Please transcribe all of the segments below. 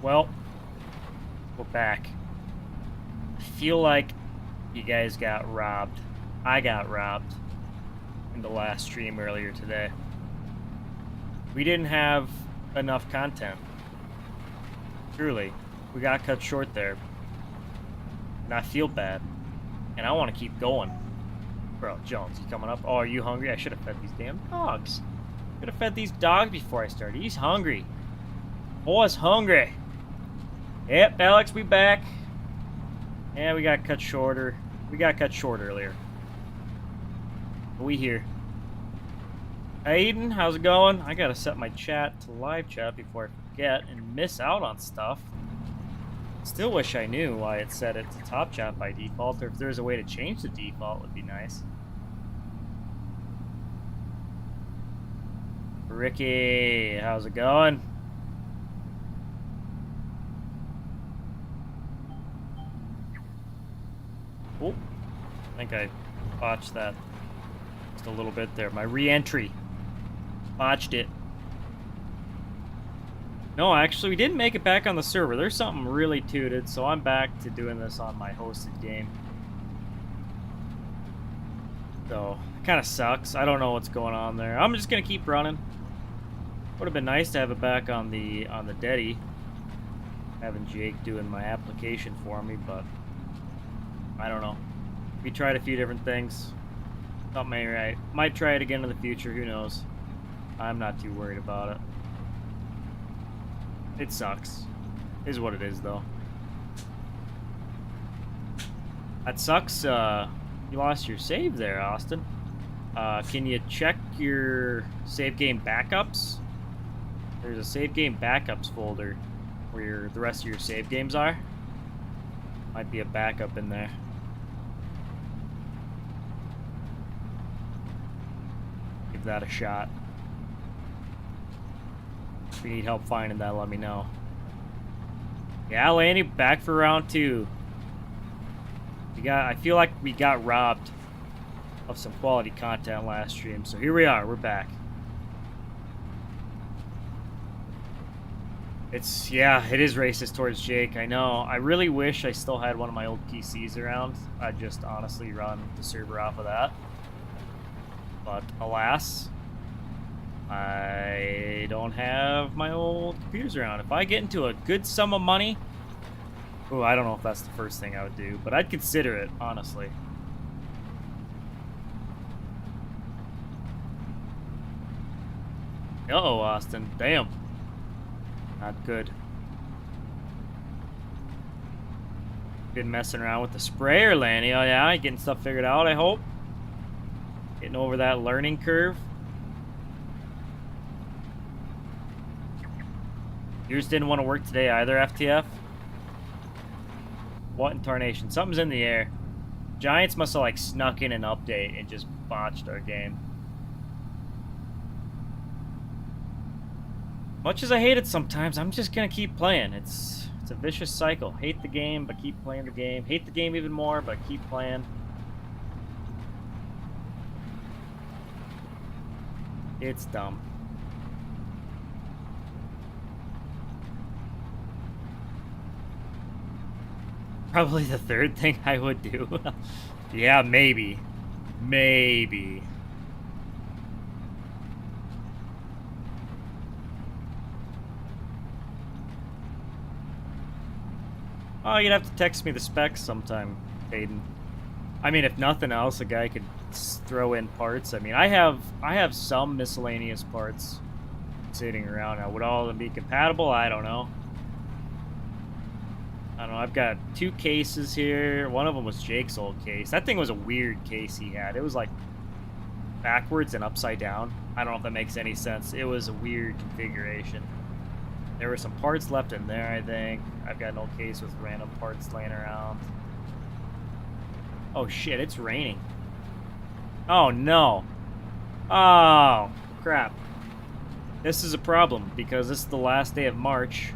Well, we're back. I feel like you guys got robbed. I got robbed in the last stream earlier today. We didn't have enough content. Truly. We got cut short there. And I feel bad. And I want to keep going. Bro, Jones, you coming up? Oh, are you hungry? I should have fed these damn dogs. Could have fed these dogs before I started. He's hungry. Boy's hungry. Yep, Alex, we back. Yeah, we got cut shorter. We got cut short earlier. But we here. Hey, Aiden, how's it going? I gotta set my chat to live chat before I forget and miss out on stuff. Still wish I knew why it set it to top chat by default, or if there's a way to change the default, would be nice. Ricky, how's it going? Oh, I think I botched that just a little bit there. My re-entry. Botched it. No, actually, we didn't make it back on the server. There's something really tooted, so I'm back to doing this on my hosted game. So, it kind of sucks. I don't know what's going on there. I'm just going to keep running. Would have been nice to have it back on the Deddy. Having Jake doing my application for me, but I don't know. We tried a few different things. Something ain't right. Might try it again in the future, who knows. I'm not too worried about it. It sucks. Is what it is, though. That sucks. You lost your save there, Austin. Can you check your save game backups? There's a save game backups folder where the rest of your save games are. Might be a backup in there. Give that a shot. If you need help finding that, let me know. Yeah, Lanny, back for round 2. I feel like we got robbed of some quality content last stream, so here we are. We're back. Yeah, it is racist towards Jake. I know. I really wish I still had one of my old PCs around. I'd just honestly run the server off of that. But alas, I don't have my old computers around. If I get into a good sum of money, oh, I don't know if that's the first thing I would do, but I'd consider it, honestly. Uh-oh, Austin. Damn. Not good. Been messing around with the sprayer, Lanny. Oh, yeah? Getting stuff figured out, I hope. Getting over that learning curve. Yours didn't want to work today either, FTF? What in tarnation? Something's in the air. Giants must have, like, snuck in an update and just botched our game. Much as I hate it sometimes, I'm just gonna keep playing. It's a vicious cycle. Hate the game, but keep playing the game. Hate the game even more, but keep playing. It's dumb. Probably the third thing I would do. Yeah, maybe. Maybe. Oh, you'd have to text me the specs sometime, Aiden. I mean, if nothing else, a guy could throw in parts. I mean, I have some miscellaneous parts sitting around. Now, would all of them be compatible? I don't know. I don't know. I've got 2 cases here. One of them was Jake's old case. That thing was a weird case he had. It was like backwards and upside down. I don't know if that makes any sense. It was a weird configuration. There were some parts left in there, I think. I've got an old case with random parts laying around. Oh shit, it's raining. Oh no. Oh, crap. This is a problem because this is the last day of March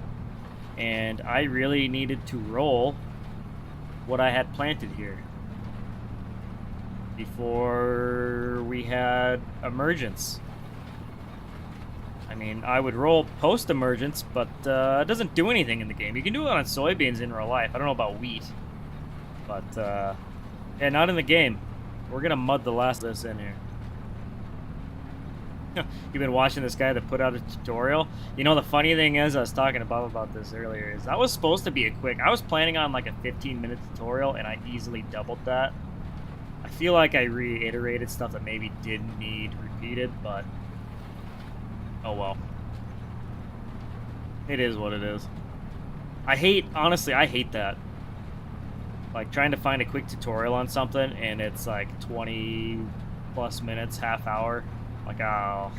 and I really needed to roll what I had planted here before we had emergence. I mean, I would roll post-emergence, but it doesn't do anything in the game. You can do it on soybeans in real life. I don't know about wheat. But, yeah, not in the game. We're gonna mud the last of this in here. You've been watching this guy that put out a tutorial? You know, the funny thing is, I was talking about this earlier, is that was supposed to be a quick... I was planning on, like, a 15-minute tutorial, and I easily doubled that. I feel like I reiterated stuff that maybe didn't need repeated, but... oh well. It is what it is. Honestly, I hate that. Like, trying to find a quick tutorial on something, and it's like 20 plus minutes, half hour. Like, oh,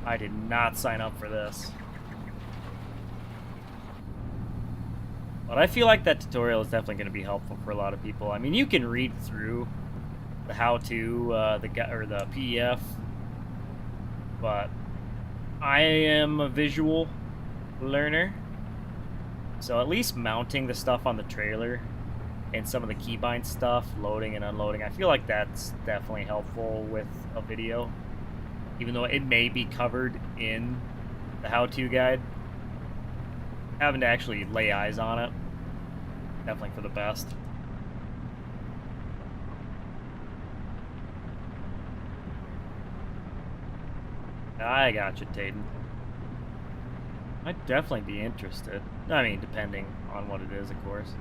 I did not sign up for this. But I feel like that tutorial is definitely going to be helpful for a lot of people. I mean, you can read through the how-to, the PDF, but I am a visual learner, so at least mounting the stuff on the trailer and some of the keybind stuff, loading and unloading, I feel like that's definitely helpful with a video, even though it may be covered in the how-to guide. Having to actually lay eyes on it, definitely for the best. I got you, Tayden. I'd definitely be interested. I mean, depending on what it is, of course.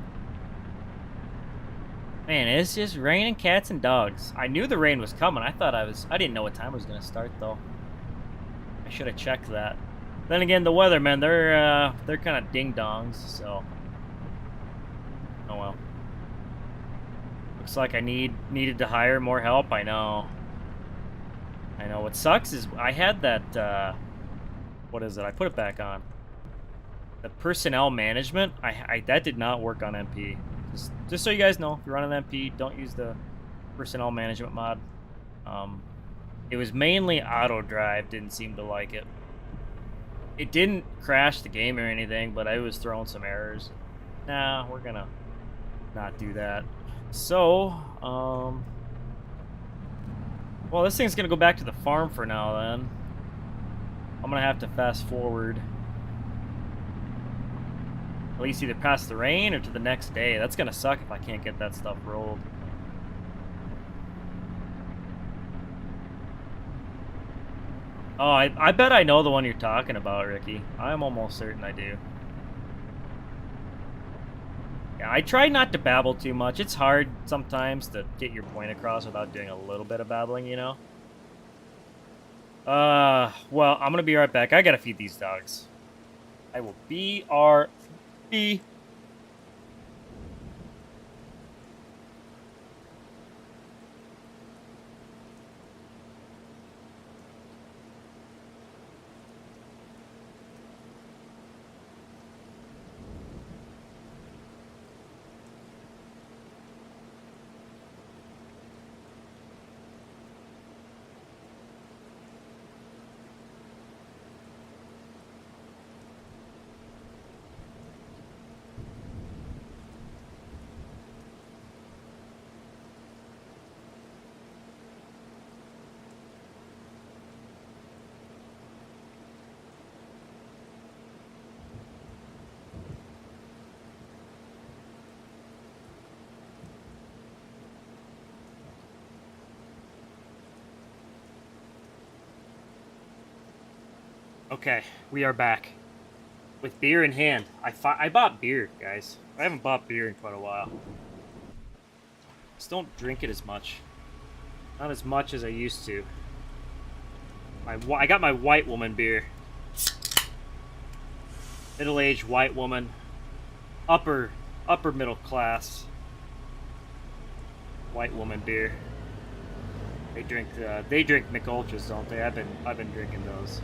Man, it's just raining cats and dogs. I knew the rain was coming. I didn't know what time it was gonna start though. I should have checked that. Then again, the weathermen, they're kind of ding-dongs, so. Oh well. Looks like I needed to hire more help. I know. What sucks is I had that, what is it? I put it back on. The personnel management, that did not work on MP. Just so you guys know, if you're running MP, don't use the personnel management mod. It was mainly auto drive, didn't seem to like it. It didn't crash the game or anything, but I was throwing some errors. Nah, we're gonna not do that. So, well, this thing's gonna go back to the farm for now then. I'm gonna have to fast forward. At least either past the rain or to the next day. That's gonna suck if I can't get that stuff rolled. Oh, I bet I know the one you're talking about, Ricky. I'm almost certain I do. Yeah, I try not to babble too much. It's hard sometimes to get your point across without doing a little bit of babbling, you know? Well, I'm gonna be right back. I gotta feed these dogs. I will BRB. Okay, we are back. With beer in hand. I bought beer, guys. I haven't bought beer in quite a while. Just don't drink it as much. Not as much as I used to. I got my white woman beer. Middle-aged white woman. Upper middle class. White woman beer. They drink Mick Ultras, don't they? I've been drinking those.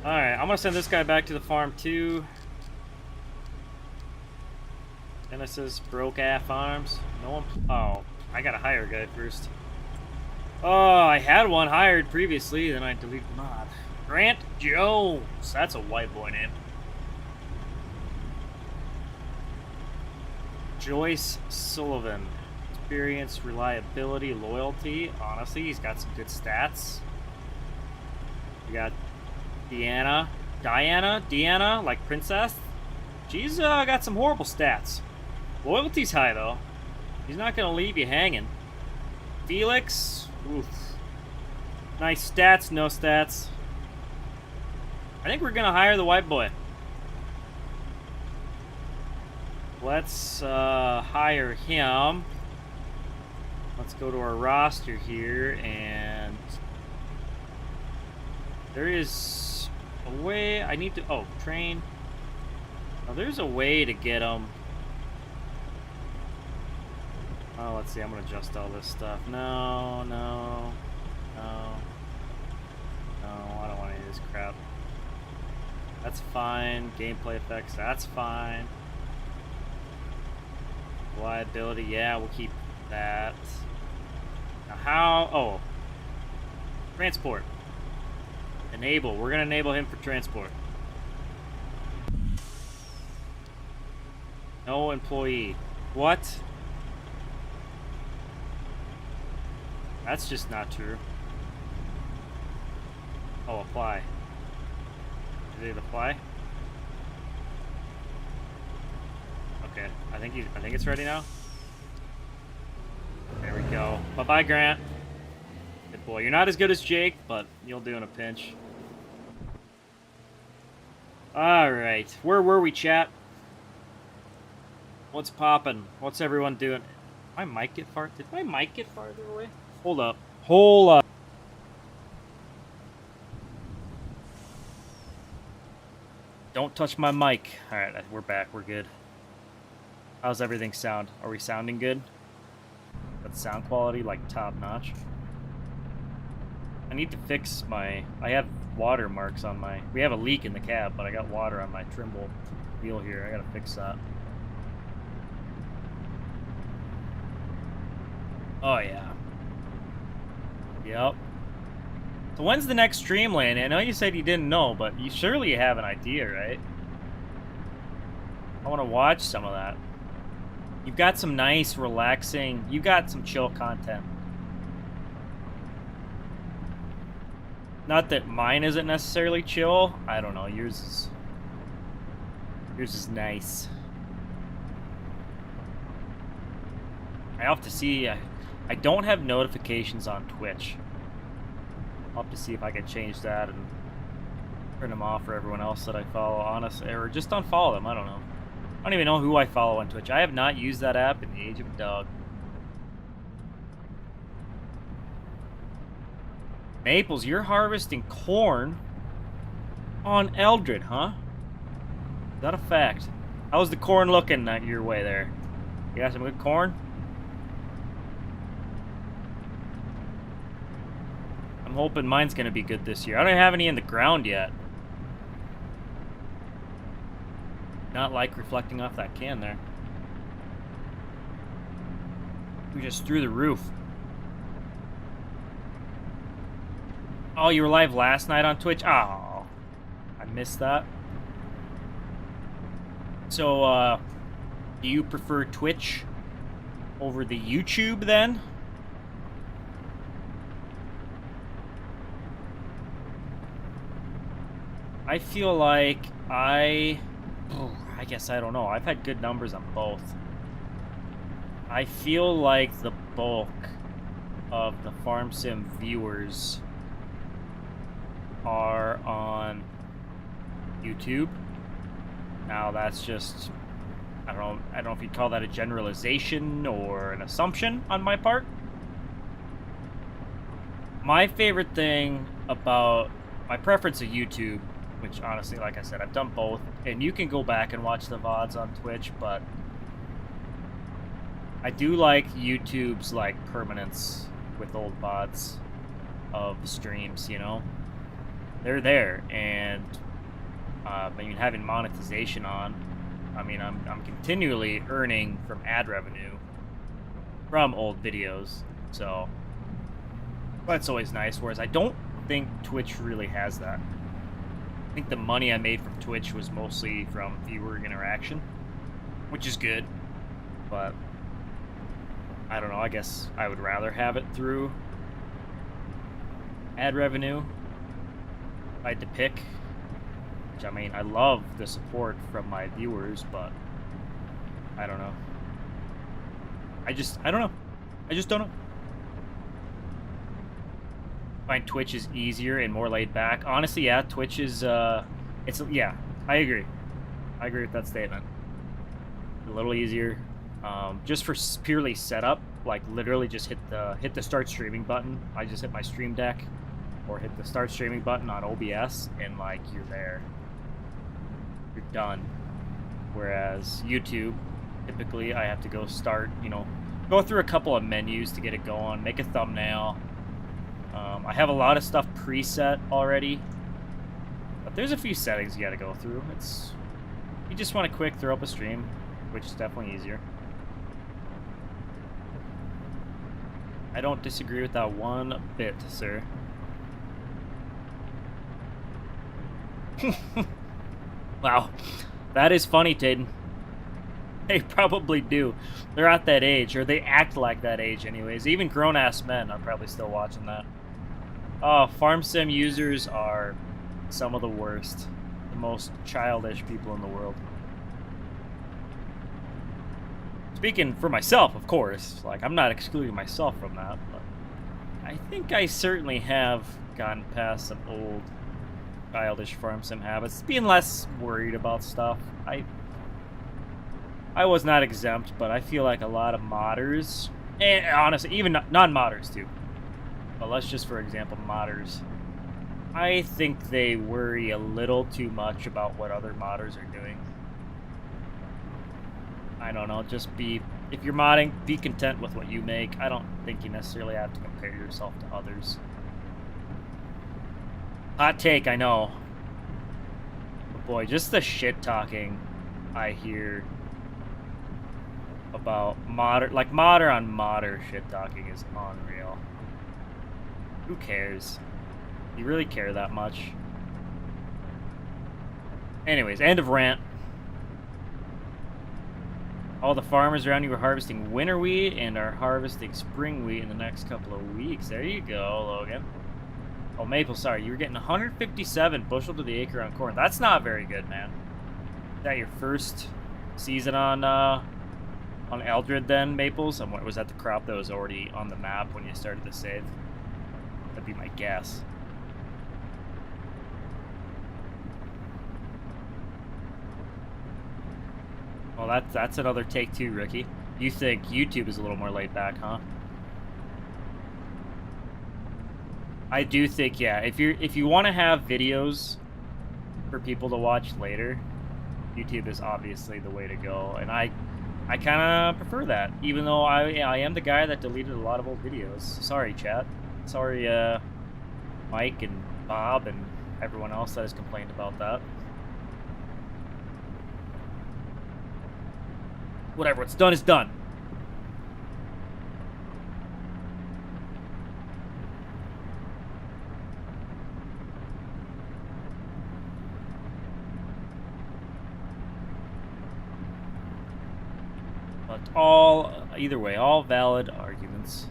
Alright, I'm gonna send this guy back to the farm too. Genesis broke AF Farms. No one. Oh, I gotta hire a guy first. Oh, I had one hired previously, then I deleted the mod. Grant Jones. That's a white boy name. Joyce Sullivan. experience, reliability, loyalty. Honestly, he's got some good stats. We got Diana, like Princess. She's got some horrible stats. Loyalty's high, though. He's not going to leave you hanging. Felix, oof. Nice stats, no stats. I think we're going to hire the white boy. Let's hire him. Let's go to our roster here, and there is a way I need to, oh, train. Oh, there's a way to get him. Oh, let's see, I'm gonna adjust all this stuff. No, I don't want any of this crap. That's fine. Gameplay effects, that's fine. Reliability, yeah, we'll keep that. Now how, oh. Transport. Enable, we're gonna enable him for transport. No employee. What? That's just not true. Oh, apply. Did it apply? Okay, I think it's ready now. There we go. Bye-bye, Grant. Good boy. You're not as good as Jake, but you'll do in a pinch. Alright, where were we, chat? What's poppin'? What's everyone doing? Did my mic get farther away? Hold up. Hold up. Don't touch my mic. Alright, we're back. We're good. How's everything sound? Are we sounding good? That sound quality, like, top notch? I need to fix my... I have water marks on my... We have a leak in the cab, but I got water on my Trimble wheel here. I gotta fix that. Oh, yeah. Yep. So when's the next stream, Lanny? I know you said you didn't know, but you surely have an idea, right? I want to watch some of that. You've got some nice, relaxing... You got some chill content. Not that mine isn't necessarily chill. I don't know. Yours is nice. I have to see... I don't have notifications on Twitch. I'll have to see if I can change that and turn them off for everyone else that I follow, honestly, or just unfollow them. I don't know. I don't even know who I follow on Twitch. I have not used that app in the age of a dog. Maples, you're harvesting corn on Eldred, huh? Is that a fact? How's the corn looking your way there? You got some good corn? I'm hoping mine's gonna be good this year. I don't have any in the ground yet. Not like reflecting off that can there. We just threw the roof. Oh, you were live last night on Twitch? Oh, I missed that. So, do you prefer Twitch over the YouTube then? I feel like I guess I don't know. I've had good numbers on both. I feel like the bulk of the Farm Sim viewers are on YouTube. Now that's just, I don't know if you'd call that a generalization or an assumption on my part. My favorite thing about my preference of YouTube, which honestly, like I said, I've done both, and you can go back and watch the VODs on Twitch, but I do like YouTube's like permanence with old VODs of streams, you know? They're there, and I mean, having monetization on, I mean, I'm continually earning from ad revenue from old videos, so that's always nice, whereas I don't think Twitch really has that. I think the money I made from Twitch was mostly from viewer interaction, which is good, but I don't know, I guess I would rather have it through ad revenue if I had to pick. Which, I mean, I love the support from my viewers, but I don't know. I don't know. I just don't know. I find Twitch is easier and more laid back. Honestly, yeah, Twitch is, yeah, I agree. I agree with that statement. A little easier. Just for purely setup, like literally just hit the start streaming button. I just hit my stream deck or hit the start streaming button on OBS and like you're there. You're done. Whereas YouTube, typically I have to go start, you know, go through a couple of menus to get it going, make a thumbnail. I have a lot of stuff preset already, but there's a few settings you gotta go through. You just want to quick throw up a stream, which is definitely easier. I don't disagree with that one bit, sir. Wow, that is funny, Taden. They probably do. They're at that age, or they act like that age anyways. Even grown-ass men are probably still watching that. Oh, farm sim users are some of the worst. The most childish people in the world. Speaking for myself, of course. Like, I'm not excluding myself from that, but I think I certainly have gotten past some old childish farm sim habits. Being less worried about stuff. I was not exempt, but I feel like a lot of modders, and honestly, even non-modders too, but let's just, for example, modders, I think they worry a little too much about what other modders are doing. I don't know, just if you're modding, be content with what you make. I don't think you necessarily have to compare yourself to others. Hot take, I know. But boy, just the shit talking I hear about modder on modder shit talking is unreal. Who cares? You really care that much? Anyways, end of rant. All the farmers around you are harvesting winter wheat and are harvesting spring wheat in the next couple of weeks. There you go, Logan. Oh, Maple, sorry. You were getting 157 bushel to the acre on corn. That's not very good, man. Is that your first season on Eldred then, Maples? And was that the crop that was already on the map when you started the save? That'd be my guess. Well, that's another take too, Ricky. You think YouTube is a little more laid back, huh? I do think, yeah. If you want to have videos for people to watch later, YouTube is obviously the way to go, and I kind of prefer that, even though I am the guy that deleted a lot of old videos. Sorry, chat. Sorry, Mike and Bob and everyone else that has complained about that. Whatever, what's done is done. But either way, all valid arguments.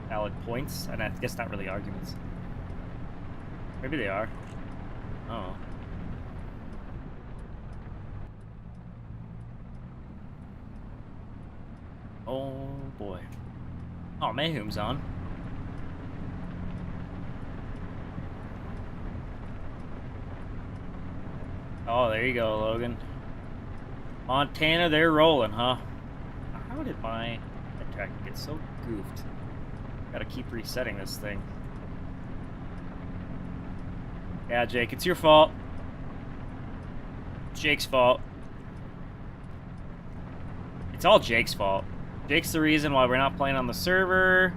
Valid points, and I guess not really arguments. Maybe they are. Oh. Oh boy. Oh, Mayhum's on. Oh, there you go, Logan. Montana, they're rolling, huh? How did my track get so goofed? Gotta keep resetting this thing. Yeah, Jake, it's your fault. Jake's fault. It's all Jake's fault. Jake's the reason why we're not playing on the server.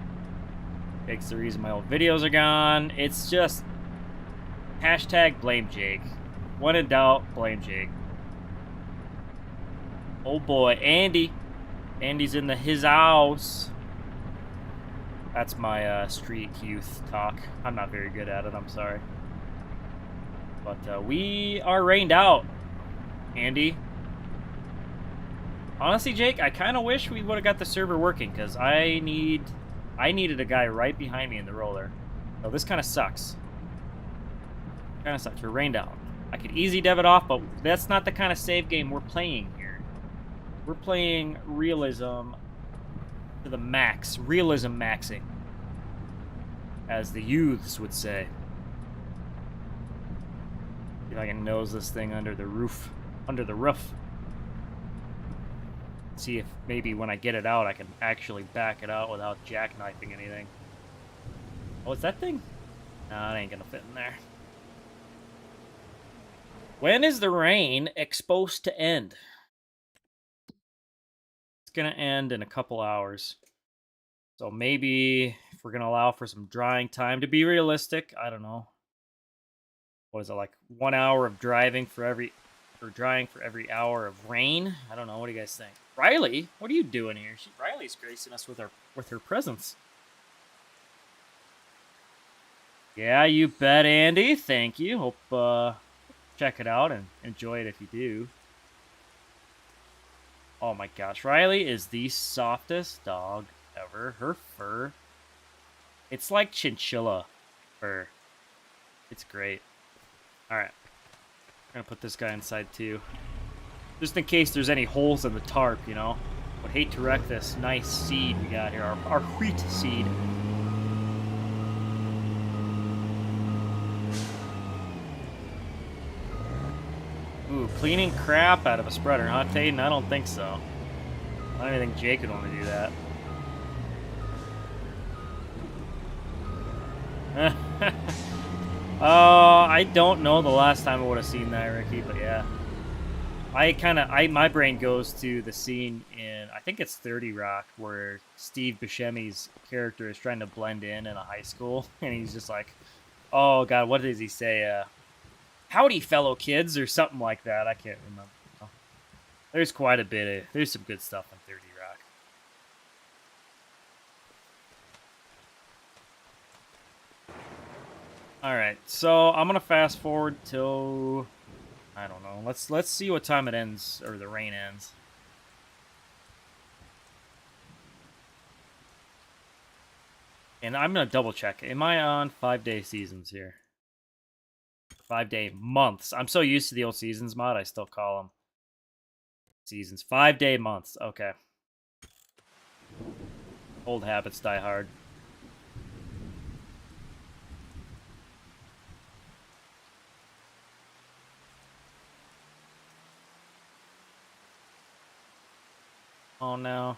Jake's the reason my old videos are gone. It's just hashtag blame Jake. When in doubt, blame Jake. Oh boy, Andy. Andy's in his house. That's my street youth talk. I'm not very good at it, I'm sorry. But we are rained out, Andy. Honestly, Jake, I kind of wish we would have got the server working, because I needed a guy right behind me in the roller. So this kind of sucks. Kind of sucks. We're rain down. I could easy dev it off, but that's not the kind of save game we're playing here. We're playing realism to the max. Realism maxing, as the youths would say. See if I can nose this thing under the roof. Under the roof. See if maybe when I get it out, I can actually back it out without jackknifing anything. Oh, is that thing? No, it ain't gonna fit in there. When is the rain supposed to end? It's gonna end in a couple hours. So maybe if we're gonna allow for some drying time to be realistic, I don't know. What is it, like 1 hour of driving for every, or drying for every hour of rain? I don't know. What do you guys think? Riley, what are you doing here? Riley's gracing us with her presence. Yeah, you bet, Andy. Thank you. Hope check it out and enjoy it if you do. Oh my gosh, Riley is the softest dog ever. Her fur, it's like chinchilla fur. It's great. All right, I'm gonna put this guy inside too, just in case there's any holes in the tarp, you know. Would hate to wreck this nice seed we got here, our wheat seed. Ooh, cleaning crap out of a spreader, huh, Tayden? I don't think so. I don't even think Jake would want to do that. I don't know the last time I would have seen that, Ricky, but yeah. My brain goes to the scene in, I think it's 30 Rock, where Steve Buscemi's character is trying to blend in a high school, and he's just like, oh god, what does he say? Howdy, fellow kids, or something like that. I can't remember. There's quite a bit of, there's some good stuff in 30 Rock. Alright, so I'm gonna fast forward till, I don't know, let's see what time it ends, or the rain ends. And I'm gonna double check. Am I on 5-day seasons here? 5-day months. I'm so used to the old seasons mod, I still call them seasons. 5-day months. Okay. Old habits die hard. Oh no.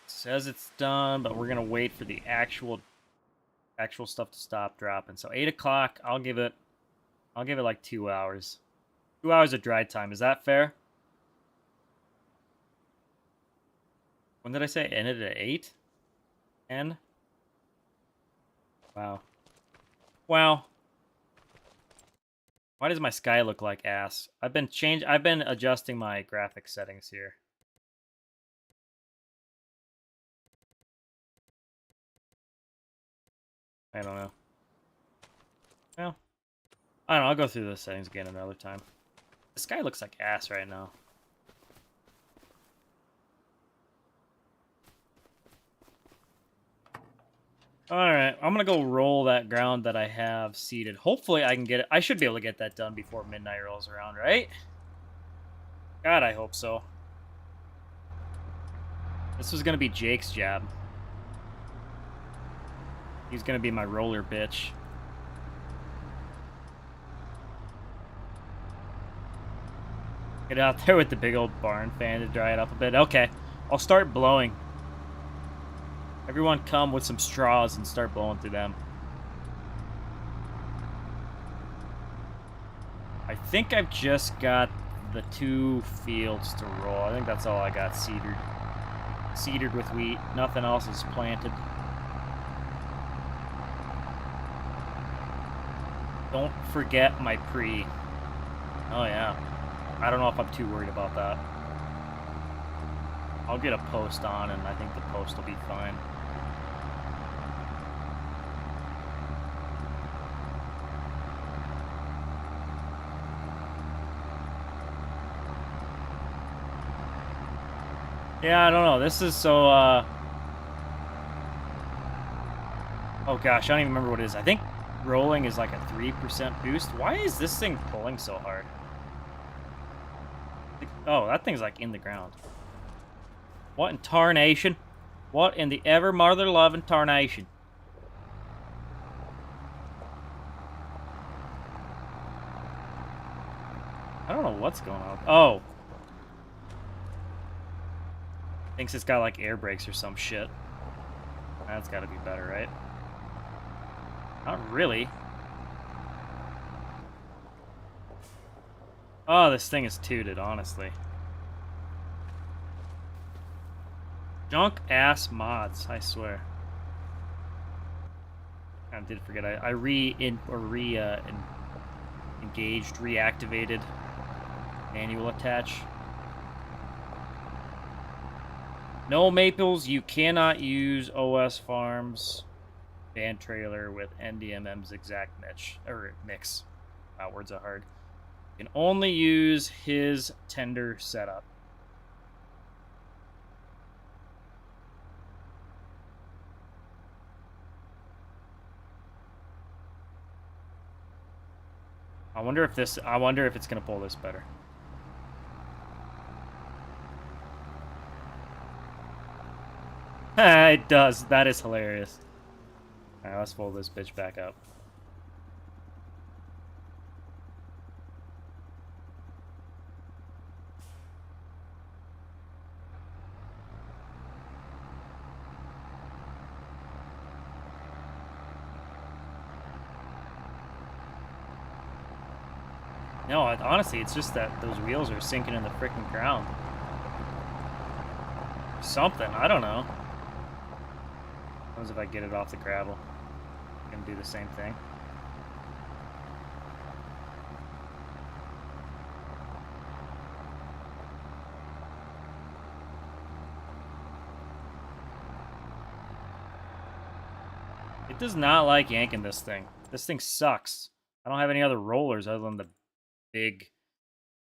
It says it's done, but we're gonna wait for the actual stuff to stop dropping. So 8 o'clock, I'll give it like 2 hours. 2 hours of dry time. Is that fair? When did I say ended at 8? 10? Wow. Wow. Why does my sky look like ass? I've been adjusting my graphics settings here. I don't know. Well, I don't know. I'll go through those settings again another time. The sky looks like ass right now. Alright, I'm gonna go roll that ground that I have seeded. Hopefully I can get it. I should be able to get that done before midnight rolls around, right? God, I hope so. This was gonna be Jake's job. He's gonna be my roller bitch. Get out there with the big old barn fan to dry it up a bit. Okay, I'll start blowing. Everyone come with some straws and start blowing through them. I think I've just got the 2 fields to roll. I think that's all I got seeded. Seeded with wheat. Nothing else is planted. Don't forget my pre. Oh yeah. I don't know if I'm too worried about that. I'll get a post on, and I think the post will be fine. Yeah, I don't know. This is so, oh gosh, I don't even remember what it is. I think rolling is like a 3% boost. Why is this thing pulling so hard? Oh, that thing's like in the ground. What in tarnation? What in the ever mother loving tarnation? I don't know what's going on. Oh. Thinks it's got like air brakes or some shit. That's gotta be better, right? Not really. Oh, this thing is tooted, honestly. Junk ass mods, I swear. I did forget. I engaged, reactivated manual attach. No Maples, you cannot use OS Farms band trailer with NDMM's exact mix. Wow, words are hard. You can only use his tender setup. I wonder if it's gonna pull this better. It does. That is hilarious. Alright, let's fold this bitch back up. No, honestly, it's just that those wheels are sinking in the freaking ground. Something, I don't know. What if I get it off the gravel? I'm gonna do the same thing. It does not like yanking this thing. This thing sucks. I don't have any other rollers other than the big...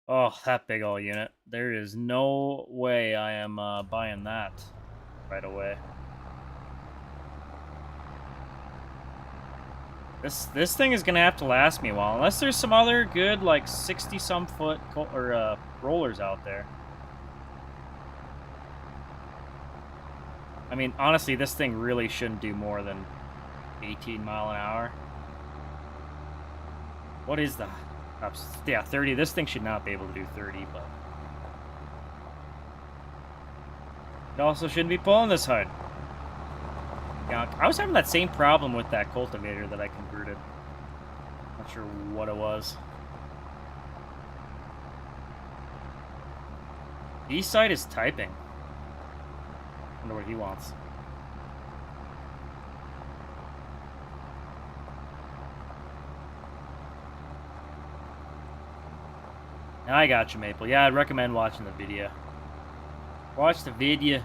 Oh, that big old unit. There is no way I am buying that right away. This thing is gonna have to last me a while, unless there's some other good like 60-some foot rollers out there. I mean, honestly, this thing really shouldn't do more than 18 mile an hour. What is the... Yeah, 30. This thing should not be able to do 30, but... It also shouldn't be pulling this hard. Yeah, I was having that same problem with that cultivator that I converted. Not sure what it was. Eastside is typing. Wonder what he wants. I got you, Maple. Yeah, I'd recommend watching the video. Watch the video.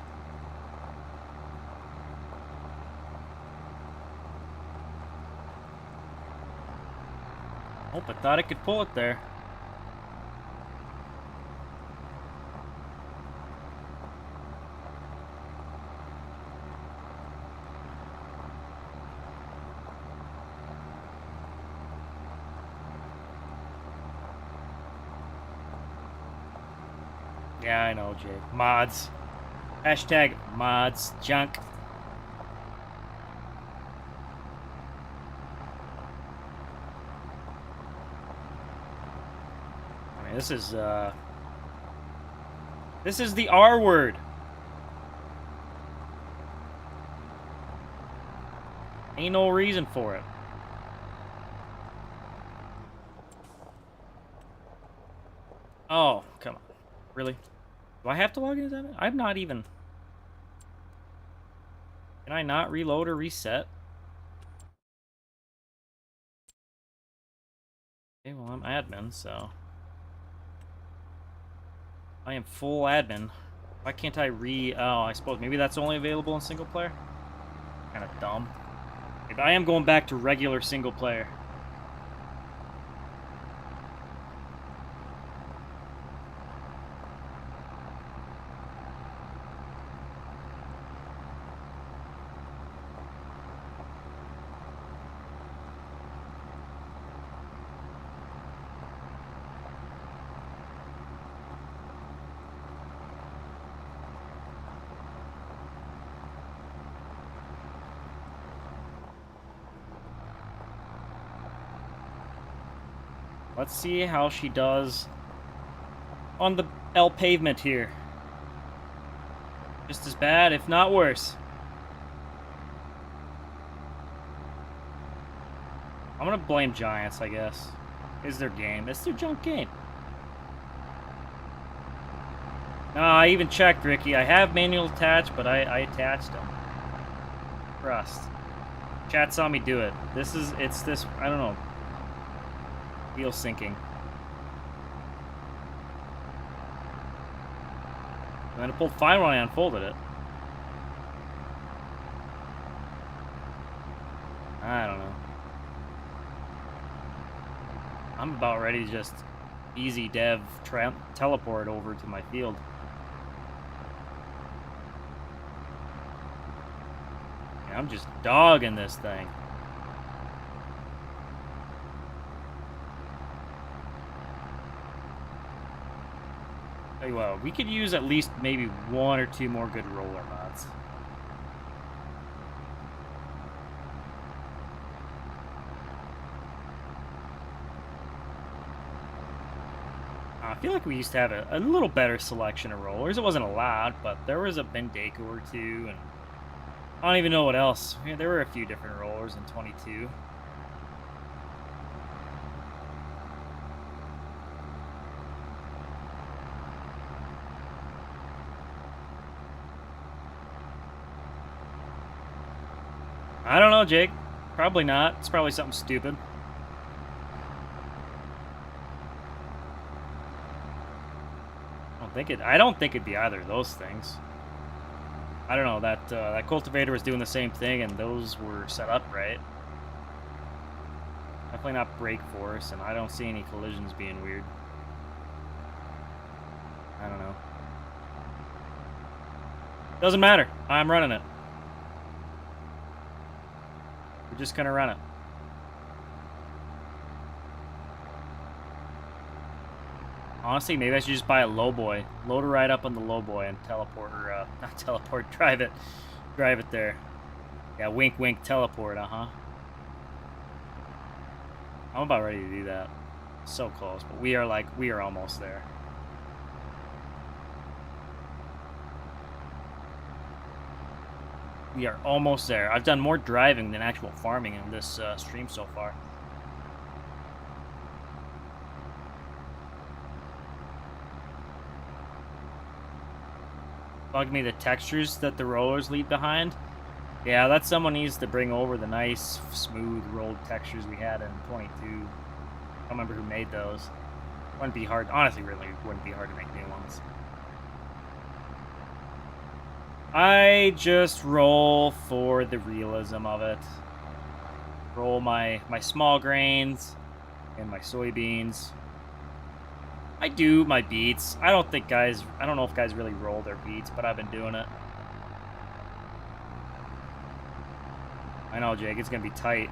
Oh, I thought I could pull it there. Yeah, I know, Jay. Mods. Hashtag mods. Junk. I mean, this is the R word. Ain't no reason for it. Oh, come on. Really? Do I have to log into that? I'm not even... Can I not reload or reset? Okay, well, I'm admin, so... I am full admin. Why can't I Oh, I suppose maybe that's only available in single player? Kind of dumb. Maybe I am going back to regular single player. Let's see how she does on the L pavement here. Just as bad, if not worse. I'm gonna blame Giants, I guess. It's their game. It's their junk game. I even checked, Ricky. I have manual attached, but I attached them. Trust. Chat saw me do it. It's this, I don't know. Wheel sinking. And then it pulled fine when I unfolded it. I don't know. I'm about ready to just easy dev teleport over to my field. Yeah, I'm just dogging this thing. Tell you what, we could use at least maybe 1 or 2 more good roller mods. I feel like we used to have a little better selection of rollers. It wasn't a lot, but there was a Bendeco or 2, and I don't even know what else. Yeah, there were a few different rollers in 22. I don't know, Jake. Probably not. It's probably something stupid. I don't think it'd be either of those things. I don't know, that cultivator was doing the same thing, and those were set up right. Definitely not brake force, and I don't see any collisions being weird. I don't know. Doesn't matter. I'm running it. We're just gonna run it. Honestly, maybe I should just buy a lowboy. Load a ride up on the lowboy and teleport, or, not teleport, drive it. Drive it there. Yeah, wink, wink, teleport, uh-huh. I'm about ready to do that. So close, but we are almost there. We are almost there. I've done more driving than actual farming in this stream so far. Bugged me the textures that the rollers leave behind. Yeah, that's someone needs to bring over the nice, smooth, rolled textures we had in 22. I don't remember who made those. Wouldn't be hard. Honestly, really wouldn't be hard to make new ones. I just roll for the realism of it. Roll my small grains and my soybeans. I do my beats. I don't know if guys really roll their beats, but I've been doing it. I know, Jake, it's gonna be tight.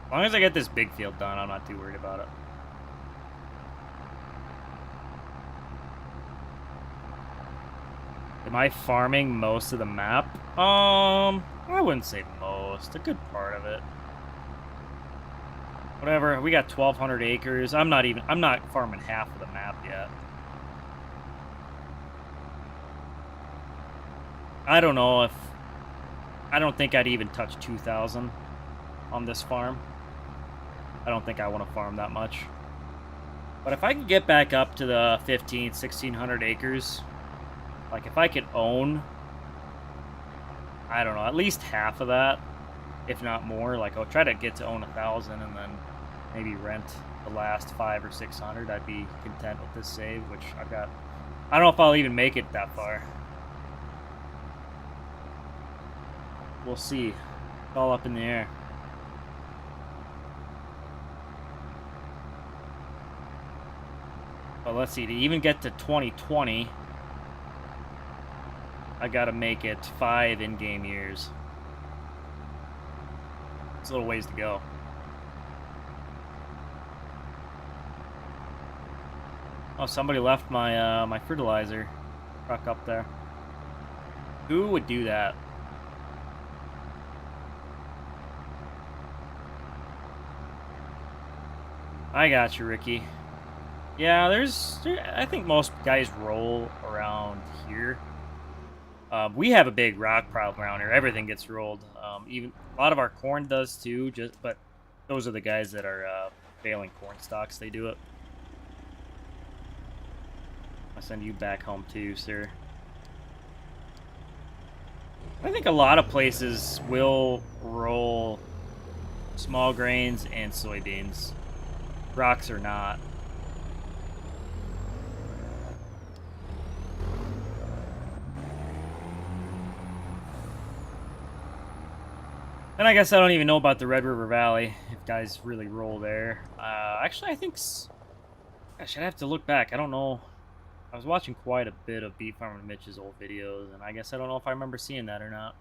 As long as I get this big field done, I'm not too worried about it. Am I farming most of the map? I wouldn't say most. A good part of it. Whatever, we got 1,200 acres. I'm not farming half of the map yet. I don't know I don't think I'd even touch 2,000 on this farm. I don't think I want to farm that much. But if I could get back up to the 1,600 acres, like if I could own, I don't know, at least half of that, if not more. Like I'll try to get to own 1,000 and then maybe rent the last 500 or 600. I'd be content with this save, which I've got. I don't know if I'll even make it that far. We'll see. It's all up in the air. But let's see, to even get to 2020, I gotta make it 5 in-game years. It's a little ways to go. Oh, somebody left my my fertilizer truck up there. Who would do that? I got you, Ricky. Yeah, I think most guys roll around here. We have a big rock problem around here. Everything gets rolled. Even a lot of our corn does too. But those are the guys that are failing corn stalks. They do it. I'll send you back home too, sir. I think a lot of places will roll small grains and soybeans. Rocks or not. And I guess I don't even know about the Red River Valley, if guys really roll there. Actually, I think... Gosh, I'd have to look back. I don't know. I was watching quite a bit of Beat Farmer Mitch's old videos, and I guess I don't know if I remember seeing that or not.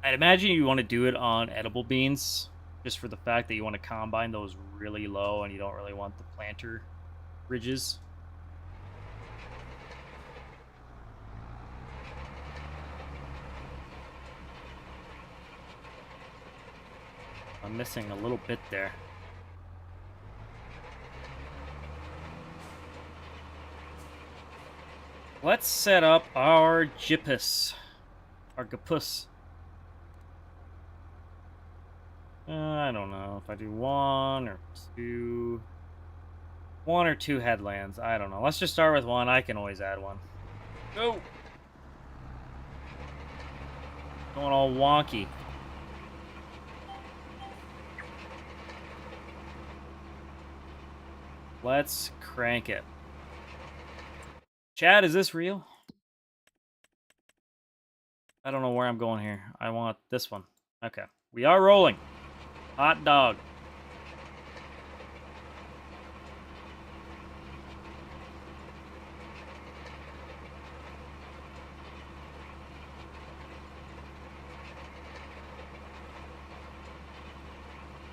I'd imagine you want to do it on edible beans, just for the fact that you want to combine those really low, and you don't really want the planter ridges. I'm missing a little bit there. Let's set up our Gipus. Our Gipus. I don't know if I do one or two. One or two headlands. I don't know. Let's just start with one. I can always add one. Go! Going all wonky. Let's crank it. Chad, is this real? I don't know where I'm going here. I want this one. Okay. We are rolling. Hot dog.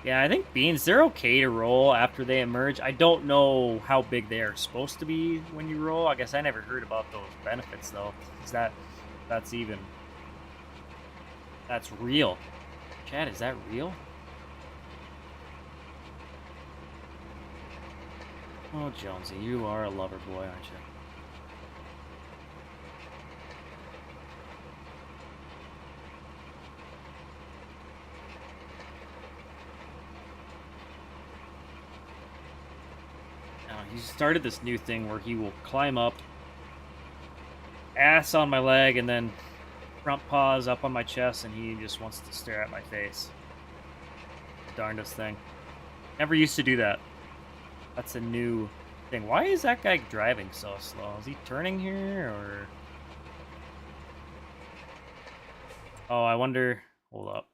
Yeah, I think beans, they're okay to roll after they emerge. I don't know how big they are supposed to be when you roll. I guess I never heard about those benefits, though. Is that's real. Chad, is that real? Oh, Jonesy, you are a lover boy, aren't you? He started this new thing where he will climb up, ass on my leg, and then front paws up on my chest, and he just wants to stare at my face. Darndest thing. Never used to do that. That's a new thing. Why is that guy driving so slow? Is he turning here, or... Oh, I wonder... Hold up.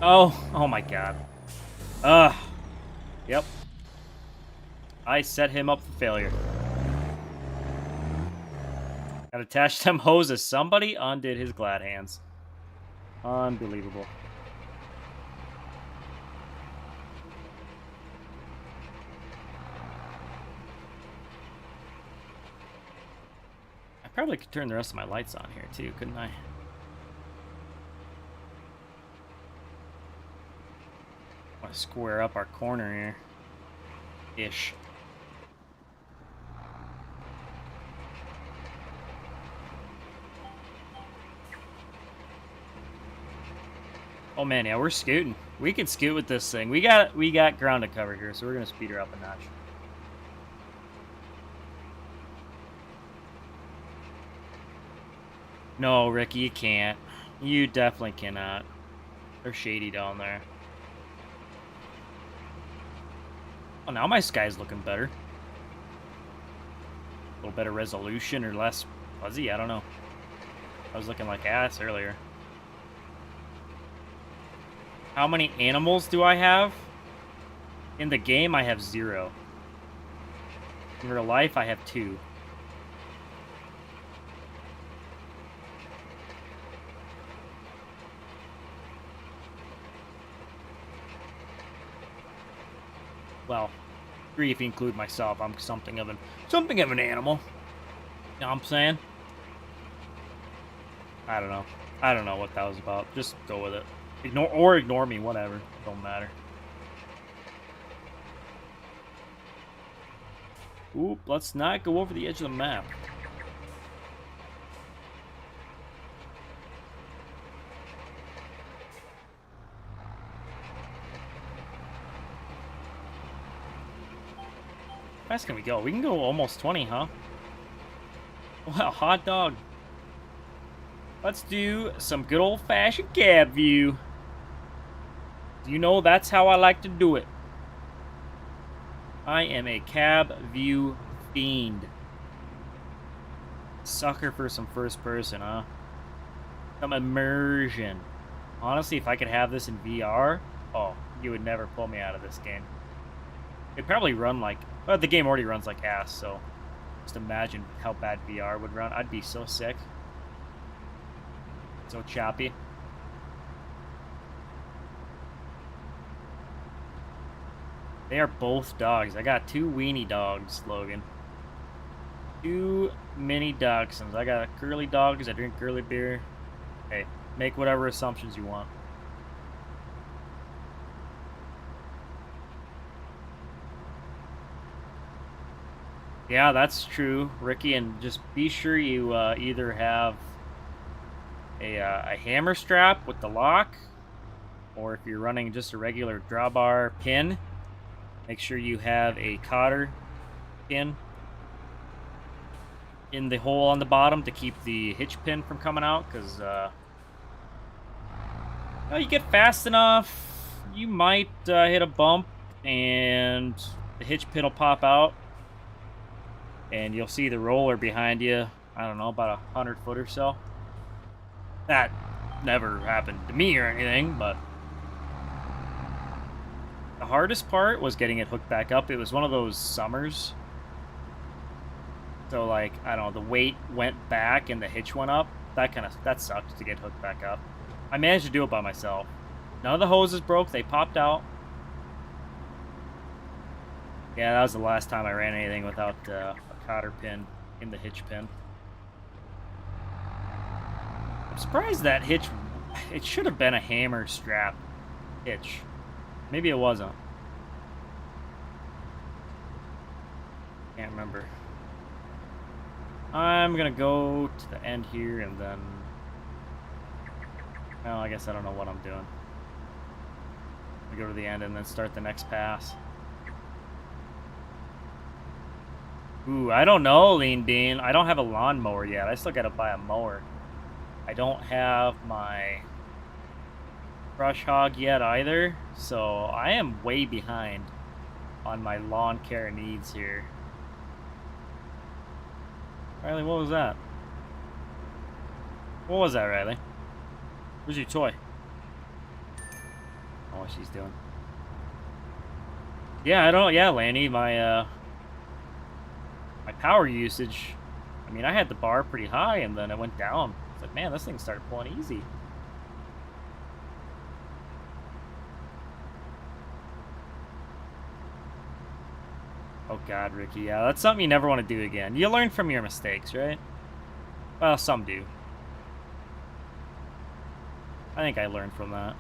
Oh my god. Ugh. Yep. I set him up for failure. Got attached them hoses. Somebody undid his glad hands. Unbelievable. I probably could turn the rest of my lights on here too, couldn't I? Want to square up our corner here. Ish. Oh man, yeah, we're scooting. We can scoot with this thing. We got ground to cover here, so we're gonna speed her up a notch. No, Ricky, you can't. You definitely cannot. They're shady down there. Oh, now my sky's looking better. A little better resolution or less fuzzy, I don't know. I was looking like ass earlier. How many animals do I have? In the game, I have 0. In real life, I have 2. Well, 3 if you include myself. I'm something of an animal. You know what I'm saying? I don't know. I don't know what that was about. Just go with it. Ignore me, whatever. Don't matter. Oop, let's not go over the edge of the map. How fast can we go? We can go almost 20, huh? Wow, hot dog. Let's do some good old-fashioned cab view. You know that's how I like to do it. I am a cab view fiend. Sucker for some first person, huh? Some immersion. Honestly, if I could have this in VR, oh, you would never pull me out of this game. It'd probably run like... Well, the game already runs like ass, so... Just imagine how bad VR would run. I'd be so sick. So choppy. They are both dogs. I got two weenie dogs, Logan. Two mini dachshunds. I got curly dogs. I drink curly beer. Hey, make whatever assumptions you want. Yeah, that's true, Ricky. And just be sure you either have a hammer strap with the lock, or if you're running just a regular drawbar pin, make sure you have a cotter pin in the hole on the bottom to keep the hitch pin from coming out, because you get fast enough, you might hit a bump and the hitch pin will pop out and you'll see the roller behind you, I don't know, about 100 foot or so. That never happened to me or anything, but the hardest part was getting it hooked back up. It was one of those summers. So, like, I don't know, the weight went back and the hitch went up. That sucked to get hooked back up. I managed to do it by myself. None of the hoses broke. They popped out. Yeah, that was the last time I ran anything without a cotter pin in the hitch pin. I'm surprised that hitch... It should have been a hammer strap hitch. Maybe it wasn't. Can't remember. I'm gonna go to the end here and then... Well, I guess I don't know what I'm doing. I go to the end and then start the next pass. Ooh, I don't know, Lean Bean. I don't have a lawnmower yet. I still gotta buy a mower. I don't have my brush hog yet either, so I am way behind on my lawn care needs here. Riley, what was that? What was that, Riley? Where's your toy? Oh, what she's doing. Yeah, I don't... Yeah, Lanny, my power usage... I mean, I had the bar pretty high, and then it went down. It's like, man, this thing started pulling easy. Oh, God, Ricky. Yeah, that's something you never want to do again. You learn from your mistakes, right? Well, some do. I think I learned from that.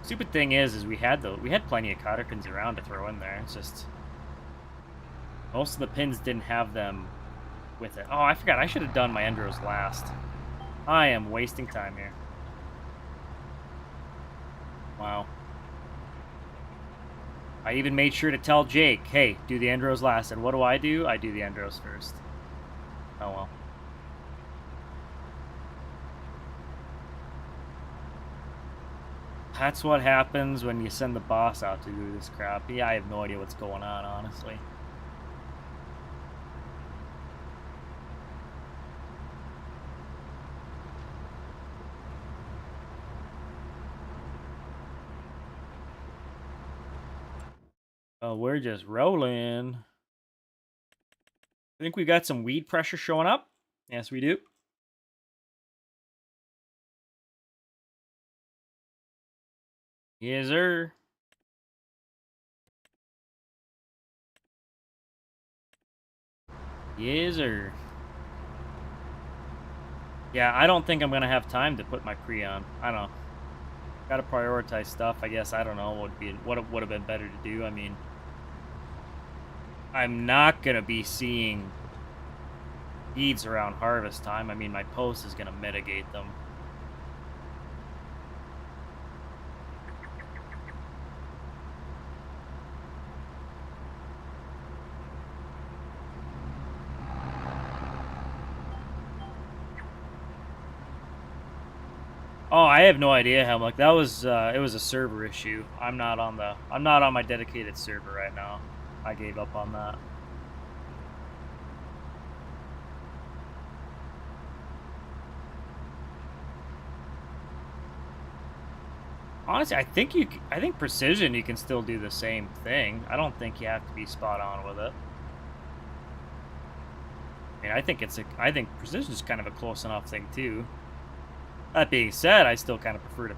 Stupid thing is we had plenty of cotter pins around to throw in there. It's just most of the pins didn't have them with it. Oh, I forgot. I should have done my endros last. I am wasting time here. Wow. I even made sure to tell Jake, hey, do the endros last. And what do? I do the endros first. Oh, well. That's what happens when you send the boss out to do this crap. Yeah, I have no idea what's going on, honestly. Oh, we're just rolling. I think we got some weed pressure showing up. Yes, we do. Yes, sir. Yes, sir. Yeah, I don't think I'm gonna have time to put my pre on. I don't know. Gotta prioritize stuff. I guess I don't know what would have been better to do. I mean, I'm not gonna be seeing feeds around harvest time. I mean, my post is gonna mitigate them. Oh, I have no idea how much that was. It was a server issue. I'm not on my dedicated server right now. I gave up on that. Honestly, I think precision you can still do the same thing. I don't think you have to be spot on with it. I mean, I think precision is kind of a close enough thing too. That being said, I still kind of prefer to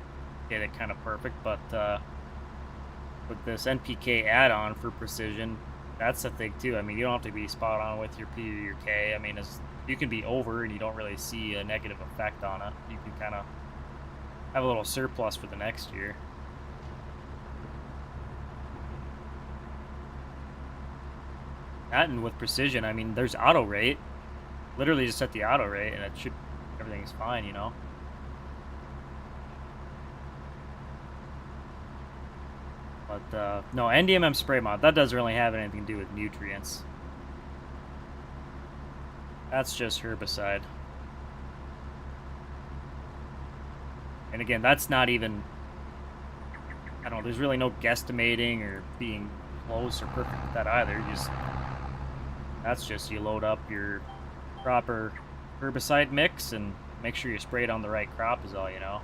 get it kind of perfect, but with this NPK add-on for precision, that's the thing too. I mean, you don't have to be spot on with your P or your K. I mean, you can be over and you don't really see a negative effect on it. You can kind of have a little surplus for the next year. That and with precision, I mean, there's auto rate. Literally just set the auto rate and everything's fine, you know? But, no, NDMM spray mod, that doesn't really have anything to do with nutrients. That's just herbicide. And again, that's not even, I don't know, there's really no guesstimating or being close or perfect with that either. That's just you load up your proper herbicide mix and make sure you spray it on the right crop is all, you know.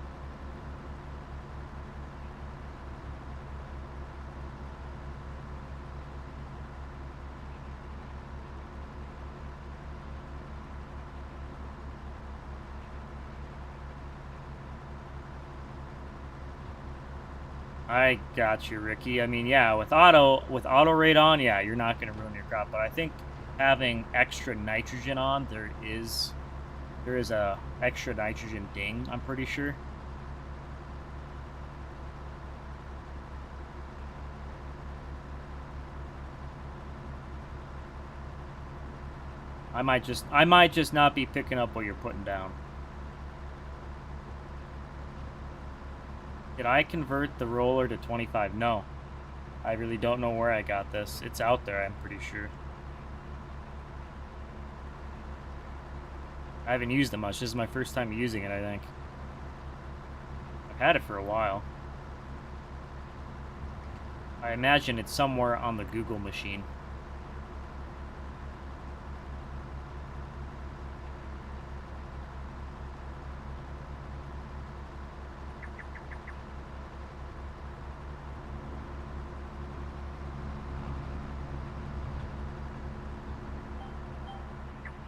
I got you, Ricky. I mean, yeah, with auto rate on, yeah, you're not going to ruin your crop. But I think having extra nitrogen on, there is a extra nitrogen ding, I'm pretty sure. I might just not be picking up what you're putting down. Did I convert the roller to 25? No. I really don't know where I got this. It's out there, I'm pretty sure. I haven't used it much. This is my first time using it, I think. I've had it for a while. I imagine it's somewhere on the Google machine.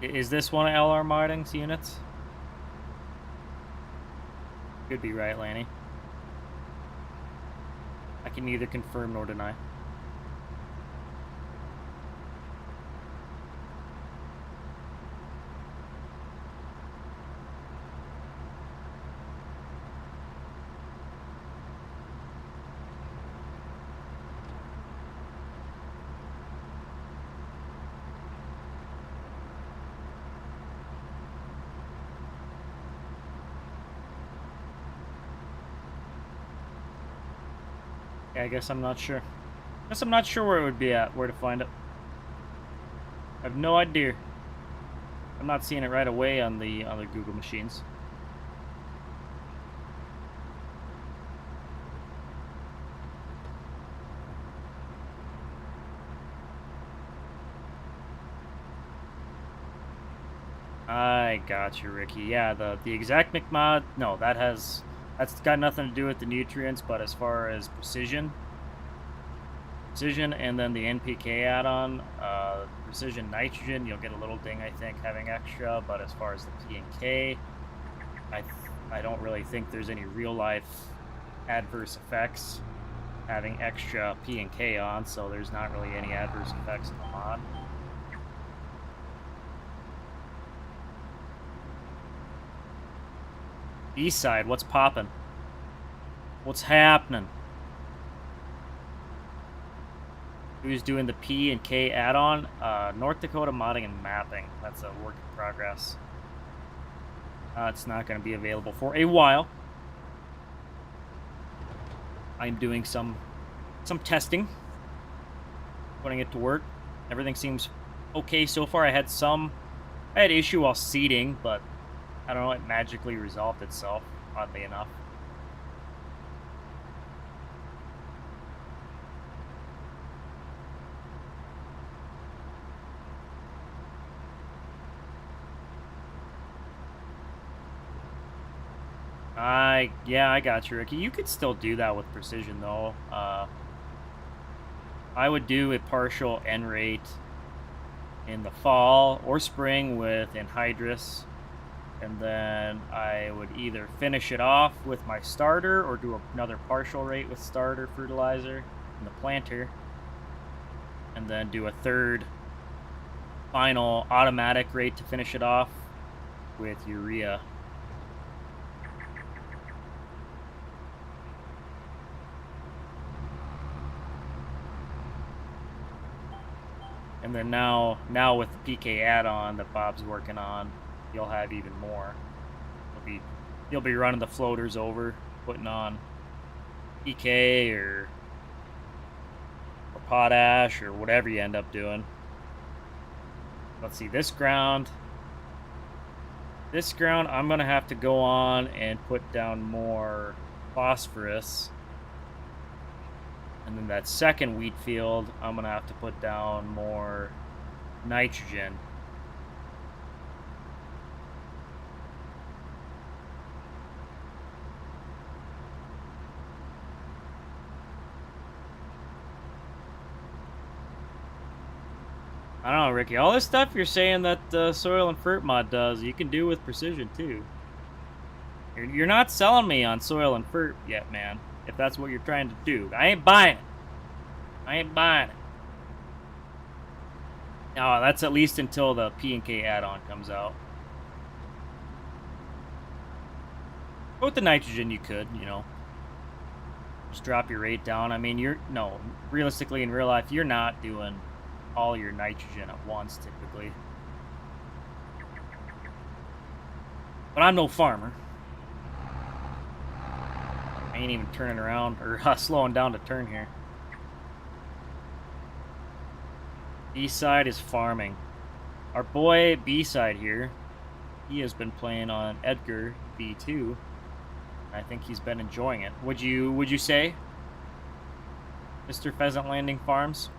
Is this one of LR Marting's units? Could be right, Lanny. I can neither confirm nor deny. Yeah, I guess I'm not sure. Guess I'm not sure where it would be at, where to find it. I have no idea. I'm not seeing it right away on the Google machines. I got you, Ricky. Yeah, the exact mod. No, that's got nothing to do with the nutrients, but as far as precision, and then the NPK add-on, precision nitrogen, you'll get a little ding, I think, having extra. But as far as the P and K, I don't really think there's any real life adverse effects having extra P and K on, so there's not really any adverse effects in the mod. East side, what's poppin'? What's happening? Who's doing the P and K add-on? North Dakota Modding and Mapping. That's a work in progress. It's not going to be available for a while. I'm doing some testing, putting it to work. Everything seems okay so far. I had issue while seeding, but I don't know, it magically resolved itself, oddly enough. Yeah, I got you, Ricky. You could still do that with precision, though. I would do a partial N rate in the fall or spring with anhydrous, and then I would either finish it off with my starter or do another partial rate with starter fertilizer in the planter, and then do a third final automatic rate to finish it off with urea. And then now with the PK add-on that Bob's working on, you'll have even more. You'll be running the floaters over, putting on PK or potash or whatever you end up doing. Let's see, this ground, I'm gonna have to go on and put down more phosphorus. And then that second wheat field, I'm gonna have to put down more nitrogen. I don't know, Ricky. All this stuff you're saying that Soil and Fert mod does, you can do with precision too. You're not selling me on Soil and Fert yet, man. If that's what you're trying to do, I ain't buying it. No, that's at least until the P&K add-on comes out. But with the nitrogen, you could, you know, just drop your rate down. I mean, realistically in real life, you're not doing all your nitrogen at once, typically. But I'm no farmer. I ain't even turning around or slowing down to turn here. B-side is farming. Our boy B-side here, he has been playing on Edgar B2. I think he's been enjoying it. Would you say, Mr. Pheasant Landing Farms?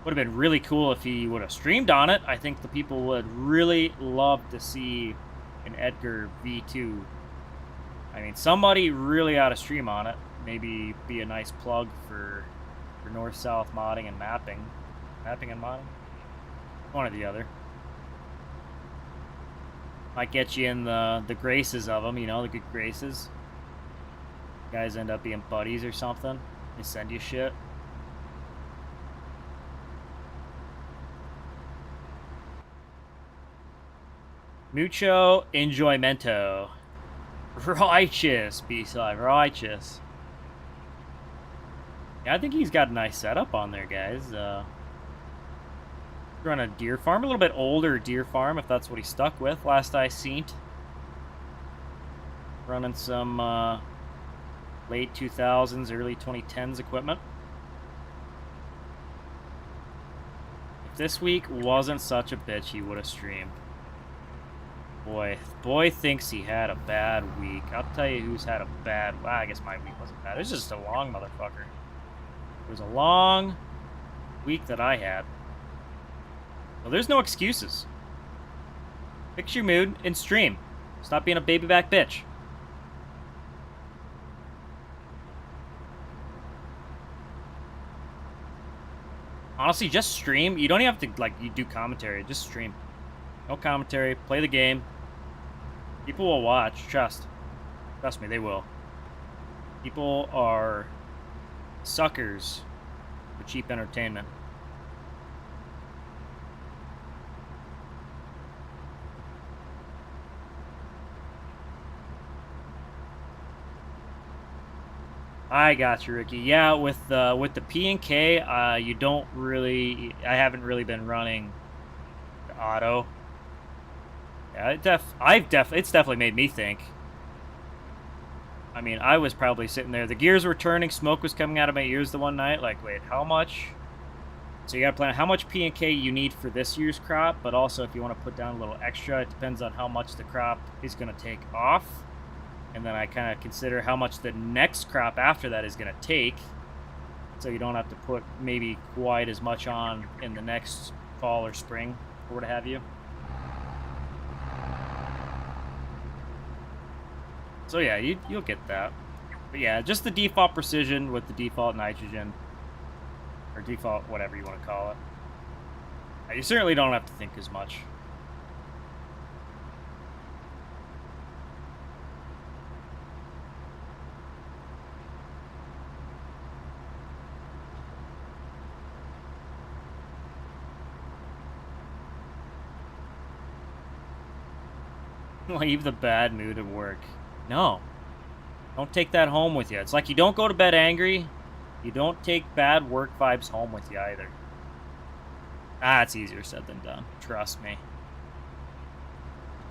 Would have been really cool if he would have streamed on it. I think the people would really love to see an Edgar V2. I mean, somebody really ought to stream on it. Maybe be a nice plug for north-south modding and mapping. Mapping and modding? One or the other. Might get you in the graces of them, you know, the good graces. Guys end up being buddies or something. They send you shit. Mucho enjoymento. Righteous, B5, righteous. Yeah, I think he's got a nice setup on there, guys. Run a deer farm, a little bit older deer farm, if that's what he stuck with. Last I seen, running some late 2000s, early 2010s equipment. If this week wasn't such a bitch, he would have streamed. Boy thinks he had a bad week. I'll tell you who's had a bad... Well, I guess my week wasn't bad. It was just a long motherfucker. It was a long week that I had. Well, there's no excuses. Fix your mood and stream. Stop being a baby back bitch. Honestly, just stream. You don't even have to, like, you do commentary. Just stream. No commentary. Play the game. People will watch. Trust me, they will. People are suckers for cheap entertainment. I got you, Ricky. Yeah, with the P and K, you don't really. I haven't really been running the auto. Yeah, it's definitely made me think. I mean, I was probably sitting there. The gears were turning. Smoke was coming out of my ears the one night. Like, wait, how much? So you got to plan how much P and K you need for this year's crop, but also if you want to put down a little extra, it depends on how much the crop is going to take off. And then I kind of consider how much the next crop after that is going to take. So you don't have to put maybe quite as much on in the next fall or spring or what have you. So yeah, you'll get that. But yeah, just the default precision with the default nitrogen. Or default, whatever you want to call it. You certainly don't have to think as much. Leave the bad mood at work. No. Don't take that home with you. It's like you don't go to bed angry. You don't take bad work vibes home with you either. It's easier said than done. Trust me.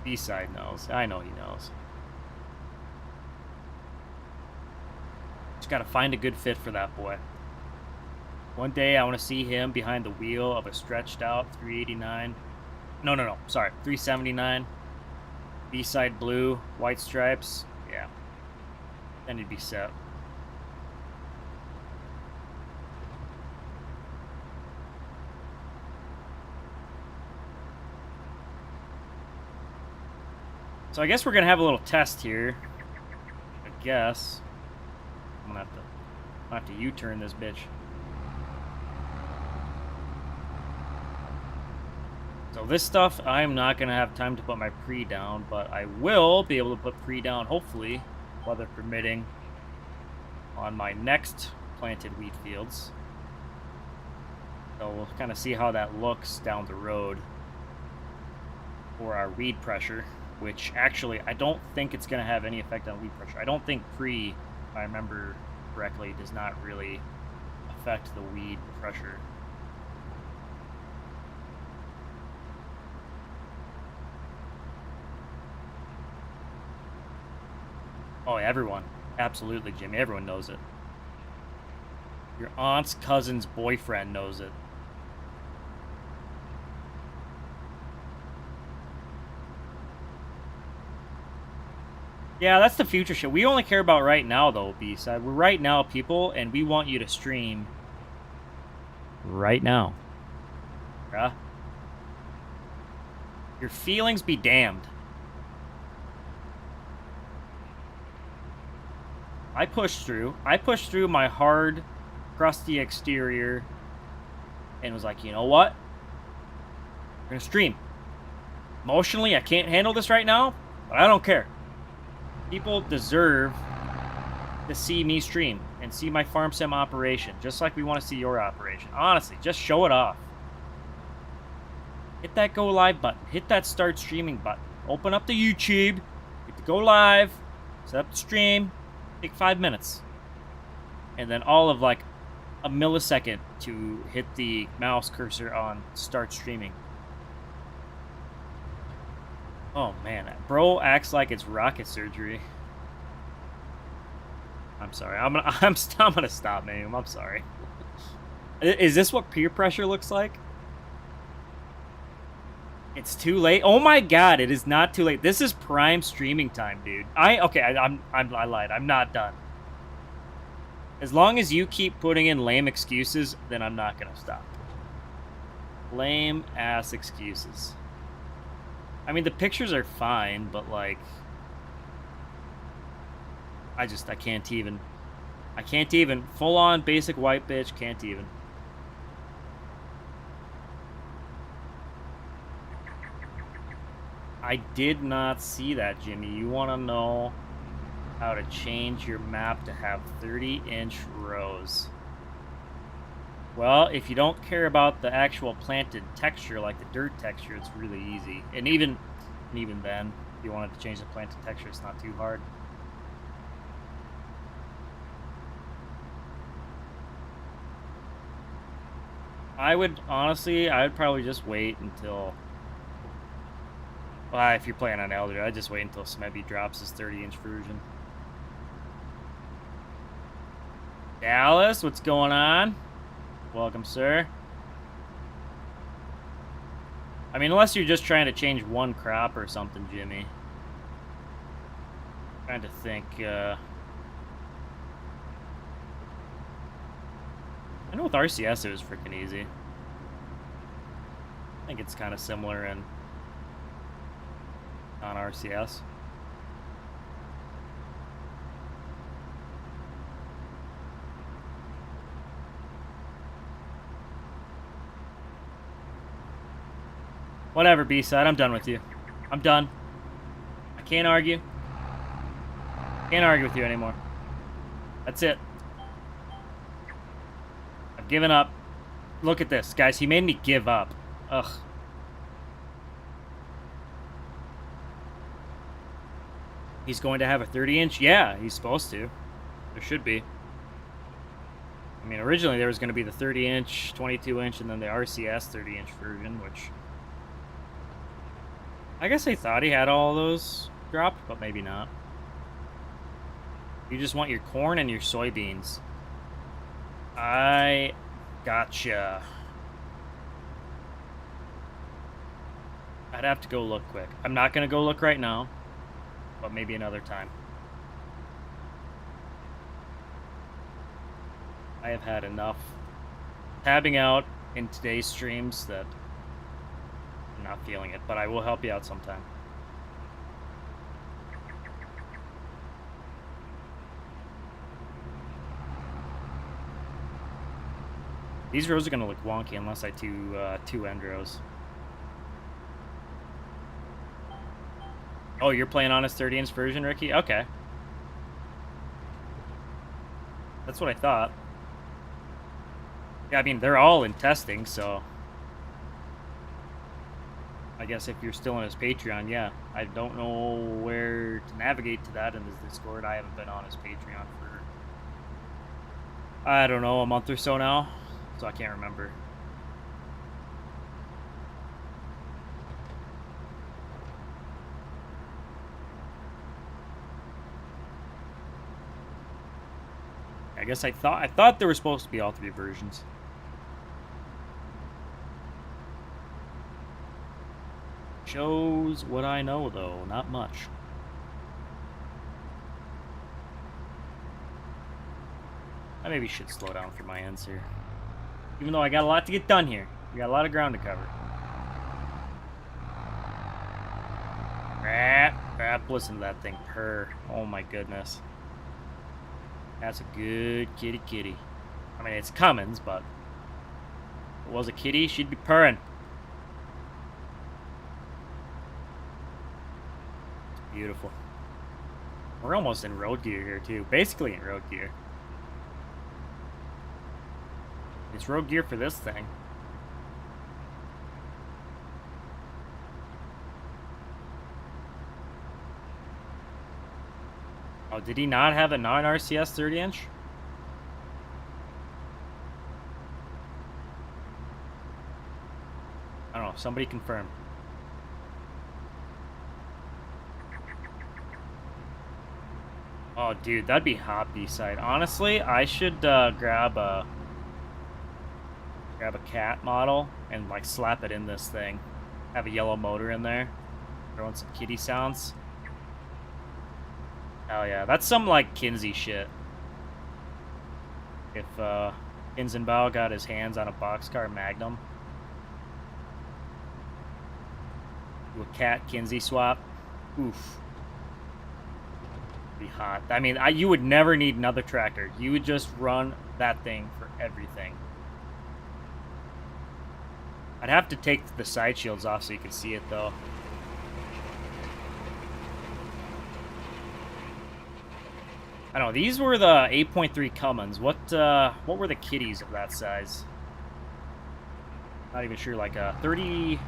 B-side knows. I know he knows. Just gotta find a good fit for that boy. One day I want to see him behind the wheel of a stretched out 389. No. Sorry. 379. B-side blue, white stripes. Yeah. Then he'd be set. So I guess we're gonna have a little test here. I guess. I'm gonna have to U-turn this bitch. So this stuff, I'm not gonna have time to put my pre down, but I will be able to put pre down, hopefully, weather permitting, on my next planted wheat fields. So we'll kind of see how that looks down the road for our weed pressure. Which actually, I don't think it's going to have any effect on weed pressure. I don't think pre, if I remember correctly, does not really affect the weed pressure. Oh, everyone. Absolutely, Jimmy. Everyone knows it. Your aunt's cousin's boyfriend knows it. Yeah, that's the future shit. We only care about right now, though, B-side. We're right now, people, and we want you to stream right now. Bruh. Your feelings be damned. I pushed through. I pushed through my hard, crusty exterior and was like, you know what? We're gonna stream. Emotionally, I can't handle this right now, but I don't care. People deserve to see me stream and see my farm sim operation, just like we want to see your operation. Honestly, just show it off. Hit that go live button. Hit that start streaming button. Open up the YouTube. Hit the go live. Set up the stream. Take 5 minutes. And then all of like a millisecond to hit the mouse cursor on start streaming. Oh man, bro acts like it's rocket surgery. I'm sorry. I'm gonna stop, man. I'm sorry. Is this what peer pressure looks like? It's too late. Oh my god, it is not too late. This is prime streaming time, dude. I lied. I'm not done. As long as you keep putting in lame excuses, then I'm not gonna stop. Lame ass excuses. I mean, the pictures are fine, but, like, I can't even. I can't even. Full-on basic white bitch, can't even. I did not see that, Jimmy. You want to know how to change your map to have 30-inch rows. Well, if you don't care about the actual planted texture, like the dirt texture, it's really easy. And even then, if you wanted to change the planted texture, it's not too hard. I would probably just wait until. Well, if you're playing on Eldred, I'd just wait until Smebby drops his 30-inch version. Dallas, what's going on? Welcome, sir. I mean, unless you're just trying to change one crop or something, Jimmy. Trying to think. I know with RCS it was freaking easy. I think it's kind of similar in on RCS. Whatever, B-side. I'm done with you. I'm done. I can't argue. Can't argue with you anymore. That's it. I've given up. Look at this, guys. He made me give up. Ugh. He's going to have a 30-inch? Yeah, he's supposed to. There should be. I mean, originally there was going to be the 30-inch, 22-inch, and then the RCS 30-inch version, which... I guess I thought he had all those dropped, but maybe not. You just want your corn and your soybeans. I gotcha. I'd have to go look quick. I'm not going to go look right now, but maybe another time. I have had enough tabbing out in today's streams that I'm not feeling it, but I will help you out sometime. These rows are going to look wonky unless I do two end rows. Oh, you're playing on his 30-inch version, Ricky? Okay. That's what I thought. Yeah, I mean, they're all in testing, so... I guess if you're still in his Patreon, yeah. I don't know where to navigate to that in his Discord. I haven't been on his Patreon for... I don't know, a month or so now. So I can't remember. I guess I thought there were supposed to be all three versions. Shows what I know though, not much. I maybe should slow down for my ends here. Even though I got a lot to get done here. We got a lot of ground to cover. Crap, listen to that thing purr. Oh my goodness. That's a good kitty. I mean, it's Cummins, but if it was a kitty, she'd be purring. It's beautiful. We're almost in road gear here, too. Basically in road gear. It's road gear for this thing. Oh, did he not have a non-RCS 30-inch? I don't know. Somebody confirm. Oh, dude, that'd be hot B-side. Honestly, I should grab a cat model and like slap it in this thing. Have a yellow motor in there. Throw in some kitty sounds. Hell yeah, that's some like Kinsey shit. If Inzenbao got his hands on a boxcar Magnum. Do a cat Kinsey swap. Oof. Be hot. I mean, you would never need another tractor. You would just run that thing for everything. I'd have to take the side shields off so you can see it, though. I don't know. These were the 8.3 Cummins. What were the kitties of that size? Not even sure. Like a 30,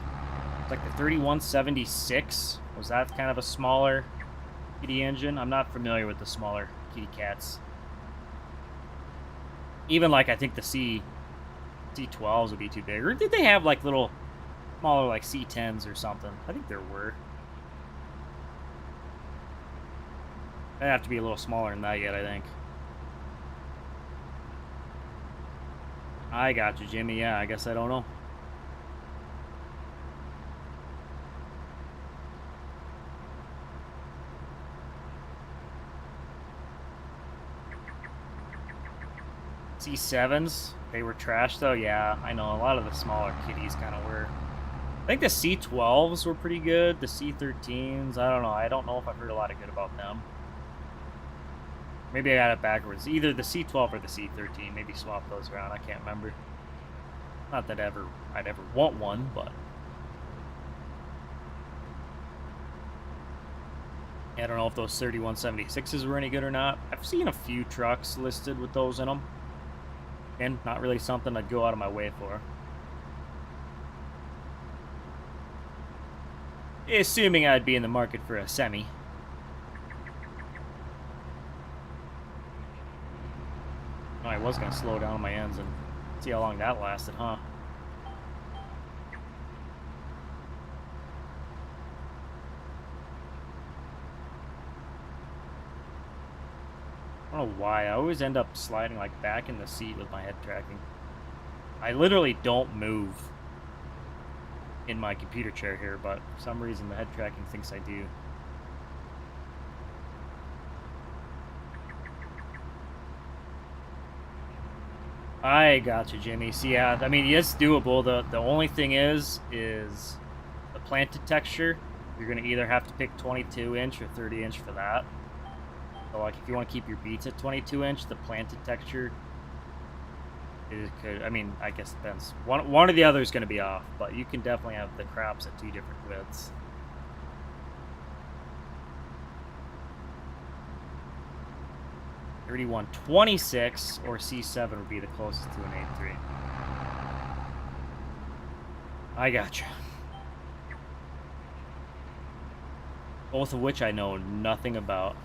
like the 3176. Was that kind of a smaller kitty engine? I'm not familiar with the smaller kitty cats. Even like I think the C12s would be too big. Or did they have like little smaller like C10s or something? I think there were. They'd have to be a little smaller than that yet, I think. I got you, Jimmy. Yeah, I guess I don't know. C7s, they were trash though. Yeah, I know a lot of the smaller kitties kind of were. I think the C12s were pretty good. The C13s, I don't know. I don't know if I've heard a lot of good about them. Maybe I got it backwards. Either the C12 or the C13. Maybe swap those around. I can't remember. Not that I'd ever want one, but I don't know if those 3176s were any good or not. I've seen a few trucks listed with those in them. And not really something I'd go out of my way for. Assuming I'd be in the market for a semi. Oh, I was going to slow down my ends and see how long that lasted, huh? I don't know why. I always end up sliding like back in the seat with my head tracking. I literally don't move in my computer chair here, but for some reason the head tracking thinks I do. I got you, Jimmy. So yeah, I mean, it's doable. The only thing is the planted texture. You're gonna either have to pick 22-inch or 30-inch for that. So like, if you want to keep your beats at 22-inch, the planted texture it could. I mean, I guess it depends. One or the other is gonna be off, but you can definitely have the crops at 2 different widths. .3126 or C7 would be the closest to an 8.3. I gotcha. Both of which I know nothing about.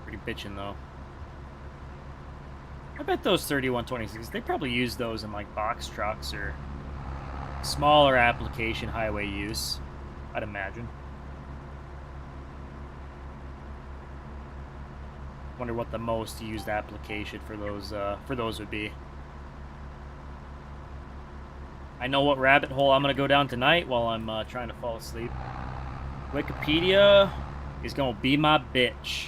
Pretty bitchin' though. I bet those 3126s, they probably use those in like box trucks or smaller application highway use, I'd imagine. Wonder what the most used application for those would be. I know what rabbit hole I'm gonna go down tonight while I'm trying to fall asleep. Wikipedia is gonna be my bitch.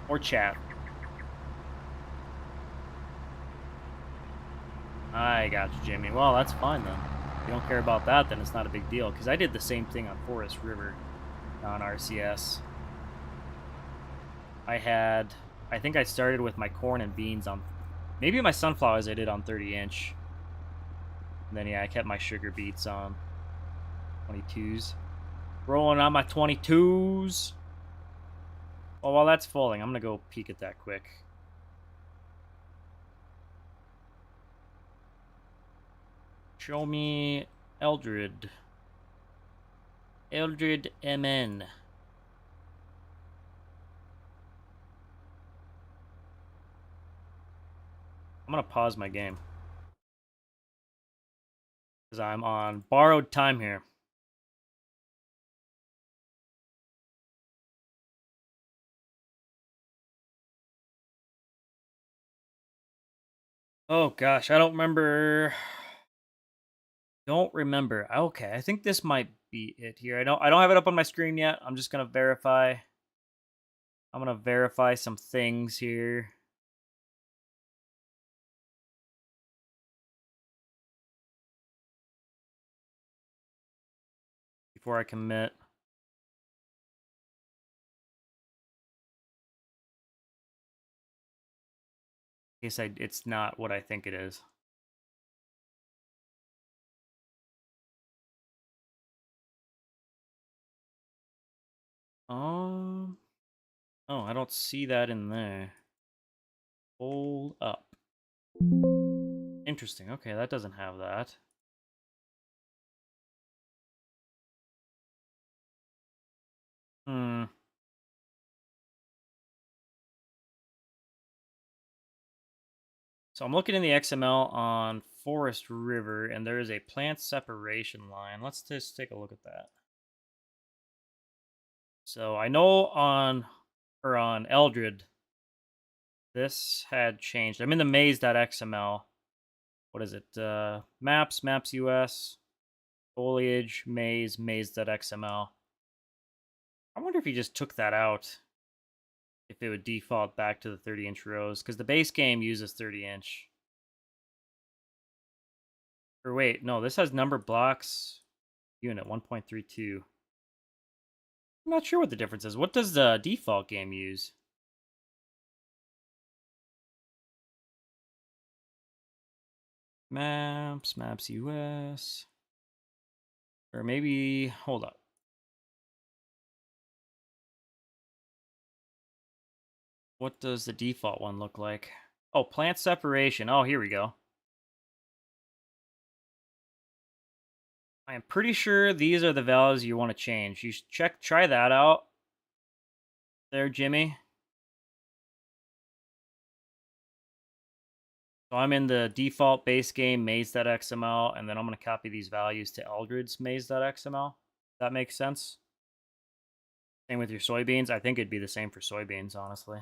Or chat. I got you, Jimmy. Well, that's fine then. If you don't care about that, then it's not a big deal. Because I did the same thing on Forest River on RCS. I think I started with my corn and beans on, maybe my sunflowers I did on 30-inch. And then, yeah, I kept my sugar beets on 22s. Rolling on my 22s. Well, while that's falling, I'm going to go peek at that quick. Show me Eldred. Eldred MN. I'm going to pause my game. Because I'm on borrowed time here. Oh gosh, I don't remember. Don't remember. Okay, I think this might be it here. I don't have it up on my screen yet. I'm just gonna verify. I'm gonna verify some things here. Before I commit. In case it's not what I think it is. Oh, I don't see that in there. Hold up. Interesting. Okay, that doesn't have that. So I'm looking in the XML on Forest River, and there is a plant separation line. Let's just take a look at that. So I know on Eldred, this had changed. I'm in the maze.xml. What is it? Maps US, foliage, maze.xml. I wonder if he just took that out. If it would default back to the 30-inch rows, because the base game uses 30-inch. Or wait, no, this has number blocks unit 1.32. I'm not sure what the difference is. What does the default game use? Maps US. Or maybe, hold up. What does the default one look like? Oh, plant separation. Oh, here we go. I am pretty sure these are the values you want to change. You should try that out. There, Jimmy. So I'm in the default base game maze.xml, and then I'm going to copy these values to Eldred's maze.xml. That makes sense? Same with your soybeans. I think it'd be the same for soybeans, honestly.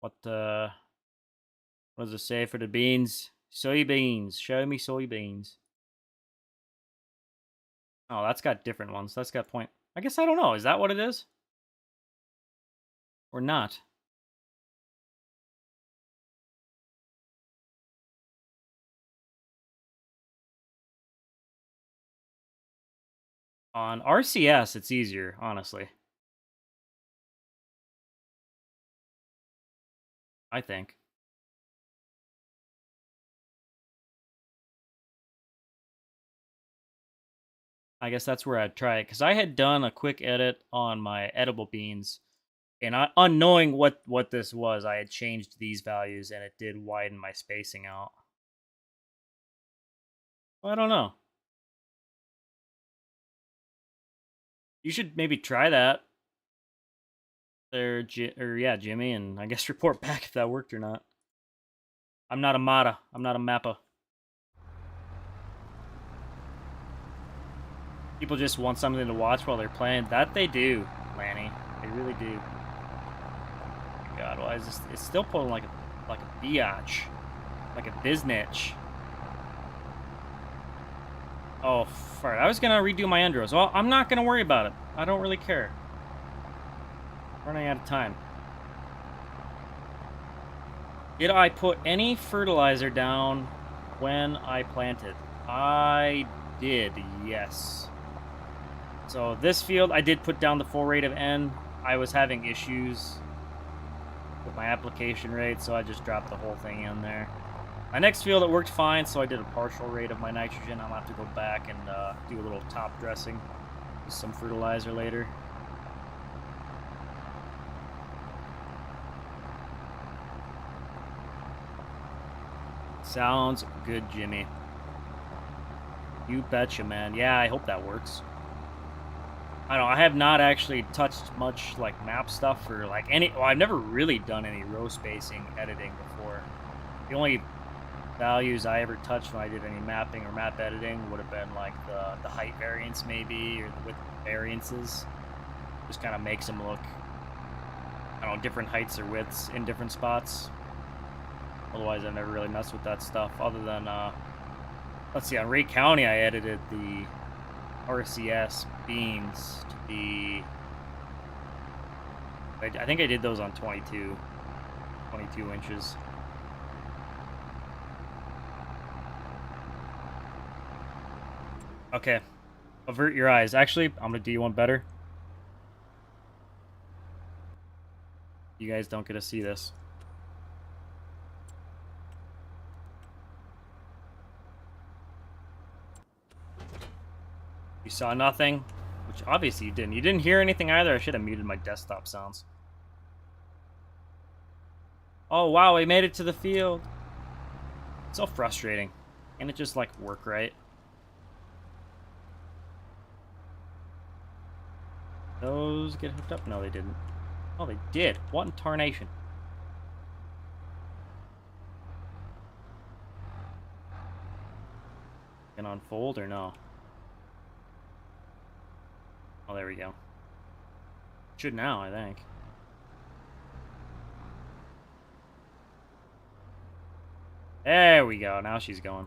What does it say for the beans? Soybeans. Show me soybeans. Oh, that's got different ones. That's got point. I guess I don't know. Is that what it is? Or not? On RCS, it's easier, honestly. I think. I guess that's where I'd try it, because I had done a quick edit on my edible beans, and unknowing what this was, I had changed these values, and it did widen my spacing out. Well, I don't know. You should maybe try that. There, Jimmy, and I guess report back if that worked or not. I'm not a Mata. I'm not a Mappa. People just want something to watch while they're playing. That they do, Lanny. They really do. God, why is this? It's still pulling like a biatch, like a biznitch. Oh, fart. I was gonna redo my endros. Well, I'm not gonna worry about it. I don't really care. Running out of time. Did I put any fertilizer down when I planted? I did, yes. So this field, I did put down the full rate of N. I was having issues with my application rate, so I just dropped the whole thing in there. My next field, it worked fine, so I did a partial rate of my nitrogen. I'll have to go back and do a little top dressing with some fertilizer later. Sounds good, Jimmy. You betcha, man. Yeah, I hope that works. I don't know, I have not actually touched much like map stuff or like any. Well, I've never really done any row spacing editing before. The only values I ever touched when I did any mapping or map editing would have been like the height variance maybe, or the width variances. Just kind of makes them look, I don't know, different heights or widths in different spots. Otherwise, I've never really messed with that stuff. Other than, let's see, on Ray County, I edited the RCS beams to be, I think I did those on 22 inches. Okay, avert your eyes. Actually, I'm gonna do you one better. You guys don't get to see this. You saw nothing, which obviously you didn't. You didn't hear anything either. I should have muted my desktop sounds. Oh, wow, we made it to the field. It's so frustrating. Can it just, like, work right? Those get hooked up? No, they didn't. Oh, they did. What in tarnation? gonna unfold or no? Oh, there we go. Should now, I think. There we go. Now she's going.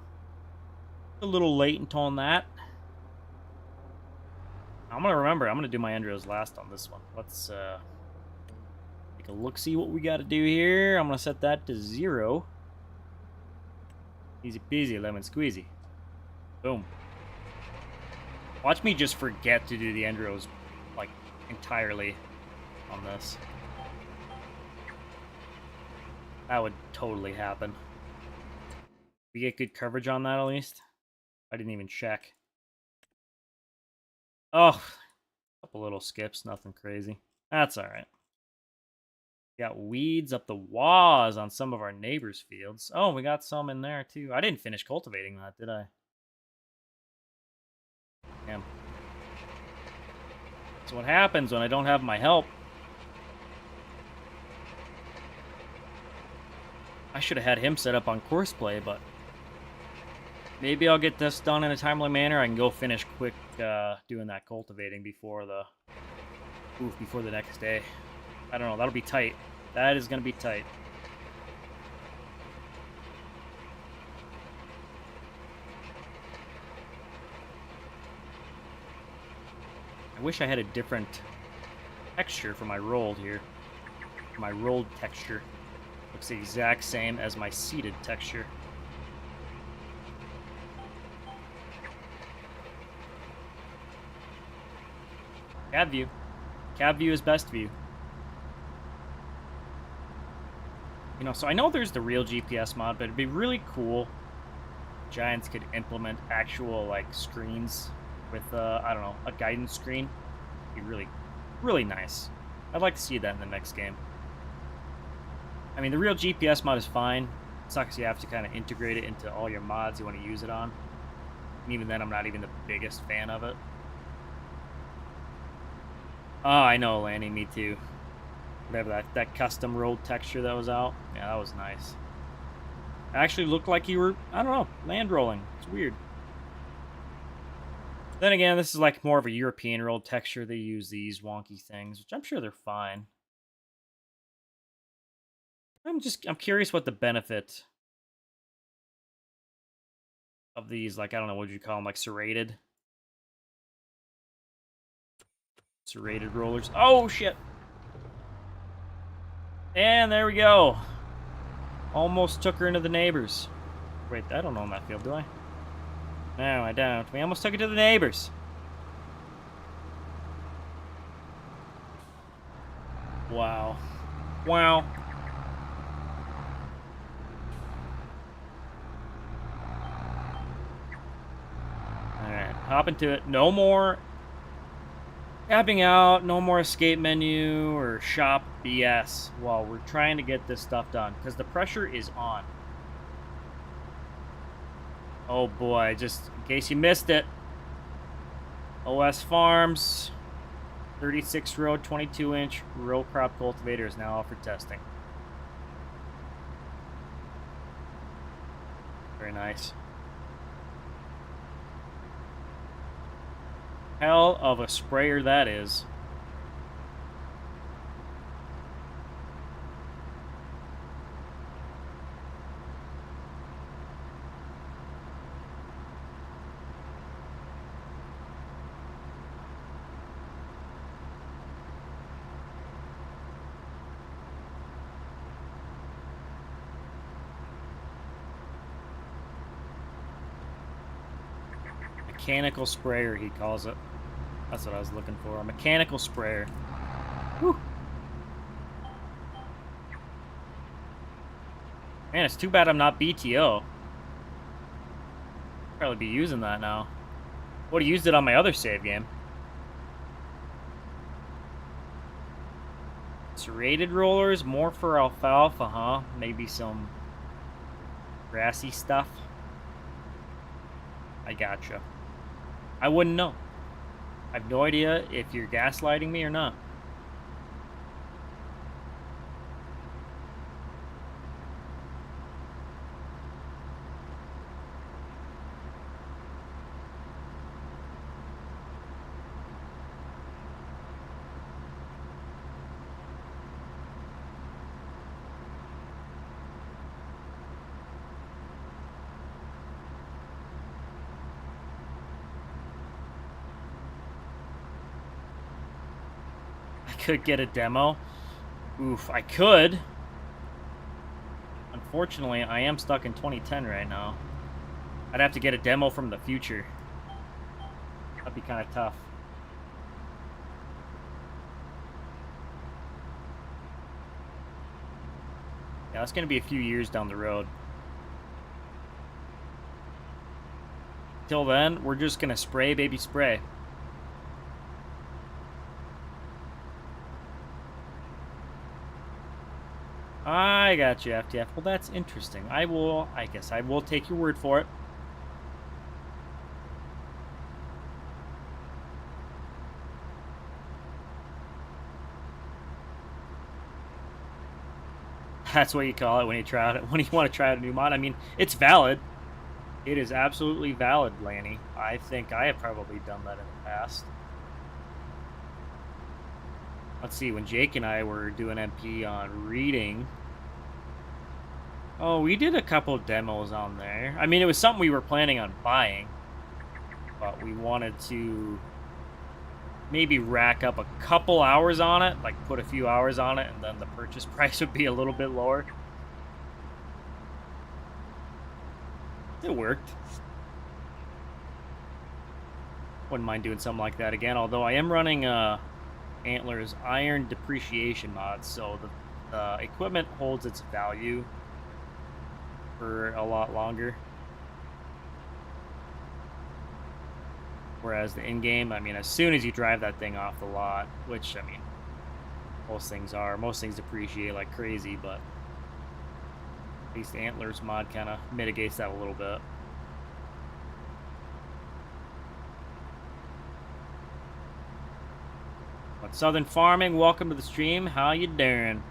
A little latent on that. I'm gonna remember. I'm gonna do my Endros last on this one. Let's take a look, see what we got to do here. I'm gonna set that to 0. Easy peasy, lemon squeezy. Boom. Watch me just forget to do the Endros like entirely on this. That would totally happen. We get good coverage on that at least. I didn't even check. Oh, a couple little skips, nothing crazy. That's alright. Got weeds up the waz on some of our neighbors' fields. Oh, we got some in there too. I didn't finish cultivating that, did I? Damn. That's what happens when I don't have my help. I should have had him set up on courseplay, but maybe I'll get this done in a timely manner. I can go finish quick doing that cultivating before the next day. I don't know. That'll be tight. That is going to be tight. I wish I had a different texture for my rolled here. My rolled texture looks the exact same as my seated texture. Cab view. Cab view is best view. You know, so I know there's the real GPS mod, but it'd be really cool if Giants could implement actual, like, screens with, I don't know, a guidance screen. It'd be really, really nice. I'd like to see that in the next game. I mean, the real GPS mod is fine. It sucks you have to kind of integrate it into all your mods you want to use it on. And even then, I'm not even the biggest fan of it. Oh, I know, Lanny, me too. Whatever, that custom rolled texture that was out. Yeah, that was nice. It actually looked like you were, I don't know, land rolling. It's weird. Then again, this is like more of a European rolled texture. They use these wonky things, which I'm sure they're fine. I'm curious what the benefit of these, like, I don't know, what would you call them, like serrated? Serrated rollers. Oh, shit! And there we go. Almost took her into the neighbors. Wait, I don't own that field, do I? No, I don't. We almost took it to the neighbors. Wow. Wow. Alright, hop into it. No more tapping out, no more escape menu or shop BS while we're trying to get this stuff done, because the pressure is on. Oh boy, just in case you missed it, OS Farms 36 row 22-inch row crop cultivator is now offered testing. Very nice. Hell of a sprayer that is. Mechanical sprayer, he calls it. That's what I was looking for. A mechanical sprayer. Whew. Man, it's too bad I'm not BTO. Probably be using that now. Would have used it on my other save game. Serrated rollers, more for alfalfa, huh? Maybe some grassy stuff. I gotcha. I wouldn't know. I have no idea if you're gaslighting me or not. could get a demo. Oof, I could. Unfortunately, I am stuck in 2010 right now. I'd have to get a demo from the future. That'd be kind of tough. Yeah, that's going to be a few years down the road. Till then, we're just going to spray, baby, spray. I got you, FTF. Well, that's interesting. I guess I will take your word for it. That's what you call it when you try it, when you want to try out a new mod. I mean, it's valid. It is absolutely valid, Lanny. I think I have probably done that in the past. Let's see, when Jake and I were doing MP on reading... Oh, we did a couple demos on there. I mean, it was something we were planning on buying. But we wanted to maybe rack up a couple hours on it. Like, put a few hours on it, and then the purchase price would be a little bit lower. It worked. Wouldn't mind doing something like that again, although I am running Antler's iron depreciation mod, so the equipment holds its value for a lot longer. Whereas the in-game, I mean, as soon as you drive that thing off the lot, which, I mean, most things depreciate like crazy, but at least the Antler's mod kind of mitigates that a little bit. But Southern Farming, welcome to the stream. How you doing?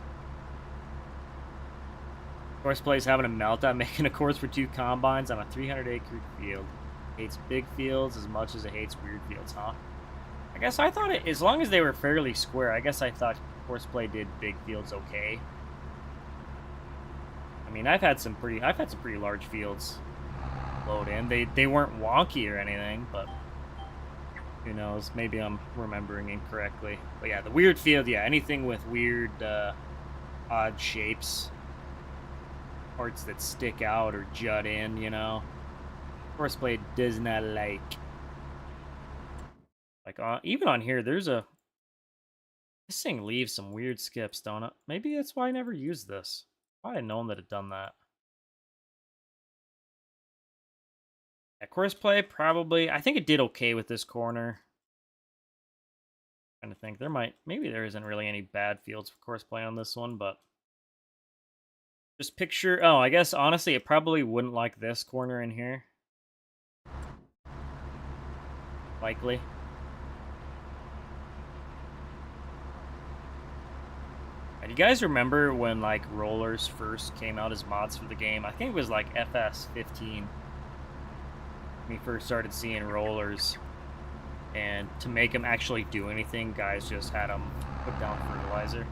Course having a meltdown, making a course for 2 combines on a 300-acre field. Hates big fields as much as it hates weird fields, huh? I guess I thought it, as long as they were fairly square, I guess I thought Courseplay did big fields okay. I mean, I've had some pretty large fields load in. They weren't wonky or anything, but who knows? Maybe I'm remembering incorrectly. But yeah, the weird field, yeah, anything with weird, odd shapes, parts that stick out or jut in, you know. Courseplay does not like. Like, even on here, there's a... This thing leaves some weird skips, don't it? Maybe that's why I never used this. If I had known that it done that. Yeah, Courseplay, probably... I think it did okay with this corner. I'm trying to think. Maybe there isn't really any bad fields for Courseplay on this one, but... Just picture... Oh, I guess, honestly, it probably wouldn't like this corner in here. Likely. Do you guys remember when, like, rollers first came out as mods for the game? I think it was, like, FS15. When we first started seeing rollers. And to make them actually do anything, guys just had them put down fertilizer.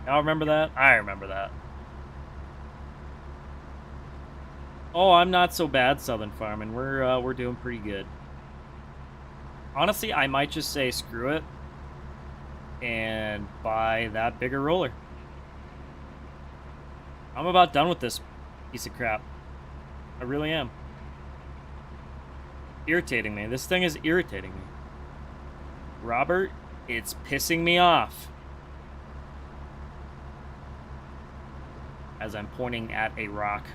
Y'all remember that? I remember that. Oh, I'm not so bad, Southern Farming. We're doing pretty good. Honestly, I might just say screw it and buy that bigger roller. I'm about done with this piece of crap. I really am. Irritating me. This thing is irritating me. Robert, it's pissing me off. As I'm pointing at a rock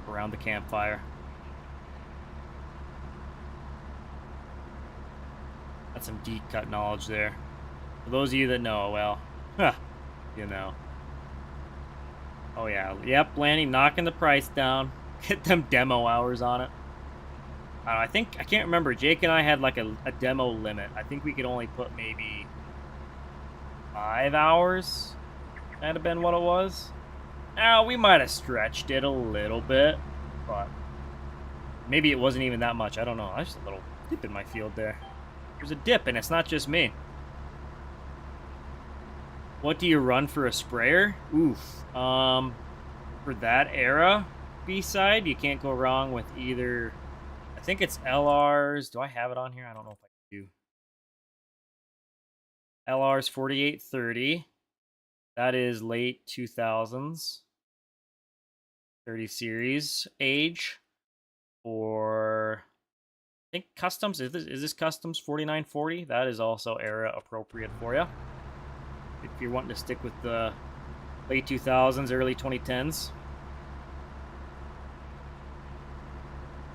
around the campfire. That's some deep cut knowledge there. For those of you that know, well, you know. Oh yeah, yep, Lanny knocking the price down. Get them demo hours on it. I can't remember. Jake and I had like a demo limit. I think we could only put maybe 5 hours. That'd have been what it was. Now, we might have stretched it a little bit, but maybe it wasn't even that much. I don't know. There's just a little dip in my field there. There's a dip, and it's not just me. What do you run for a sprayer? Oof. For that era, B-side, you can't go wrong with either... I think it's LRs. Do I have it on here? I don't know if I do. LR's 4830. That is late 2000s. 30 series age. For, I think, customs. Is this customs 4940? That is also era appropriate for you. If you're wanting to stick with the late 2000s, early 2010s.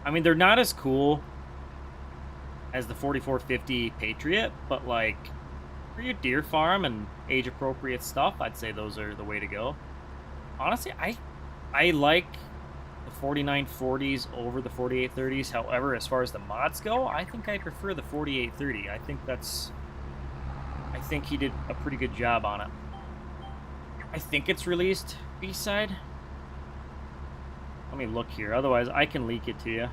I mean, they're not as cool as the 4450 Patriot, but like for your deer farm and age appropriate stuff, I'd say those are the way to go. Honestly, I like the 4940s over the 4830s. However, as far as the mods go, I think I prefer the 4830. I think he did a pretty good job on it. I think it's released B-side. Let me look here. Otherwise, I can leak it to you.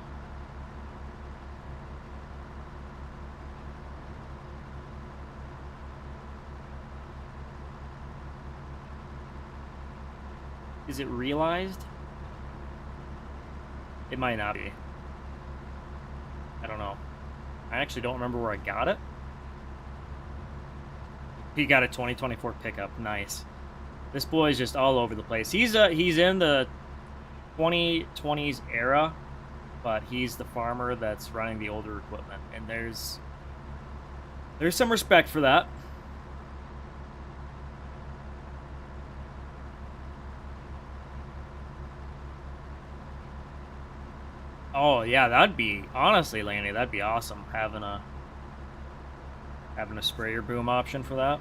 Is it realized? It might not be. I don't know. I actually don't remember where I got it. He got a 2024 pickup. Nice. This boy is just all over the place. He's in the 2020s era, but he's the farmer that's running the older equipment, and there's some respect for that. Oh yeah, that'd be, honestly, Laney, that'd be awesome having a sprayer boom option for that.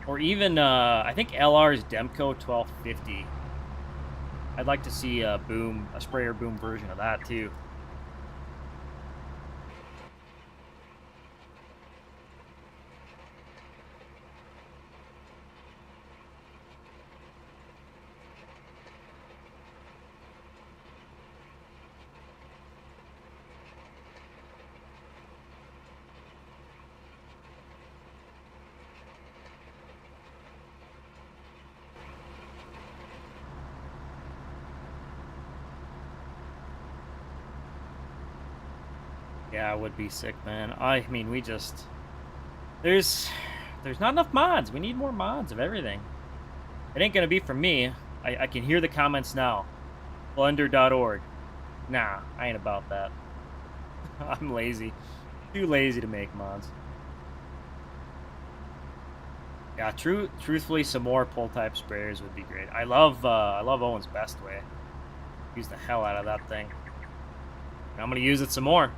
Or even I think LR's Demco 1250. I'd like to see a sprayer boom version of that too. Yeah, it would be sick, man. I mean, we just... There's not enough mods. We need more mods of everything. It ain't gonna be from me. I can hear the comments now. Blender.org. Nah, I ain't about that. I'm lazy. Too lazy to make mods. Yeah, truthfully, some more pull-type sprayers would be great. I love Owen's Best Way. Use the hell out of that thing. And I'm gonna use it some more.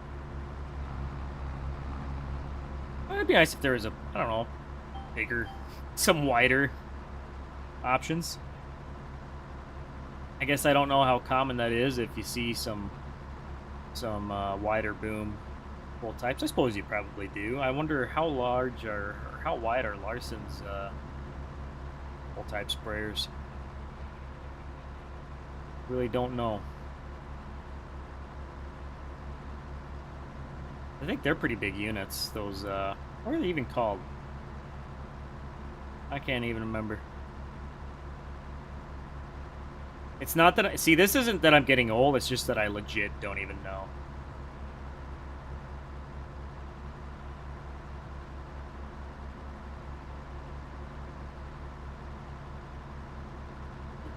It'd be nice if there was a, I don't know, bigger, some wider options. I guess I don't know how common that is if you see some wider boom pull types. I suppose you probably do. I wonder how large or how wide are Larson's pull type sprayers. Really don't know. I think they're pretty big units, those, what are they even called? I can't even remember. It's not that see, this isn't that I'm getting old, it's just that I legit don't even know.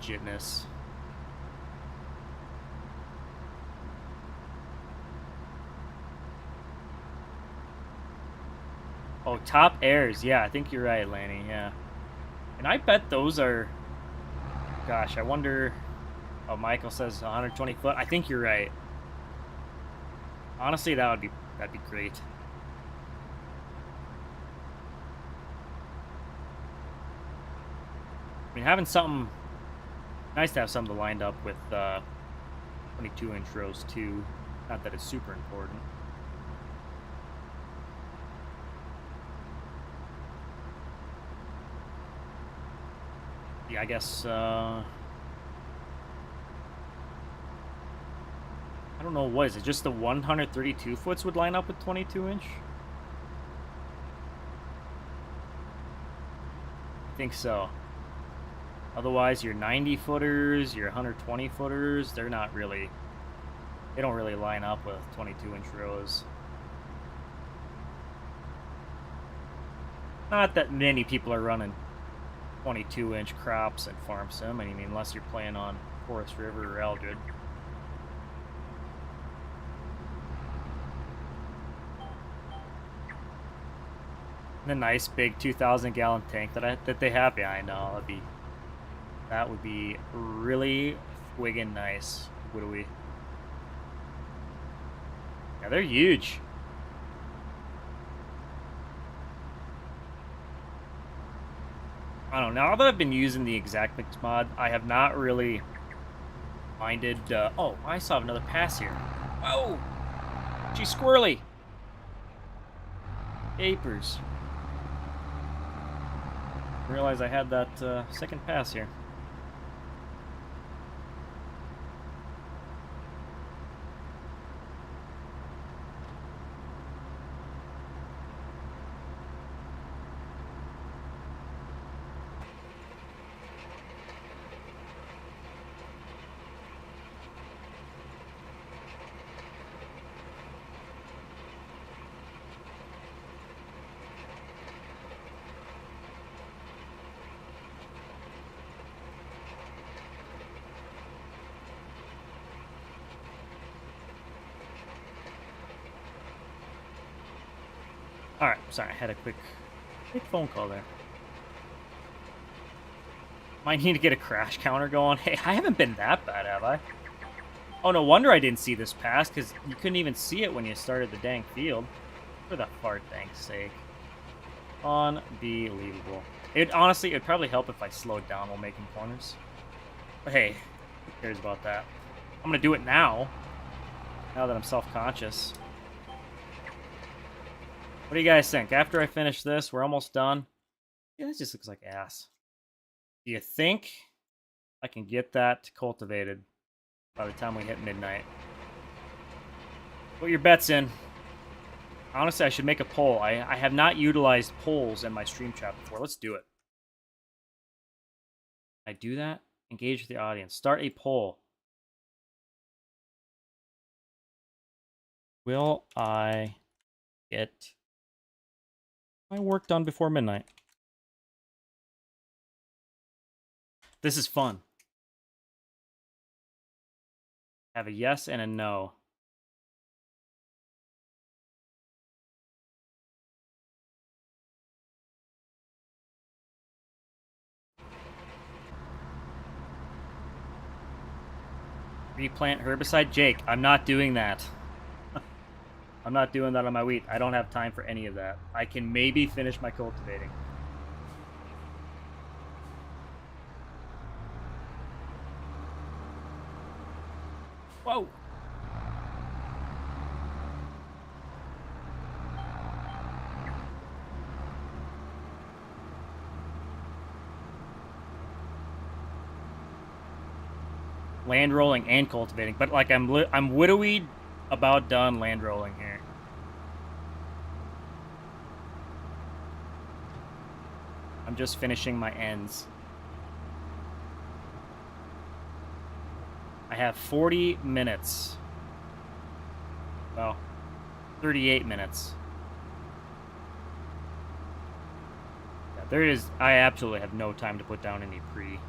Legitness. Oh, top airs. Yeah, I think you're right, Lanny. Yeah. And I bet those are... Gosh, I wonder... Oh, Michael says 120 foot. I think you're right. Honestly, that'd be great. I mean, having something... Nice to have something lined up with 22-inch rows, too. Not that it's super important. Yeah, I guess, I don't know, what is it? Just the 132 foots would line up with 22-inch? I think so. Otherwise, your 90 footers, your 120 footers, they're not really, they don't really line up with 22-inch rows. Not that many people are running 22-inch crops at Farm Sim. I mean, unless you're playing on Forest River or Eldred. The nice big 2,000-gallon tank that they have. Yeah, I know. That would be really friggin' nice. Would we? Yeah, they're huge. I don't know. Now that I've been using the Exact Mix mod, I have not really minded. Oh, I saw another pass here. Whoa! She's squirrely. Apers. Realize I had that second pass here. Alright, sorry, I had a quick phone call there. Might need to get a crash counter going. Hey, I haven't been that bad, have I? Oh, no wonder I didn't see this pass, because you couldn't even see it when you started the dang field. For the fart thank's sake. Unbelievable. Honestly, it'd probably help if I slowed down while making corners. But hey, who cares about that? I'm gonna do it now. Now that I'm self-conscious. What do you guys think? After I finish this, we're almost done. Yeah, this just looks like ass. Do you think I can get that cultivated by the time we hit midnight? Put your bets in. Honestly, I should make a poll. I have not utilized polls in my stream chat before. Let's do it. Can I do that? Engage with the audience. Start a poll. Will I get my work done before midnight? This is fun. Have a yes and a no. Replant herbicide? Jake, I'm not doing that. I'm not doing that on my wheat. I don't have time for any of that. I can maybe finish my cultivating. Whoa! Land rolling and cultivating, but like I'm widowy about done land rolling here. I'm just finishing my ends. I have 40 minutes. Well, 38 minutes. Yeah, there is. I absolutely have no time to put down any pre.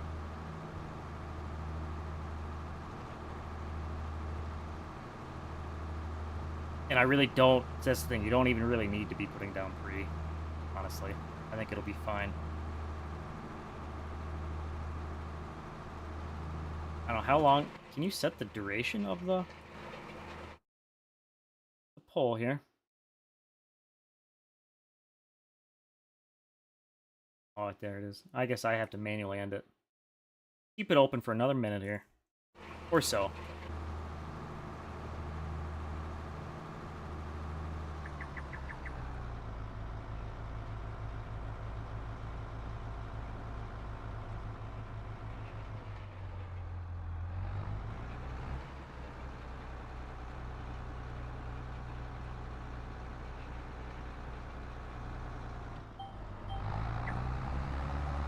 And I really don't, that's the thing, you don't even really need to be putting down pre, honestly. I think it'll be fine. I don't know, how long, can you set the duration of the poll here? Oh, there it is. I guess I have to manually end it. Keep it open for another minute here. Or so.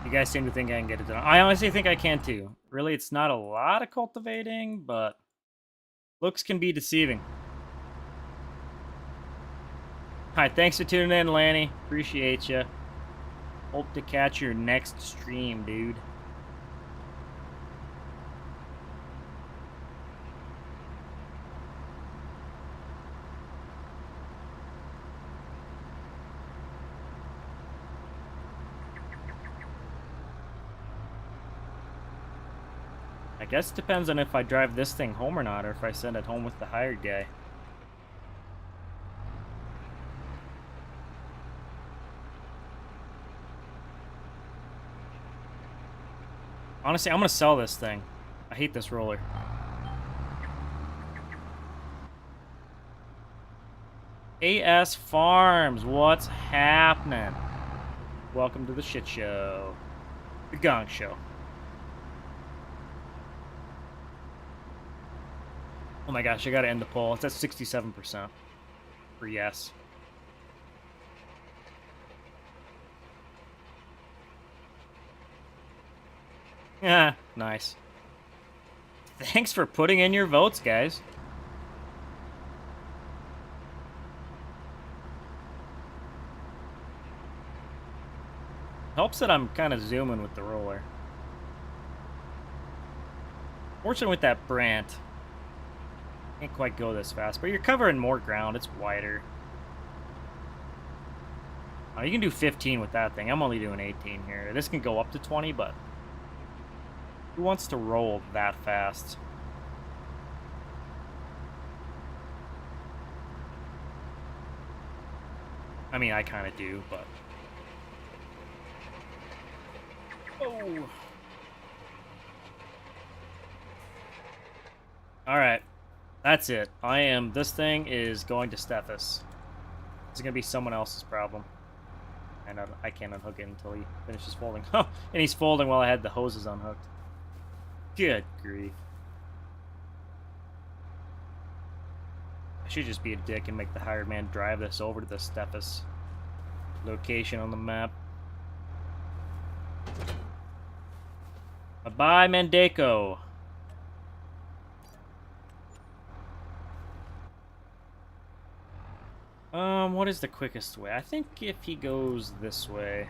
You guys seem to think I can get it done. I honestly think I can too. Really, it's not a lot of cultivating, but looks can be deceiving. Alright, thanks for tuning in, Lanny. Appreciate you. Hope to catch your next stream, dude. I guess it depends on if I drive this thing home or not, or if I send it home with the hired guy. Honestly, I'm gonna sell this thing. I hate this roller. AS Farms, what's happening? Welcome to the shit show. The Gong Show. Oh my gosh, I gotta end the poll. It's at 67% for yes. Yeah, nice. Thanks for putting in your votes, guys. Helps that I'm kind of zooming with the roller. Fortunately with that Brant, can't quite go this fast, but you're covering more ground. It's wider. Oh, you can do 15 with that thing. I'm only doing 18 here. This can go up to 20, but who wants to roll that fast? I mean, I kind of do, but... Oh. Alright. That's it. This thing is going to Steffes. It's going to be someone else's problem. And I can't unhook it until he finishes folding. Oh, and he's folding while I had the hoses unhooked. Good grief. I should just be a dick and make the hired man drive this over to the Steffes location on the map. Bye-bye, Mandeko. What is the quickest way? I think if he goes this way,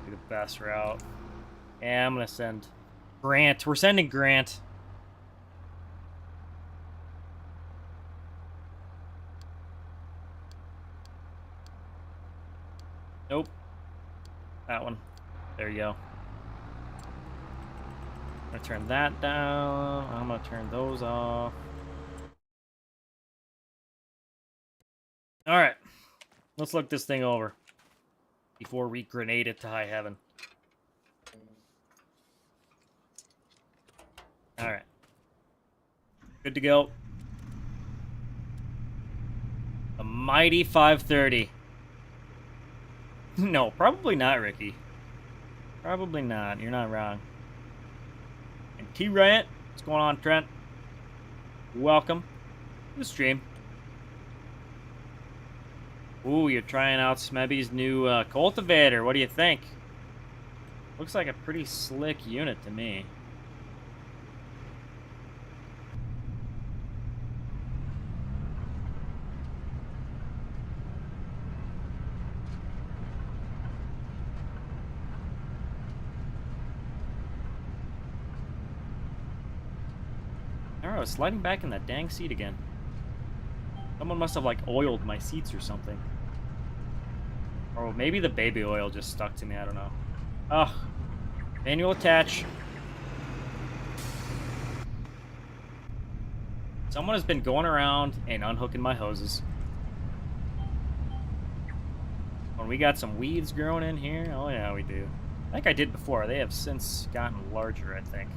be the best route. Yeah, I'm gonna send Grant. We're sending Grant. Nope. That one. There you go. I'm gonna turn that down. I'm gonna turn those off. Alright. Let's look this thing over before we grenade it to high heaven. Alright. Good to go. A mighty 530. No, probably not, Ricky. Probably not. You're not wrong. And T-Rant, what's going on, Trent? Welcome to the stream. Ooh, you're trying out Smebby's new cultivator. What do you think? Looks like a pretty slick unit to me. I was sliding back in that dang seat again. Someone must have, like, oiled my seats or something. Or maybe the baby oil just stuck to me, I don't know. Ugh. Manual attach. Someone has been going around and unhooking my hoses. When we got some weeds growing in here, oh yeah, we do. I think I did before. They have since gotten larger, I think.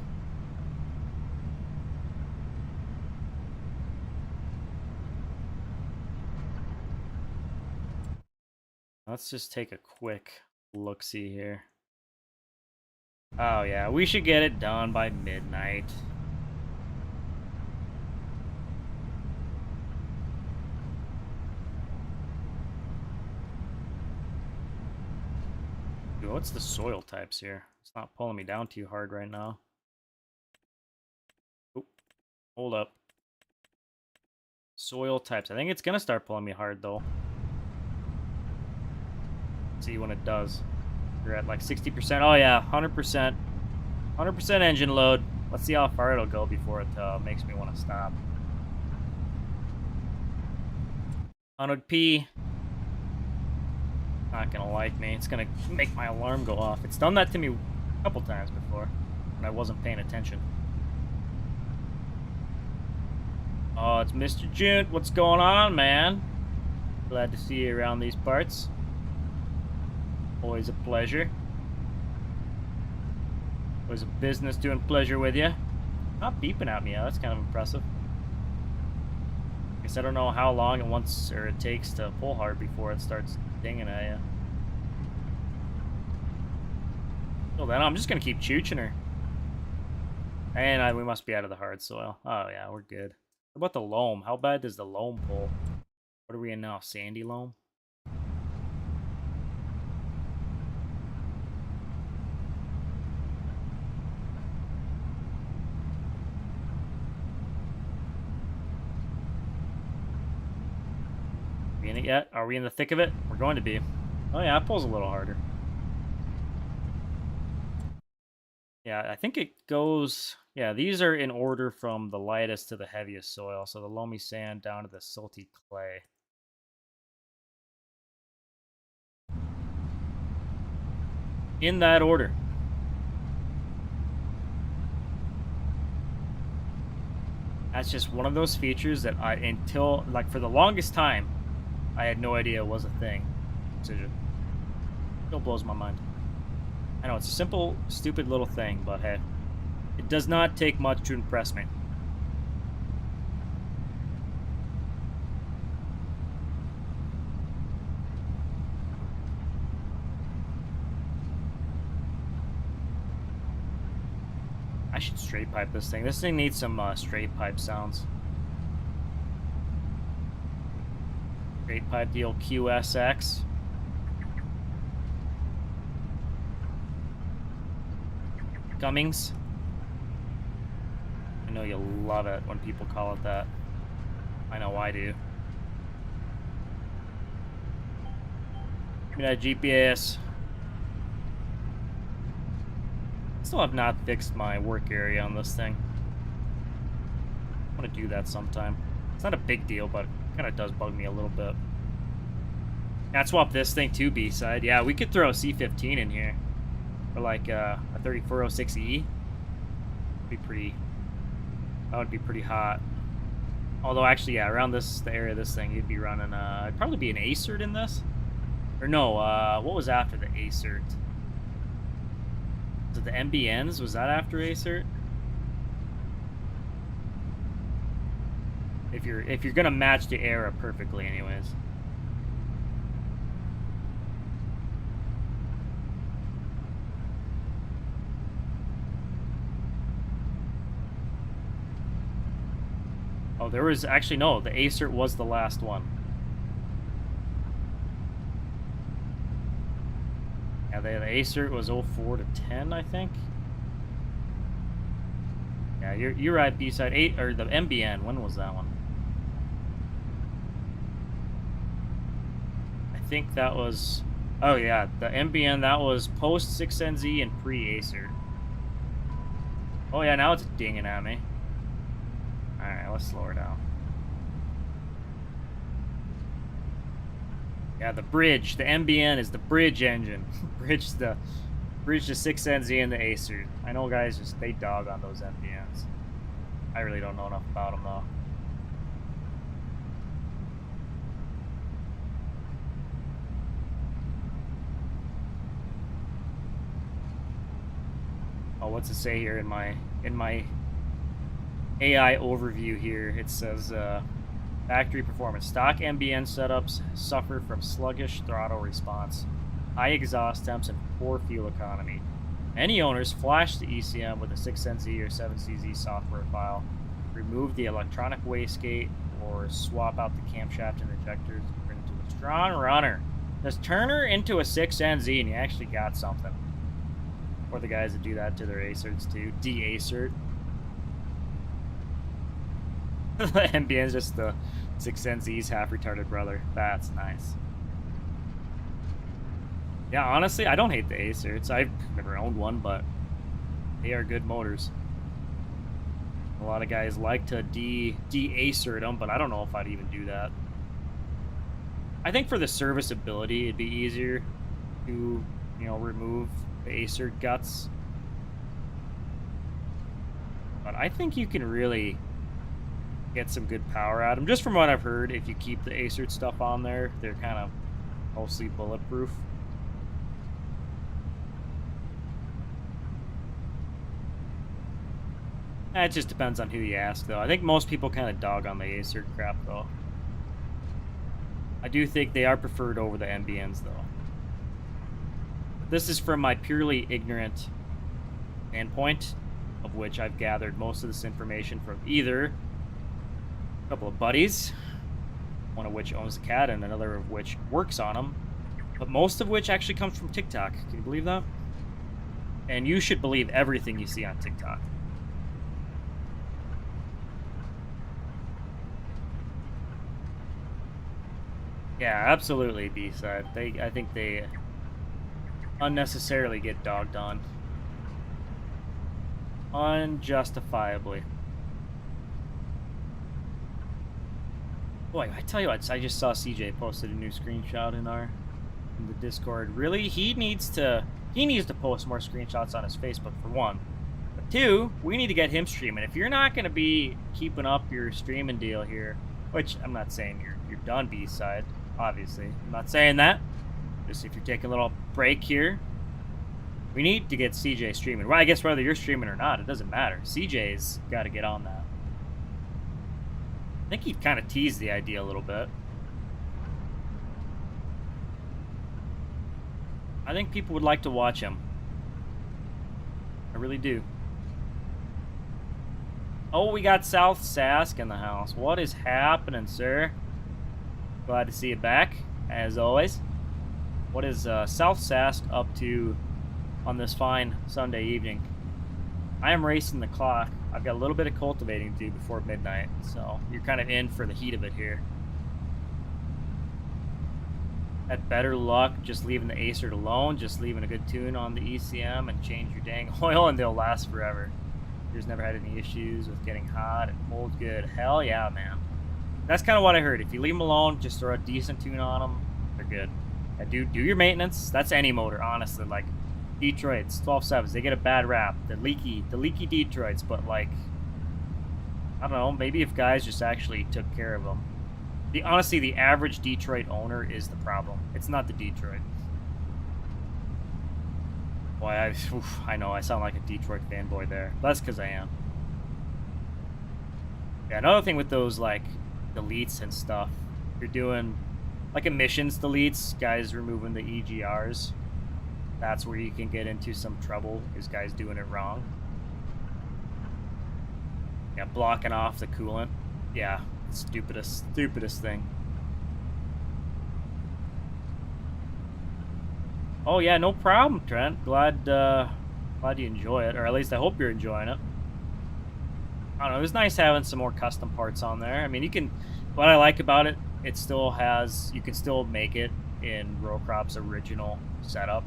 Let's just take a quick look-see here. Oh yeah, we should get it done by midnight. Dude, what's the soil types here? It's not pulling me down too hard right now. Oh, hold up. Soil types. I think it's gonna start pulling me hard though. See when it does. We're at like 60%. Oh yeah, 100%. 100% engine load. Let's see how far it'll go before it makes me want to stop. 100p. Not gonna like me. It's gonna make my alarm go off. It's done that to me a couple times before when I wasn't paying attention. Oh, it's Mr. Junt. What's going on, man? Glad to see you around these parts. Always a pleasure. Always a business doing pleasure with you. Not beeping at me, yeah, that's kind of impressive. I guess I don't know how long it takes to pull hard before it starts dinging at you. Till then, I'm just gonna keep chooching her. And we must be out of the hard soil. Oh yeah, we're good. What about the loam? How bad does the loam pull? What are we in now? Sandy loam? Are we in it yet? Are we in the thick of it? We're going to be. Oh yeah, it pulls a little harder. Yeah, I think it goes... Yeah, these are in order from the lightest to the heaviest soil. So the loamy sand down to the silty clay. In that order. That's just one of those features that until, like, for the longest time, I had no idea it was a thing. Still blows my mind. I know, it's a simple, stupid little thing, but hey, it does not take much to impress me. I should straight pipe this thing. This thing needs some straight pipe sounds. Straight pipe the old QSX. Gummings. I know you love it when people call it that. I know I do. Give me that GPS. Still have not fixed my work area on this thing. I want to do that sometime. It's not a big deal, but it kind of does bug me a little bit. I'd swap this thing to B-side. Yeah, we could throw a C15 in here. Or like a 3406E. That would be pretty hot. Although actually, yeah, around the area of this thing, you'd be running, it'd probably be an Acert in this. Or no, what was after the Acert? Was it the MBNs? Was that after Acert? If you're gonna match the era perfectly, anyways. Oh, there was actually no. The Acert was the last one. Yeah, the Acert was 04 to 10, I think. Yeah, you're right. B-side 8 or the MBN. When was that one? I think that was. Oh yeah, the MBN. That was post 6NZ and pre Acert. Oh yeah, now it's dinging at me. Alright, let's slow her down. Yeah, the bridge. The MBN is the bridge engine. bridge the 6NZ and the Acert. I know guys they dog on those MBNs. I really don't know enough about them though. Oh, what's it say here in my AI overview here? It says factory performance. Stock MBN setups suffer from sluggish throttle response, high exhaust temps, and poor fuel economy. Many owners flash the ECM with a 6NZ or 7CZ software file, remove the electronic wastegate, or swap out the camshaft and ejectors to bring it to a strong runner. Just turn her into a 6NZ and you actually got something. Or the guys that do that to their Acerts too. De-Acert. The MBN's just the 6NZ's half-retarded brother. That's nice. Yeah, honestly, I don't hate the Acers. I've never owned one, but they are good motors. A lot of guys like to de-Acer them, but I don't know if I'd even do that. I think for the serviceability, it'd be easier to, you know, remove the Acer guts. But I think you can really get some good power out of them. Just from what I've heard, if you keep the Acer stuff on there, they're kind of mostly bulletproof. It just depends on who you ask, though. I think most people kind of dog on the Acer crap, though. I do think they are preferred over the NBNs, though. But this is from my purely ignorant standpoint, of which I've gathered most of this information from either a couple of buddies, one of which owns the cat and another of which works on them, but most of which actually comes from TikTok. Can you believe that? And you should believe everything you see on TikTok. Yeah, absolutely, B-side. I think they unnecessarily get dogged on. Unjustifiably. Boy, I tell you what, I just saw CJ posted a new screenshot in the Discord. Really, he needs to post more screenshots on his Facebook, for one. But two, we need to get him streaming. If you're not going to be keeping up your streaming deal here, which I'm not saying you're done, B-side. Obviously, I'm not saying that. Just if you're taking a little break here, we need to get CJ streaming. Well, I guess whether you're streaming or not, it doesn't matter. CJ's got to get on that. I think he kind of teased the idea a little bit. I think people would like to watch him. I really do. Oh, we got South Sask in the house. What is happening, sir? Glad to see you back, as always. What is South Sask up to on this fine Sunday evening? I am racing the clock. I've got a little bit of cultivating to do before midnight, so you're kind of in for the heat of it here. Had better luck just leaving the Acer alone, just leaving a good tune on the ECM and change your dang oil and they'll last forever. There's never had any issues with getting hot and cold good. Hell yeah, man. That's kind of what I heard. If you leave them alone, just throw a decent tune on them, they're good. Yeah, do your maintenance. That's any motor, honestly. Like Detroits, 12.7s, they get a bad rap. The leaky Detroits, but like, I don't know, maybe if guys just actually took care of them. Honestly, the average Detroit owner is the problem. It's not the Detroit. Boy, I know I sound like a Detroit fanboy there. That's because I am. Yeah, another thing with those, like, deletes and stuff, you're doing like emissions deletes, guys removing the EGRs. That's where you can get into some trouble, is guys doing it wrong. Yeah, blocking off the coolant. Yeah, stupidest thing. Oh yeah, no problem, Trent. Glad you enjoy it, or at least I hope you're enjoying it. I don't know, it was nice having some more custom parts on there. I mean, you can, what I like about it, it still has, you can still make it in Rowcrop's original setup,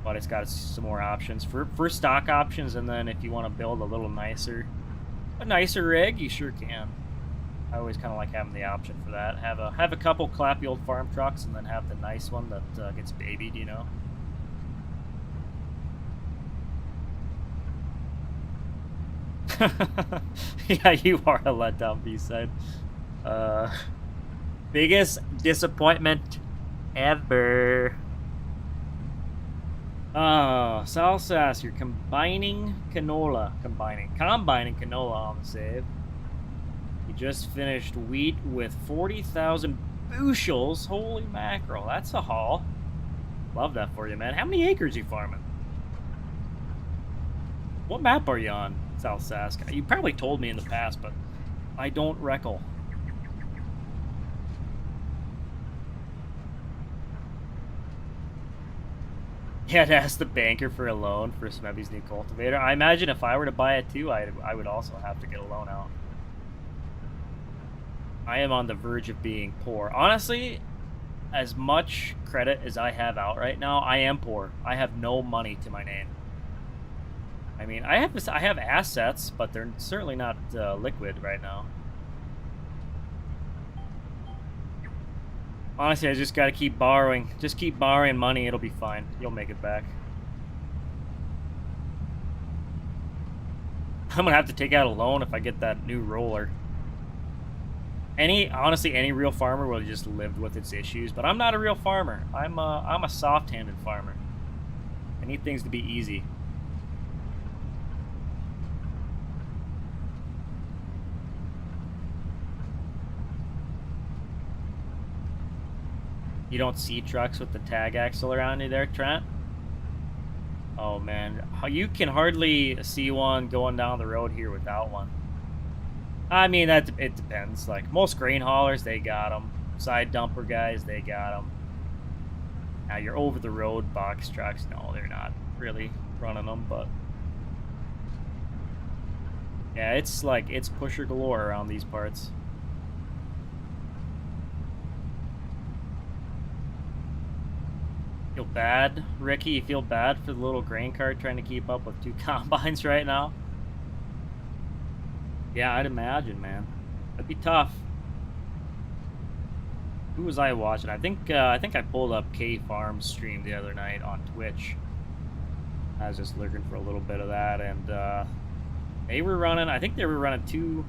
but it's got some more options for stock options, and then if you want to build a little nicer rig, you sure can. I always kind of like having the option for that. Have a couple clappy old farm trucks, and then have the nice one that gets babied, you know. Yeah, you are a letdown, B-side. Biggest disappointment ever. Oh, Salsas, you're combining canola on the save. You just finished wheat with 40,000 bushels. Holy mackerel, that's a haul. Love that for you, man. How many acres are you farming? What map are you on, South Sask? You probably told me in the past, but I don't recall. You had to ask the banker for a loan for Smebby's new cultivator. I imagine if I were to buy it too, I would also have to get a loan out. I am on the verge of being poor. Honestly, as much credit as I have out right now, I am poor. I have no money to my name. I mean, I have assets, but they're certainly not liquid right now. Honestly, I just gotta keep borrowing. Just keep borrowing money, it'll be fine. You'll make it back. I'm gonna have to take out a loan if I get that new roller. Honestly, any real farmer would have just lived with its issues, but I'm not a real farmer. I'm a soft-handed farmer. I need things to be easy. You don't see trucks with the tag axle around you there, Trent? Oh man, you can hardly see one going down the road here without one. I mean, it depends. Like, most grain haulers, they got them. Side dumper guys, they got them. Now, your over-the-road box trucks, no, they're not really running them, but... yeah, it's pusher galore around these parts. Feel bad, Ricky? You feel bad for the little grain cart trying to keep up with 2 combines right now? Yeah, I'd imagine, man. That'd be tough. Who was I watching? I think I pulled up K Farm's stream the other night on Twitch. I was just looking for a little bit of that, and they were running. I think they were running 2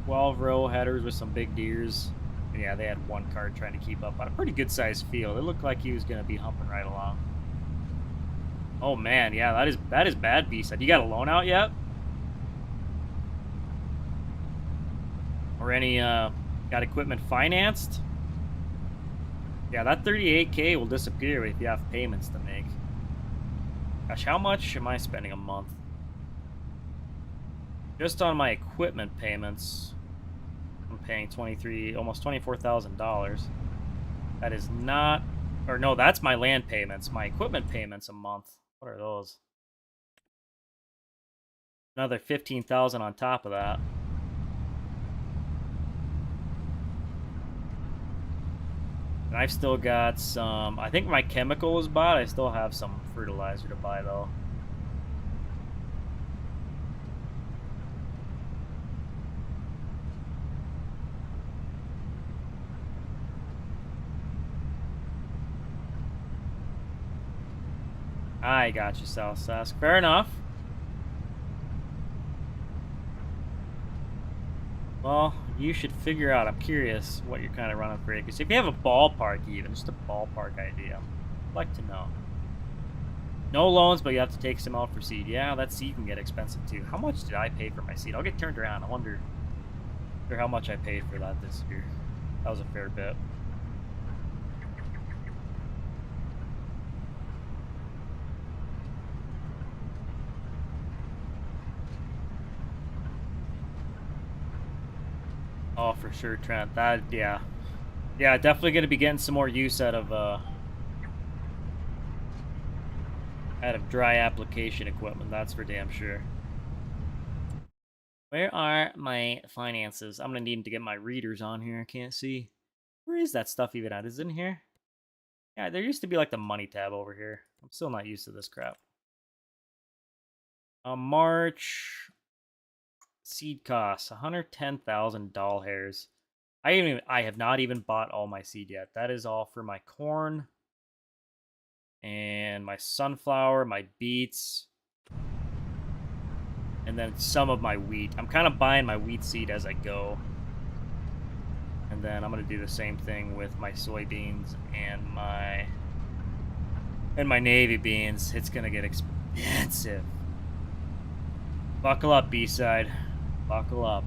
12-row headers with some big deers. And yeah, they had one cart trying to keep up on a pretty good-sized field. It looked like he was going to be humping right along. Oh man, yeah, that is bad, B-side. You got a loan out yet? Or any got equipment financed? Yeah, that 38K will disappear if you have payments to make. Gosh, how much am I spending a month? Just on my equipment payments, I'm paying almost $24,000. That is not, or no, that's my land payments. My equipment payments a month. What are those? Another $15,000 on top of that. And I've still got some, I think my chemical is bought. I still have some fertilizer to buy though. I got you, South Sask. Fair enough. Well, you should figure out. I'm curious what you're kind of running for acres. If you have a ballpark, even just a ballpark idea, I'd like to know. No loans, but you have to take some out for seed. Yeah, that seed can get expensive too. How much did I pay for my seed? I'll get turned around. I wonder how much I paid for that this year. That was a fair bit. Oh, for sure, Trent. That, yeah. Yeah, definitely going to be getting some more use out of dry application equipment. That's for damn sure. Where are my finances? I'm going to need to get my readers on here. I can't see. Where is that stuff even at? Is it in here? Yeah, there used to be like the money tab over here. I'm still not used to this crap. March... seed costs, 110,000 doll hairs. I have not even bought all my seed yet. That is all for my corn and my sunflower, my beets, and then some of my wheat. I'm kind of buying my wheat seed as I go. And then I'm going to do the same thing with my soybeans and my navy beans. It's going to get expensive. Buckle up, B-side. Buckle up.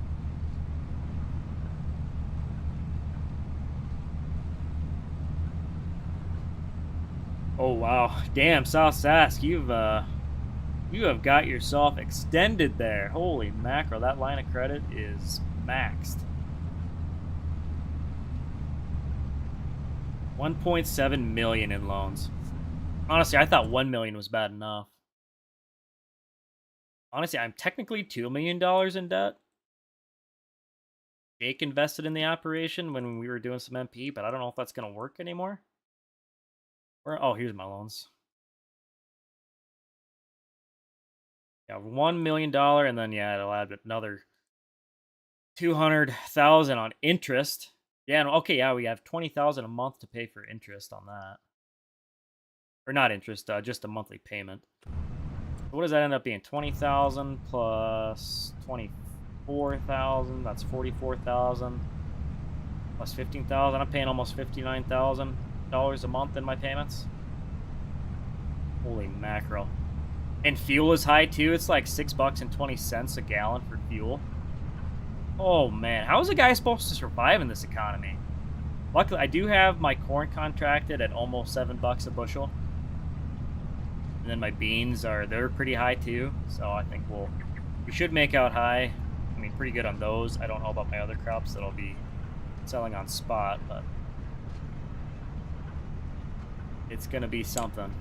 Oh wow, damn, South Sask, you have got yourself extended there. Holy mackerel, that line of credit is maxed. 1.7 million in loans. Honestly, I thought 1 million was bad enough. Honestly, I'm technically $2 million in debt. Jake invested in the operation when we were doing some MP, but I don't know if that's going to work anymore. Oh, here's my loans. Yeah, $1 million, and then yeah, it'll add another 200,000 on interest. Yeah, okay, yeah, we have 20,000 a month to pay for interest on that, or not interest, just a monthly payment. So what does that end up being? 20,000 plus 24,000. That's 44,000 plus 15,000. I'm paying almost $59,000 a month in my payments. Holy mackerel! And fuel is high too. It's like $6.20 a gallon for fuel. Oh man, how is a guy supposed to survive in this economy? Luckily, I do have my corn contracted at almost $7 a bushel. And then my beans they're pretty high too. So I think we should make out high. I mean, pretty good on those. I don't know about my other crops that I'll be selling on spot, but it's gonna be something.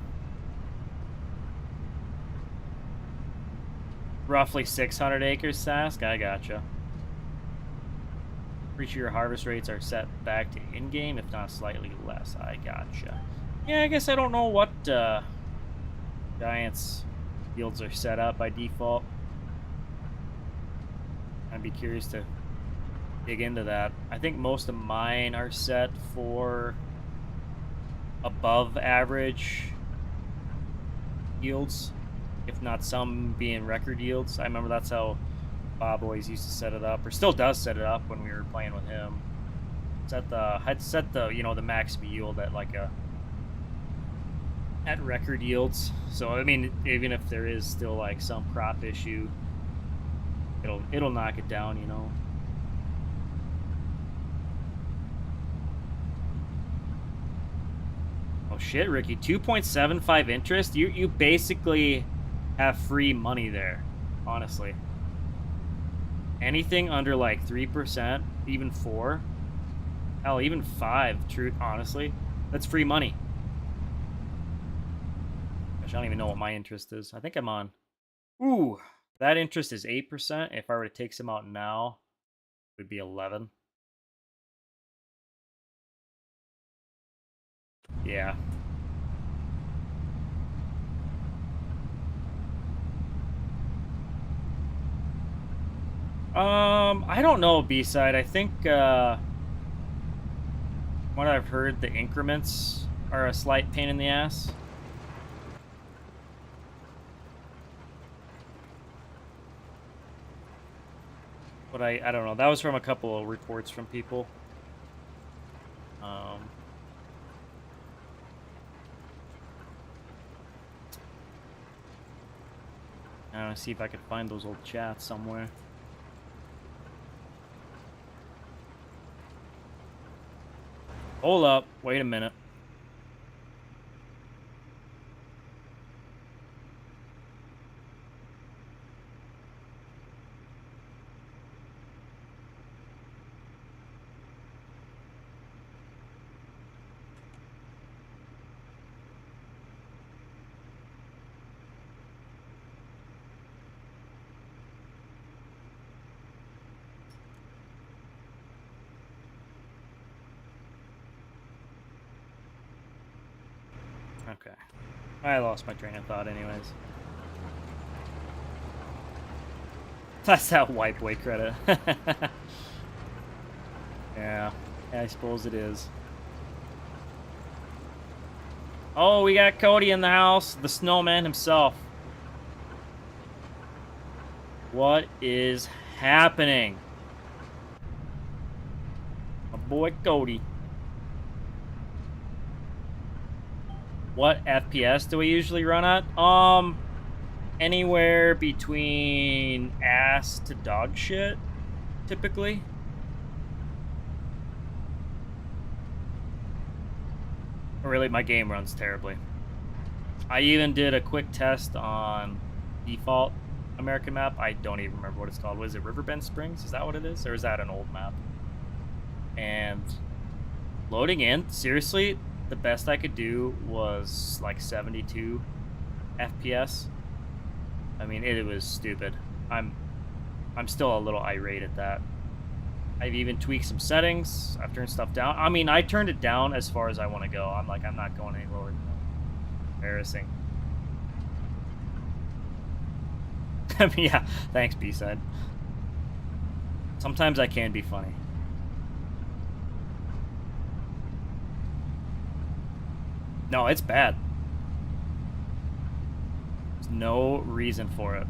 Roughly 600 acres, Sask. I gotcha. Pretty sure your harvest rates are set back to in-game, if not slightly less. I gotcha. Yeah, I guess I don't know what Giants yields are set up by default. I'd be curious to dig into that. I think most of mine are set for above average yields, if not some being record yields. I remember that's how Bob always used to set it up, or still does set it up when we were playing with him. I'd set the the max yield at like at record yields. So I mean, even if there is still like some crop issue, it'll knock it down, Oh shit, Ricky, 2.75 interest? You basically have free money there, honestly. Anything under like 3%, even 4, hell, even 5, true, honestly, that's free money. Gosh, I don't even know what my interest is. I think I'm on. Ooh, that interest is 8%. If I were to take some out now, it would be 11. Yeah. I don't know, B-side. I think, what I've heard, the increments are a slight pain in the ass. But I don't know. That was from a couple of reports from people. I want to see if I could find those old chats somewhere. Hold up. Wait a minute. Okay. I lost my train of thought anyways. That's that wipe away credit. Yeah, I suppose it is. Oh, we got Cody in the house, the snowman himself. What is happening? My boy Cody. What FPS do we usually run at? Anywhere between ass to dog shit, typically. Really, my game runs terribly. I even did a quick test on default American map. I don't even remember what it's called. What is it, Riverbend Springs? Is that what it is? Or is that an old map? And loading in, seriously, the best I could do was like 72 FPS. I mean, it was stupid. I'm still a little irate at that. I've even tweaked some settings. I've turned stuff down. I mean, I turned it down as far as I want to go. I'm not going any lower than that. Embarrassing. Yeah, thanks, B-side. Sometimes I can be funny. No, it's bad. There's no reason for it.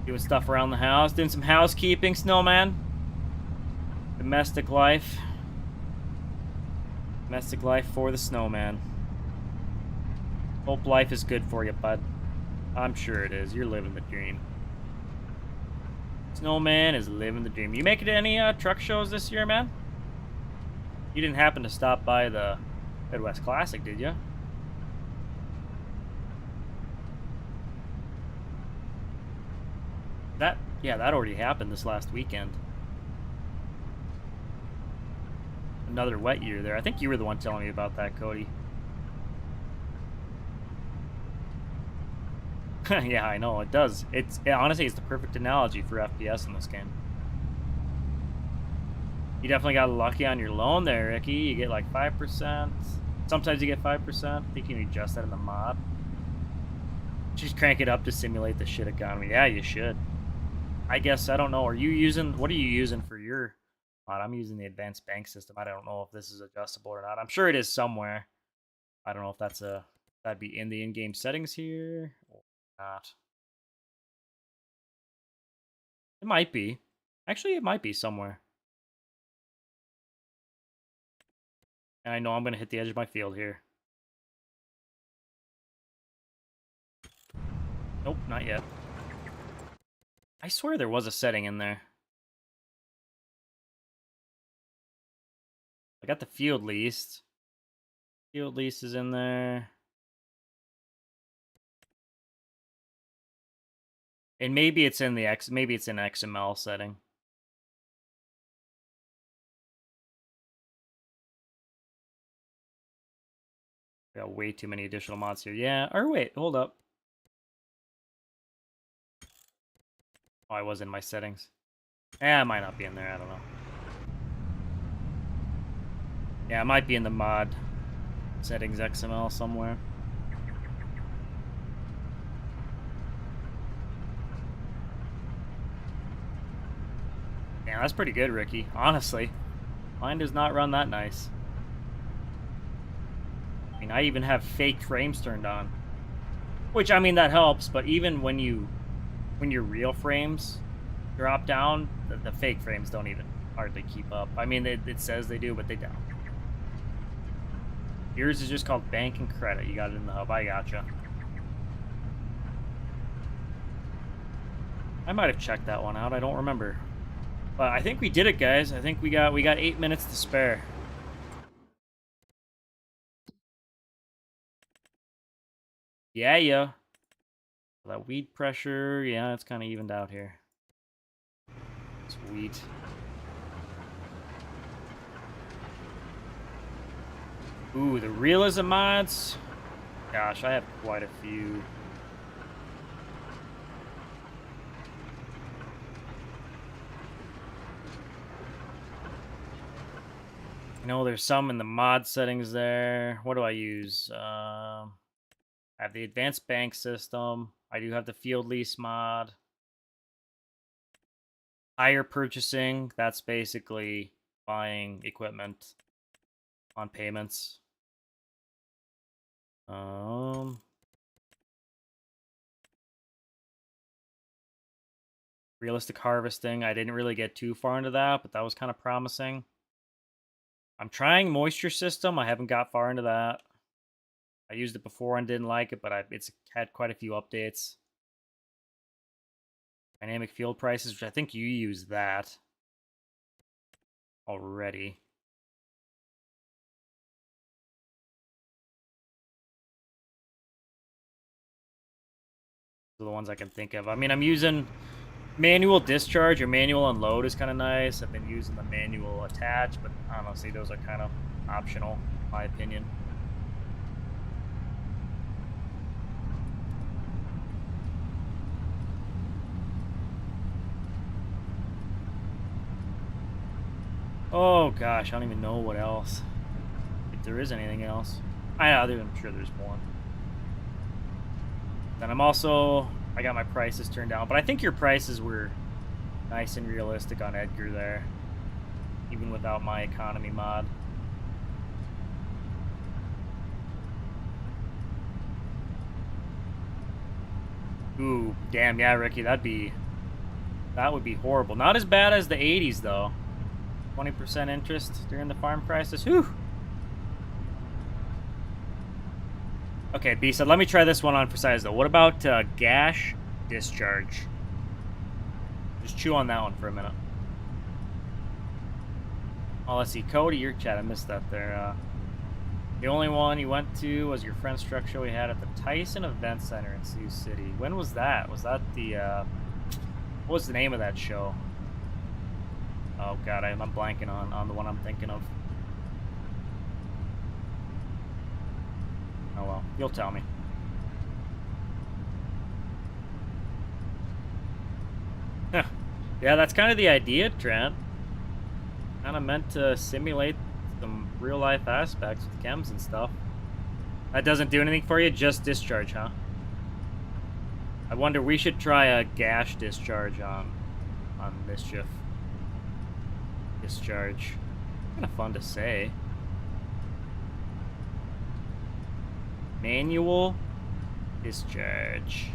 Doing stuff around the house, doing some housekeeping, Snowman. Domestic life. Domestic life for the Snowman. Hope life is good for you, bud. I'm sure it is. You're living the dream. Snowman is living the dream. You make it to any truck shows this year, man? You didn't happen to stop by the Midwest Classic, did you? Yeah, that already happened this last weekend. Another wet year there. I think you were the one telling me about that, Cody. Yeah, I know, it does. Honestly, it's the perfect analogy for FPS in this game. You definitely got lucky on your loan there, Ricky. You get like 5%. Sometimes you get 5%. I think you can adjust that in the mod. Just crank it up to simulate the shit economy. Yeah, you should. I guess, I don't know. What are you using for your mod? I'm using the advanced bank system. I don't know if this is adjustable or not. I'm sure it is somewhere. I don't know if that'd be in the in-game settings here or not. It might be. Actually, it might be somewhere. And I know I'm going to hit the edge of my field here. Nope, not yet. I swear there was a setting in there. I got the field lease. Field lease is in there. And maybe it's in maybe it's in XML setting. Got way too many additional mods here. Yeah, or wait, hold up. Oh, I was in my settings. It might not be in there, I don't know. Yeah, it might be in the mod settings XML somewhere. Yeah, that's pretty good, Ricky. Honestly, mine does not run that nice. I mean, I even have fake frames turned on. Which, I mean, that helps, but even when your real frames drop down, the fake frames don't even hardly keep up. I mean, it says they do, but they don't. Yours is just called Bank and Credit. You got it in the hub. I gotcha. I might have checked that one out. I don't remember. But I think we did it, guys. I think we got 8 minutes to spare. Yeah. That weed pressure, yeah, it's kind of evened out here. Sweet. Ooh, the realism mods. Gosh, I have quite a few. You know, there's some in the mod settings there. What do I use? I have the advanced bank system. I do have the field lease mod. Hire purchasing, that's basically buying equipment on payments. Realistic harvesting, I didn't really get too far into that, but that was kind of promising. I'm trying moisture system. I haven't got far into that. I used it before and didn't like it, but it's had quite a few updates. Dynamic field prices, which I think you use that already. Those are the ones I can think of. I mean, I'm using manual discharge or manual unload is kind of nice. I've been using the manual attach, but honestly, those are kind of optional, in my opinion. Oh gosh, I don't even know what else. If there is anything else. I'm sure there's more. Then I got my prices turned down, but I think your prices were nice and realistic on Edgar there, even without my economy mod. Ooh, damn, yeah, Ricky, that would be horrible. Not as bad as the 80s though. 20% interest during the farm crisis. Whew. Okay, B said, let me try this one on for size though. What about gash discharge? Just chew on that one for a minute. Oh, let's see. Cody, your chat. I missed that there. The only one you went to was your friend's truck show we had at the Tyson Event Center in Sioux City. When was that? Was that the, what was the name of that show? Oh, God, I'm blanking on the one I'm thinking of. Oh, well. You'll tell me. Huh. Yeah, that's kind of the idea, Trent. Kind of meant to simulate some real-life aspects with chems and stuff. That doesn't do anything for you? Just discharge, huh? I wonder, we should try a gash discharge on Mischief. Discharge. Kind of fun to say. Manual discharge.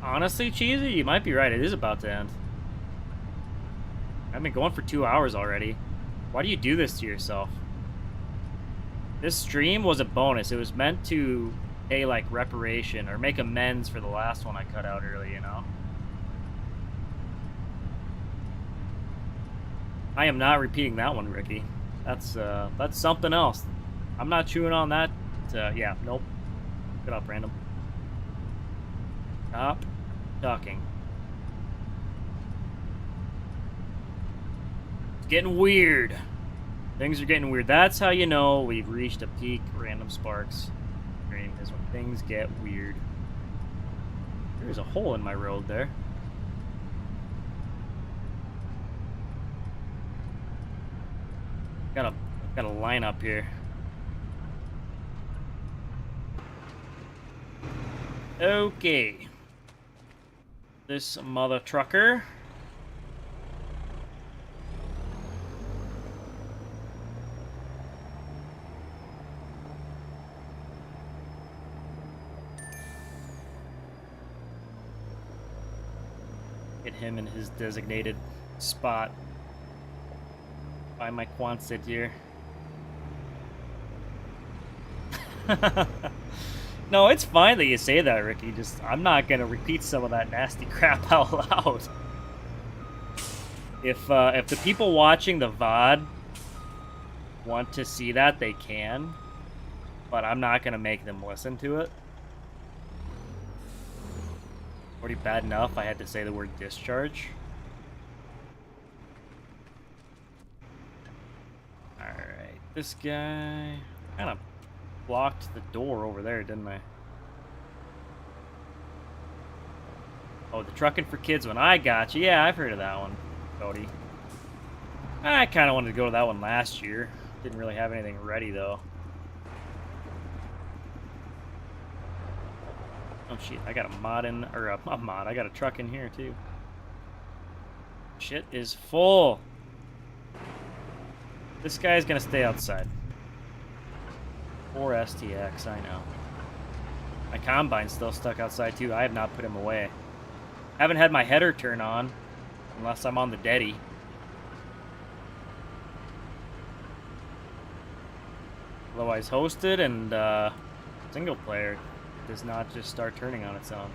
Honestly, Cheesy, you might be right. It is about to end. I've been going for 2 hours already. Why do you do this to yourself? This stream was a bonus. It was meant to pay, like, reparation or make amends for the last one I cut out early, you know? I am not repeating that one, Ricky. That's something else. I'm not chewing on that. Yeah, nope. Get up, random. Stop talking. It's getting weird. Things are getting weird. That's how you know we've reached a peak random sparks stream, is when things get weird. There's a hole in my road there. Got a line up here. Okay. This mother trucker. Get him in his designated spot. By my Quonset here. No, it's fine that you say that, Ricky. Just, I'm not gonna repeat some of that nasty crap out loud. If the people watching the VOD want to see that, they can. But I'm not gonna make them listen to it. Already bad enough I had to say the word discharge. Alright, this guy kind of blocked the door over there, didn't I? Oh, the trucking for kids one. I got you. Yeah, I've heard of that one, Cody. I kind of wanted to go to that one last year. Didn't really have anything ready, though. Oh, shit. I got a mod in, or a mod. I got a truck in here, too. Shit is full. This guy's gonna stay outside. 4 STX, I know. My Combine's still stuck outside too. I have not put him away. Haven't had my header turn on, unless I'm on the Deddy. Otherwise hosted and single player does not just start turning on its own.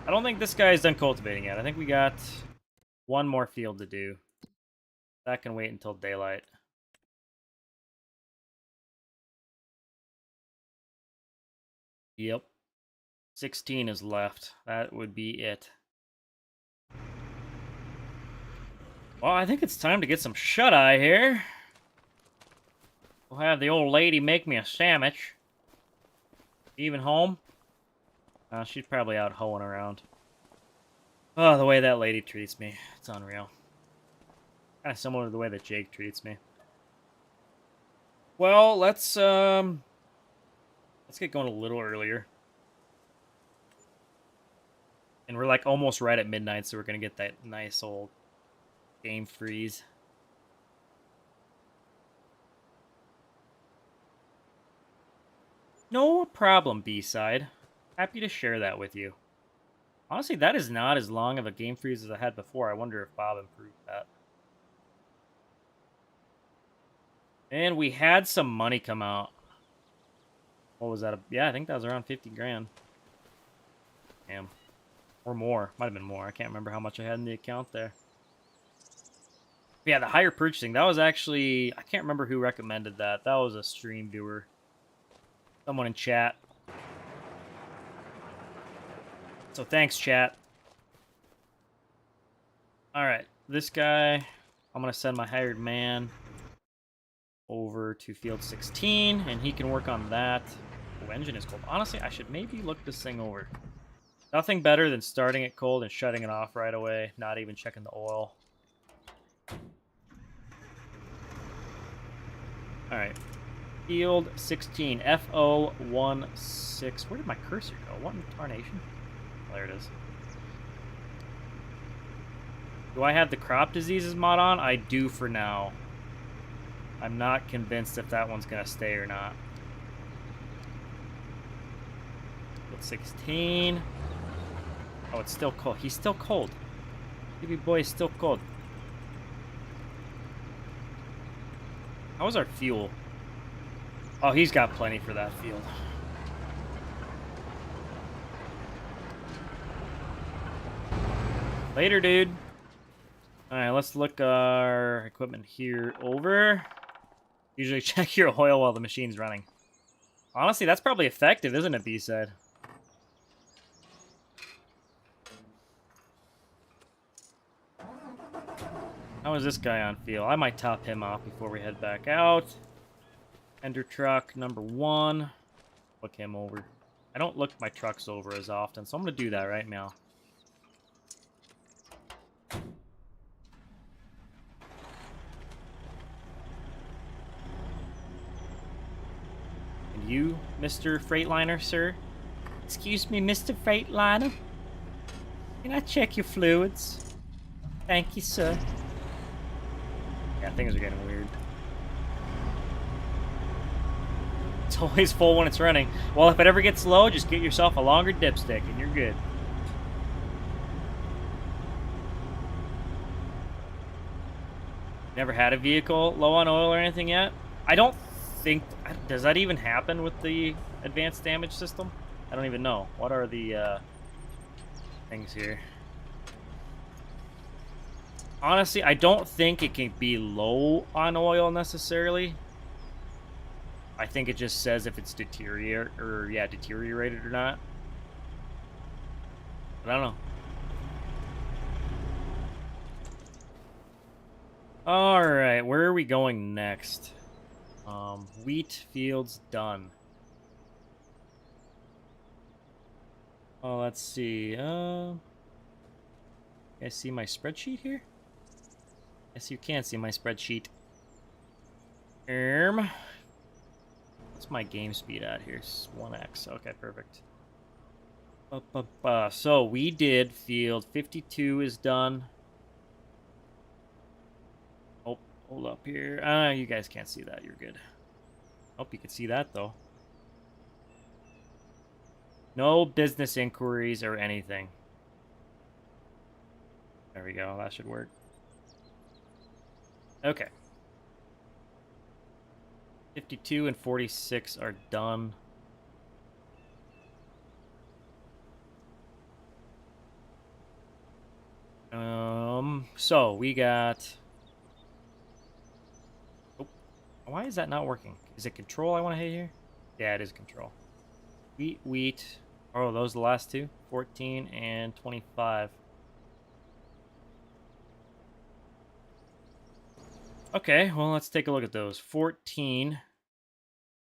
I don't think this guy's done cultivating yet. I think we got one more field to do. That can wait until daylight. Yep. 16 is left. That would be it. Well, I think it's time to get some shut-eye here. We'll have the old lady make me a sandwich. Even home? She's probably out hoeing around. Oh, the way that lady treats me. It's unreal. Kind of similar to the way that Jake treats me. Well, let's get going a little earlier. And we're like almost right at midnight, so we're gonna get that nice old game freeze. No problem, B-side. Happy to share that with you. Honestly, that is not as long of a game freeze as I had before. I wonder if Bob improved that. And we had some money come out. What was that? Yeah, I think that was around 50 grand. Damn. Or more. Might have been more. I can't remember how much I had in the account there. But yeah, the higher purchasing. That was actually... I can't remember who recommended that. That was a stream viewer. Someone in chat. So thanks, chat. Alright. This guy... I'm going to send my hired man over to field 16, and he can work on that. Oh, engine is cold. Honestly, I should maybe look this thing over. Nothing better than starting it cold and shutting it off right away, not even checking the oil. Alright. Field 16, FO16. Where did my cursor go? What in tarnation? Oh, there it is. Do I have the crop diseases mod on? I do for now. I'm not convinced if that one's going to stay or not. Field 16. Oh, it's still cold. He's still cold. Baby boy is still cold. How is our fuel? Oh, he's got plenty for that field. Later, dude. Alright, let's look our equipment here over. Usually check your oil while the machine's running. Honestly, that's probably effective, isn't it, B-side? How is this guy on feel? I might top him off before we head back out. Ender truck number 1. Look him over. I don't look my trucks over as often, so I'm going to do that right now. And you, Mr. Freightliner, sir? Excuse me, Mr. Freightliner? Can I check your fluids? Thank you, sir. Yeah, things are getting weird. It's always full when it's running. Well, if it ever gets low, just get yourself a longer dipstick and you're good. Never had a vehicle low on oil or anything yet? I don't think... Does that even happen with the advanced damage system? I don't even know. What are the things here? Honestly, I don't think it can be low on oil necessarily. I think it just says if it's deteriorated or not. I don't know. Alright, where are we going next? Wheat fields done. Oh, let's see. You guys see my spreadsheet here? Yes, you can see my spreadsheet. What's my game speed at here? 1x. Okay, perfect. So we did field 52 is done. Oh, hold up here. You guys can't see that. You're good. Hope you can see that though. No business inquiries or anything. There we go. That should work. Okay. 52 and 46 are done. So we got... Oh, why is that not working? Is it control I want to hit here? Yeah, it is control. Wheat. Oh, those are the last two? 14 and 25. Okay, well, let's take a look at those. 14.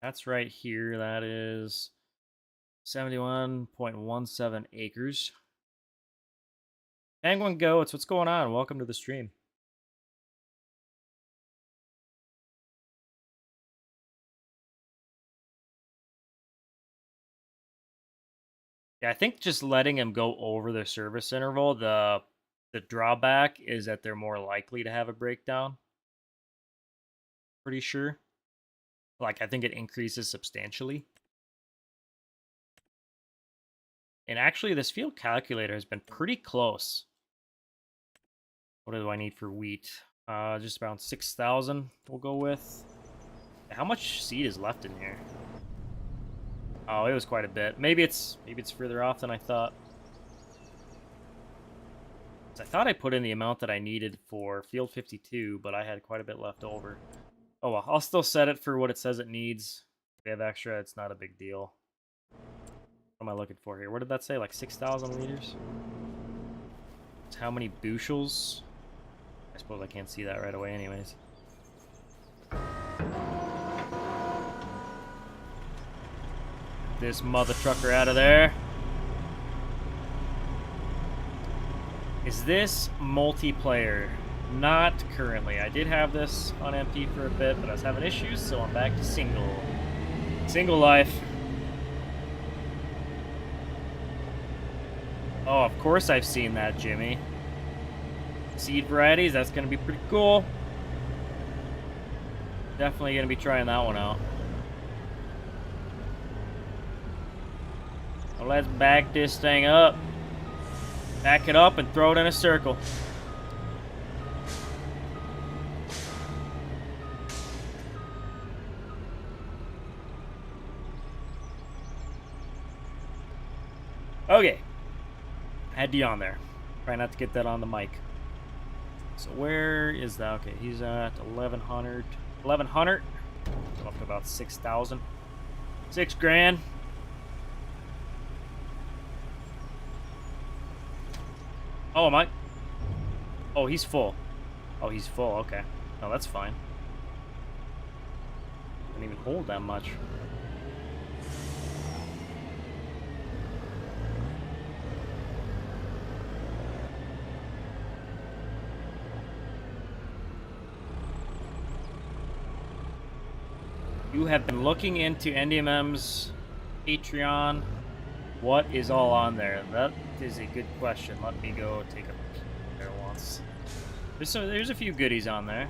That's right here. That is 71.17 acres. Penguin Go, it's what's going on. Welcome to the stream. Yeah, I think just letting them go over their service interval, the drawback is that they're more likely to have a breakdown. Pretty sure. Like, I think it increases substantially. And actually, this field calculator has been pretty close. What do I need for wheat? Just around 6,000 we'll go with. How much seed is left in here? Oh, it was quite a bit. Maybe it's further off than I thought. I thought I put in the amount that I needed for field 52, but I had quite a bit left over. Oh well, I'll still set it for what it says it needs. If we have extra, it's not a big deal. What am I looking for here? What did that say? Like 6,000 liters? It's how many bushels? I suppose I can't see that right away anyways. This mother trucker out of there. Is this multiplayer? Not currently. I did have this on MP for a bit, but I was having issues, so I'm back to single. Single life. Oh, of course I've seen that, Jimmy. Seed varieties, that's going to be pretty cool. Definitely going to be trying that one out. Well, let's back this thing up. Back it up and throw it in a circle. Okay. I had D on there. Try not to get that on the mic. So where is that? Okay, he's at 1,100. 1,100. Up to about 6,000. 6 grand. Oh, am I? Oh, he's full. Oh, he's full. Okay. Oh, that's fine. Didn't even hold that much. You have been looking into NDMM's Patreon. What is all on there? That is a good question. Let me go take a look there once. There's a few goodies on there.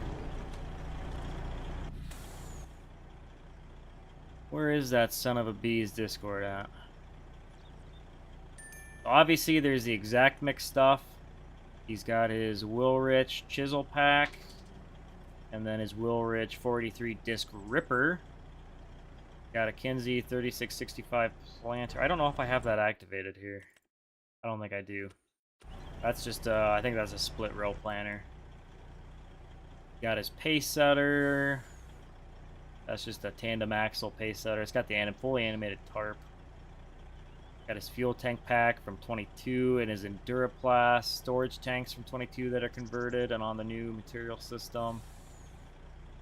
Where is that son of a bee's Discord at? Obviously, there's the exact mix stuff. He's got his Wilrich chisel pack, and then his Wilrich 483 disc ripper. Got a Kinsey 3665 planter. I don't know if I have that activated here. I don't think I do. That's just, I think that's a split row planter. Got his pace setter. That's just a tandem axle pace setter. It's got the fully animated tarp. Got his fuel tank pack from 22 and his EvoPlus storage tanks from 22 that are converted and on the new material system.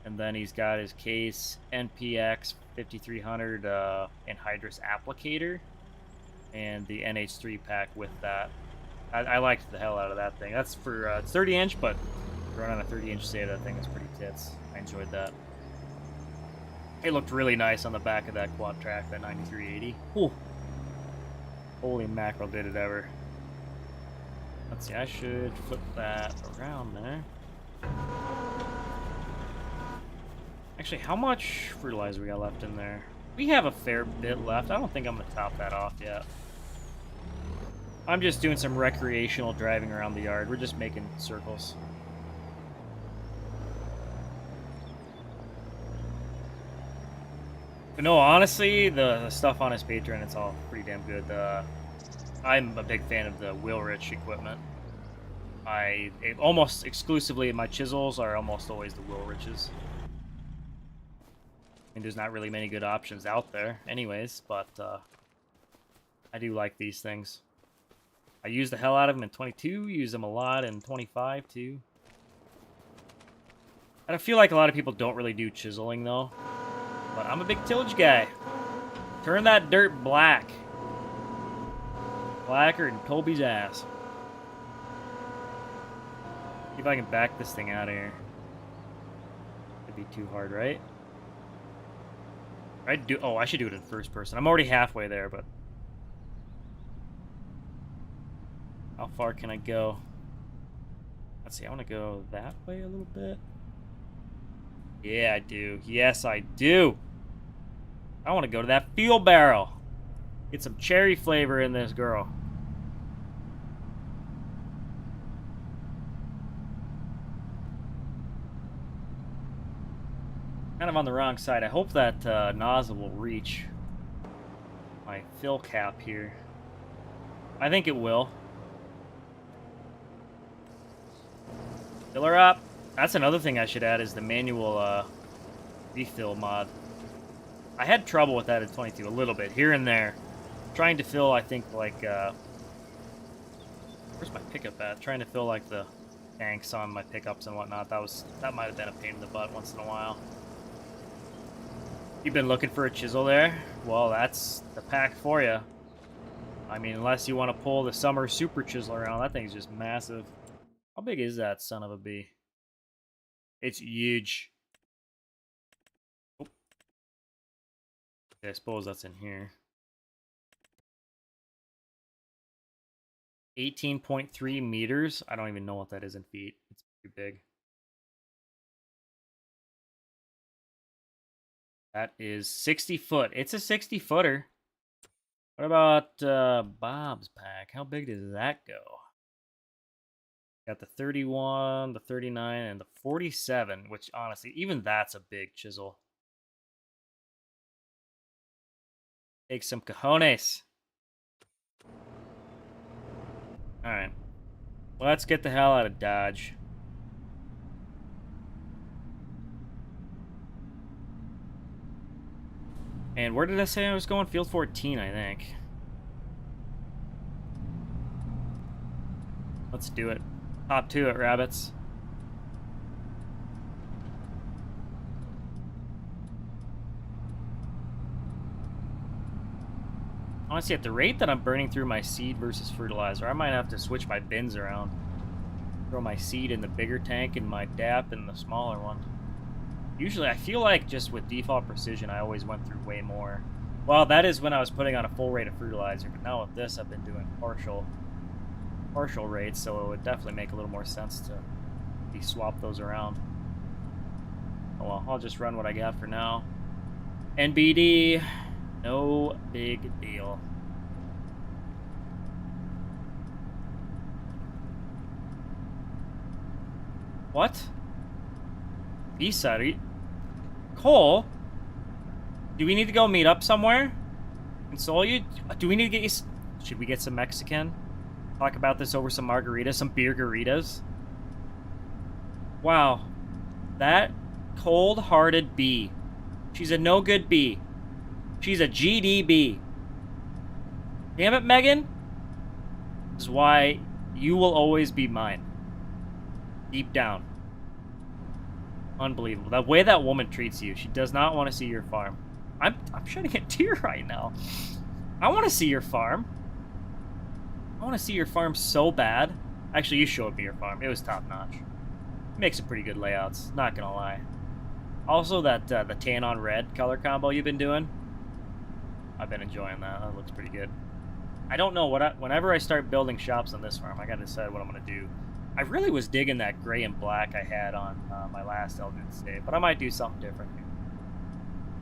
And then he's got his case NPX 5300 anhydrous applicator and the NH3 pack with that. I liked the hell out of that thing. That's for it's 30 inch, but running a 30 inch SATA, that thing is pretty tits. I enjoyed that. It looked really nice on the back of that quad track, that 9380. Ooh. Holy mackerel, did it ever. Let's see, I should flip that around there. Actually, how much fertilizer we got left in there? We have a fair bit left. I don't think I'm going to top that off yet. I'm just doing some recreational driving around the yard. We're just making circles. But no, honestly, the stuff on his Patreon, it's all pretty damn good. I'm a big fan of the Wilrich equipment. Almost exclusively, my chisels are almost always the Wilriches. I mean, there's not really many good options out there anyways, but I do like these things. I use the hell out of them in 22, use them a lot in 25 too. I feel like a lot of people don't really do chiseling though, but I'm a big tillage guy. Turn that dirt black. Blacker than Toby's ass. See if I can back this thing out of here. It'd be too hard, right? I should do it in first person. I'm already halfway there, but How far can I go? Let's see, I want to go that way a little bit. Yeah, I do. Yes, I do. I want to go to that fuel barrel. Get some cherry flavor in this girl. Kind of on the wrong side. I hope that nozzle will reach my fill cap here. I think it will. Fill her up. That's another thing I should add is the manual refill mod. I had trouble with that at 22 a little bit, here and there. Trying to fill, I think, like, where's my pickup at? Trying to fill, like, the tanks on my pickups and whatnot. That might have been a pain in the butt once in a while. You've been looking for a chisel there? Well, that's the pack for you. I mean, unless you want to pull the summer super chisel around, that thing's just massive. How big is that son of a bee? It's huge. Oh. I suppose that's in here. 18.3 meters. I don't even know what that is in feet. It's pretty big. That is 60 foot. It's a 60 footer. What about Bob's pack? How big does that go? Got the 31, the 39, and the 47, which honestly, even that's a big chisel. Take some cojones. Alright. Let's get the hell out of Dodge. And where did I say I was going? Field 14, I think. Let's do it. Hop to it, rabbits. Honestly, at the rate that I'm burning through my seed versus fertilizer, I might have to switch my bins around. Throw my seed in the bigger tank and my DAP in the smaller one. Usually, I feel like just with default precision, I always went through way more. Well, that is when I was putting on a full rate of fertilizer, but now with this, I've been doing partial rates, so it would definitely make a little more sense to swap those around. Oh well, I'll just run what I got for now. NBD, no big deal. What? B-side? Cole? Do we need to go meet up somewhere? Console you? Do we need to get you... Should we get some Mexican? Talk about this over some margaritas, some beer garitas? Wow. That cold-hearted B. She's a no-good B. She's a GDB. Damn it, Megan. This is why you will always be mine. Deep down. Unbelievable. The way that woman treats you. She does not want to see your farm. I'm shedding a tear right now. I want to see your farm. I want to see your farm so bad. Actually, you showed me your farm. It was top-notch. Makes some pretty good layouts. Not gonna lie. Also, that the tan on red color combo you've been doing. I've been enjoying that. That looks pretty good. I don't know whenever I start building shops on this farm, I gotta decide what I'm gonna do. I really was digging that gray and black I had on my last Eldred save, but I might do something different.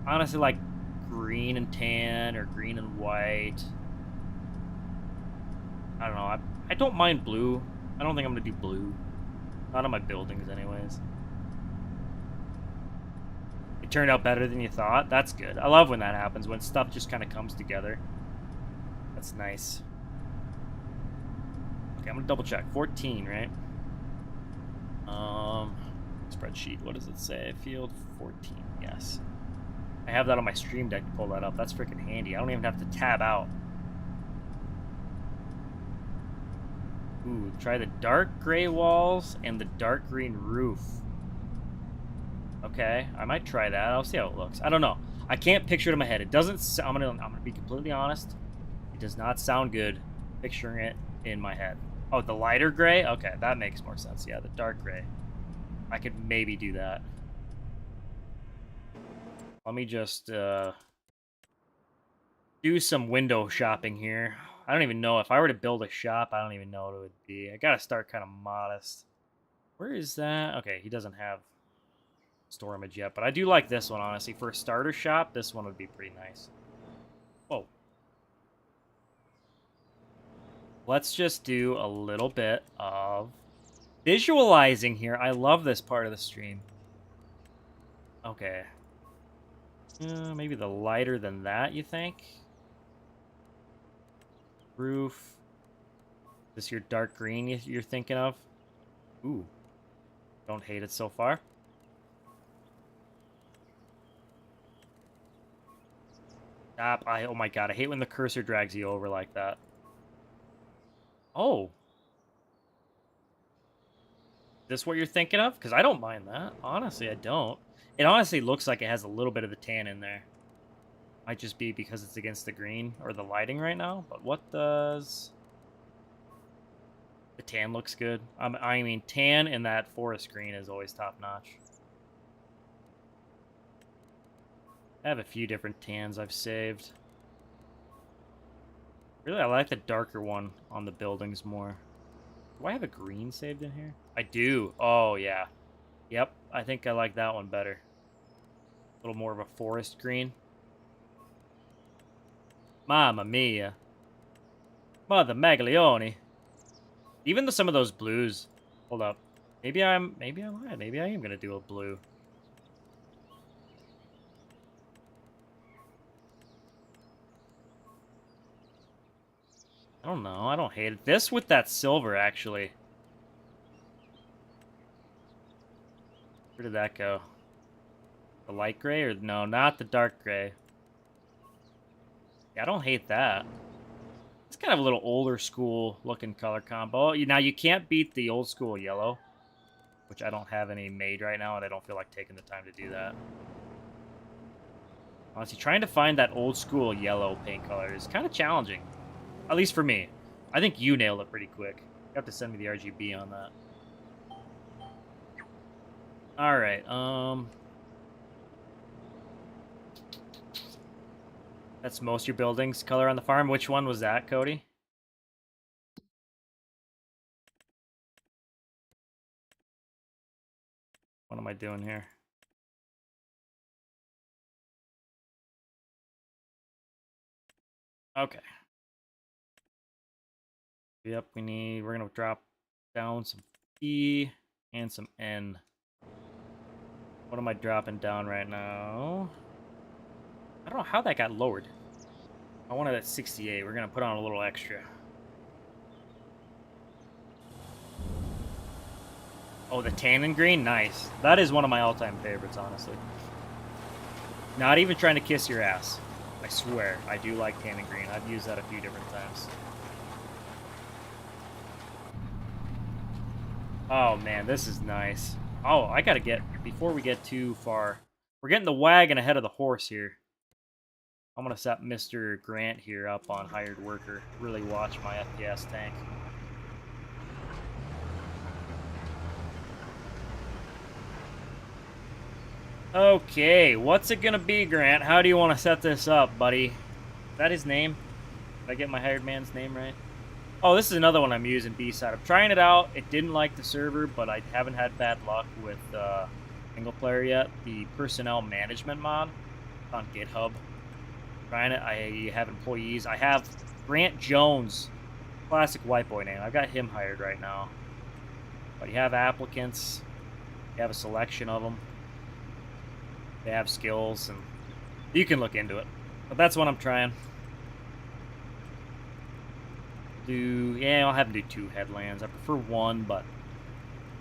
Honestly, like green and tan or green and white. I don't know. I don't mind blue. I don't think I'm gonna do blue. Not on my buildings, anyways. It turned out better than you thought. That's good. I love when that happens, when stuff just kind of comes together. That's nice. Okay, I'm gonna double check. 14, right? Spreadsheet. What does it say? Field 14. Yes. I have that on my stream deck to pull that up. That's freaking handy. I don't even have to tab out. Ooh, try the dark gray walls and the dark green roof. Okay, I might try that. I'll see how it looks. I don't know. I can't picture it in my head. It doesn't. I'm gonna be completely honest. It does not sound good picturing it in my head. Oh, the lighter gray? Okay, that makes more sense. Yeah, the dark gray. I could maybe do that. Let me just do some window shopping here. I don't even know. If I were to build a shop, I don't even know what it would be. I gotta start kind of modest. Where is that? Okay, he doesn't have store image yet, but I do like this one, honestly. For a starter shop, this one would be pretty nice. Whoa. Let's just do a little bit of visualizing here. I love this part of the stream. Okay. Maybe the lighter than that, you think? Roof. Is this your dark green you're thinking of? Ooh. Don't hate it so far. Stop. Oh my god, I hate when the cursor drags you over like that. Oh. Is this what you're thinking of? Because I don't mind that. Honestly, I don't. It honestly looks like it has a little bit of the tan in there. Might just be because it's against the green or the lighting right now. But what does... The tan looks good. I mean, tan in that forest green is always top-notch. I have a few different tans I've saved. Really, I like the darker one on the buildings more. Do I have a green saved in here? I do. Oh, yeah. Yep, I think I like that one better. A little more of a forest green. Mamma mia. Mother Maglione. Even some of those blues. Hold up. Maybe I lied. Maybe I am gonna do a blue. I don't know. I don't hate it. This with that silver, actually. Where did that go? The light gray? Or no, not the dark gray. Yeah, I don't hate that. It's kind of a little older school looking color combo. Now, you can't beat the old school yellow, which I don't have any made right now, and I don't feel like taking the time to do that. Honestly, trying to find that old school yellow paint color is kind of challenging. At least for me. I think you nailed it pretty quick. You have to send me the RGB on that. Alright, that's most of your buildings. Color on the farm. Which one was that, Cody? What am I doing here? Okay. Yep, we're gonna drop down some P and some N. What am I dropping down right now? I don't know how that got lowered. I wanted at 68. We're gonna put on a little extra. Oh, the tannin green? Nice. That is one of my all-time favorites, honestly. Not even trying to kiss your ass. I swear, I do like tannin green. I've used that a few different times. Oh, man, this is nice. Oh, I gotta get... Before we get too far... We're getting the wagon ahead of the horse here. I'm gonna set Mr. Grant here up on hired worker. Really watch my FPS tank. Okay, what's it gonna be, Grant? How do you want to set this up, buddy? Is that his name? Did I get my hired man's name right? Oh, this is another one I'm using, B-side. I'm trying it out. It didn't like the server, but I haven't had bad luck with single player yet. The personnel management mod on GitHub. Trying it. I have employees. I have Grant Jones, classic white boy name. I've got him hired right now. But you have applicants. You have a selection of them. They have skills, and you can look into it. But that's what I'm trying. Yeah, I'll have them do 2 headlands. I prefer 1, but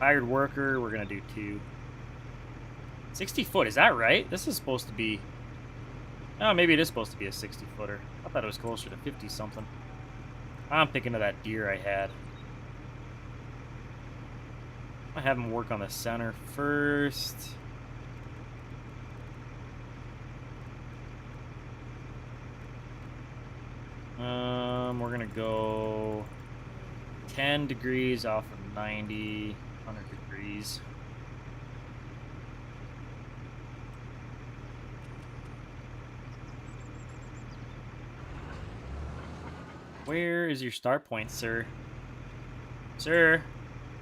hired worker, we're gonna do 2. 60 foot, is that right? This is supposed to be... Oh, maybe it is supposed to be a 60-footer. I thought it was closer to 50-something. I'm thinking of that deer I had. I have him work on the center first. We're gonna go 10 degrees off of 90, 100 degrees. Where is your start point, sir? Sir,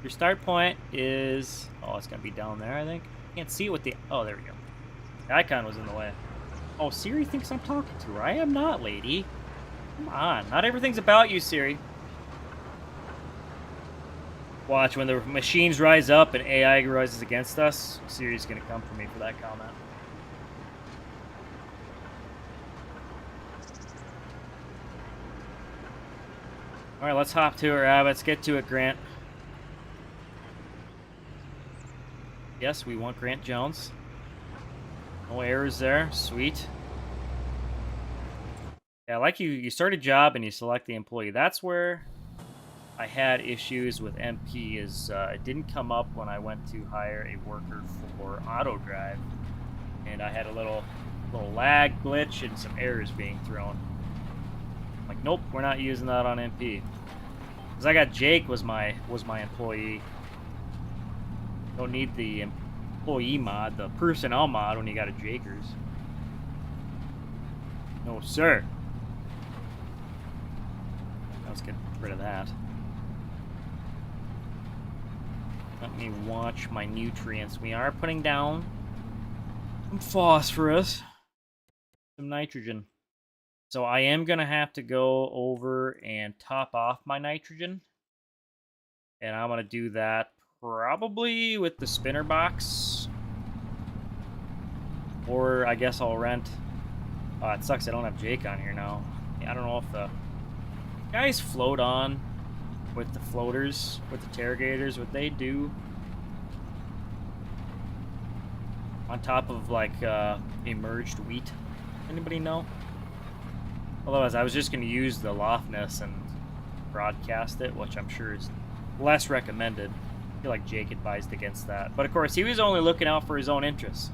your start point is... Oh, it's going to be down there, I think. Can't see it with the... Oh, there we go. The icon was in the way. Oh, Siri thinks I'm talking to her. I am not, lady. Come on. Not everything's about you, Siri. Watch, when the machines rise up and AI rises against us, Siri's going to come for me for that comment. Alright, let's hop to it, Let's get to it, Grant. Yes, we want Grant Jones. No errors there. Sweet. Yeah, like you start a job and you select the employee. That's where I had issues with MP, is it didn't come up when I went to hire a worker for auto drive. And I had a little lag glitch and some errors being thrown. Like, nope, we're not using that on MP. Because I got Jake was my employee. Don't need the employee mod, the personnel mod when you got a Jakers. No, sir. Let's get rid of that. Let me watch my nutrients. We are putting down some phosphorus, some nitrogen. So I am going to have to go over and top off my nitrogen. And I'm going to do that probably with the spinner box. Or I guess I'll rent... it sucks I don't have Jake on here now. I don't know if the guys float on with the floaters, with the interrogators, what they do on top of, like, emerged wheat. Anybody know? Otherwise, I was just going to use the Lofness and broadcast it, which I'm sure is less recommended. I feel like Jake advised against that. But, of course, he was only looking out for his own interests.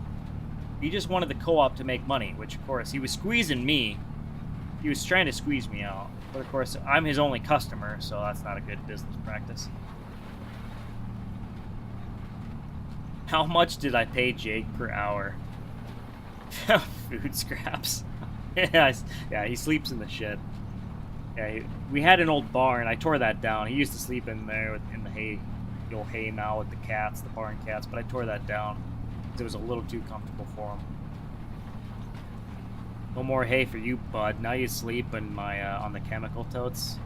He just wanted the co-op to make money, which, of course, he was squeezing me. He was trying to squeeze me out. But, of course, I'm his only customer, so that's not a good business practice. How much did I pay Jake per hour? Food scraps. Yeah, he sleeps in the shed. Yeah, we had an old barn. I tore that down. He used to sleep in there in the hay, the old hay mow with the cats, the barn cats. But I tore that down because it was a little too comfortable for him. No more hay for you, bud. Now you sleep in my on the chemical totes,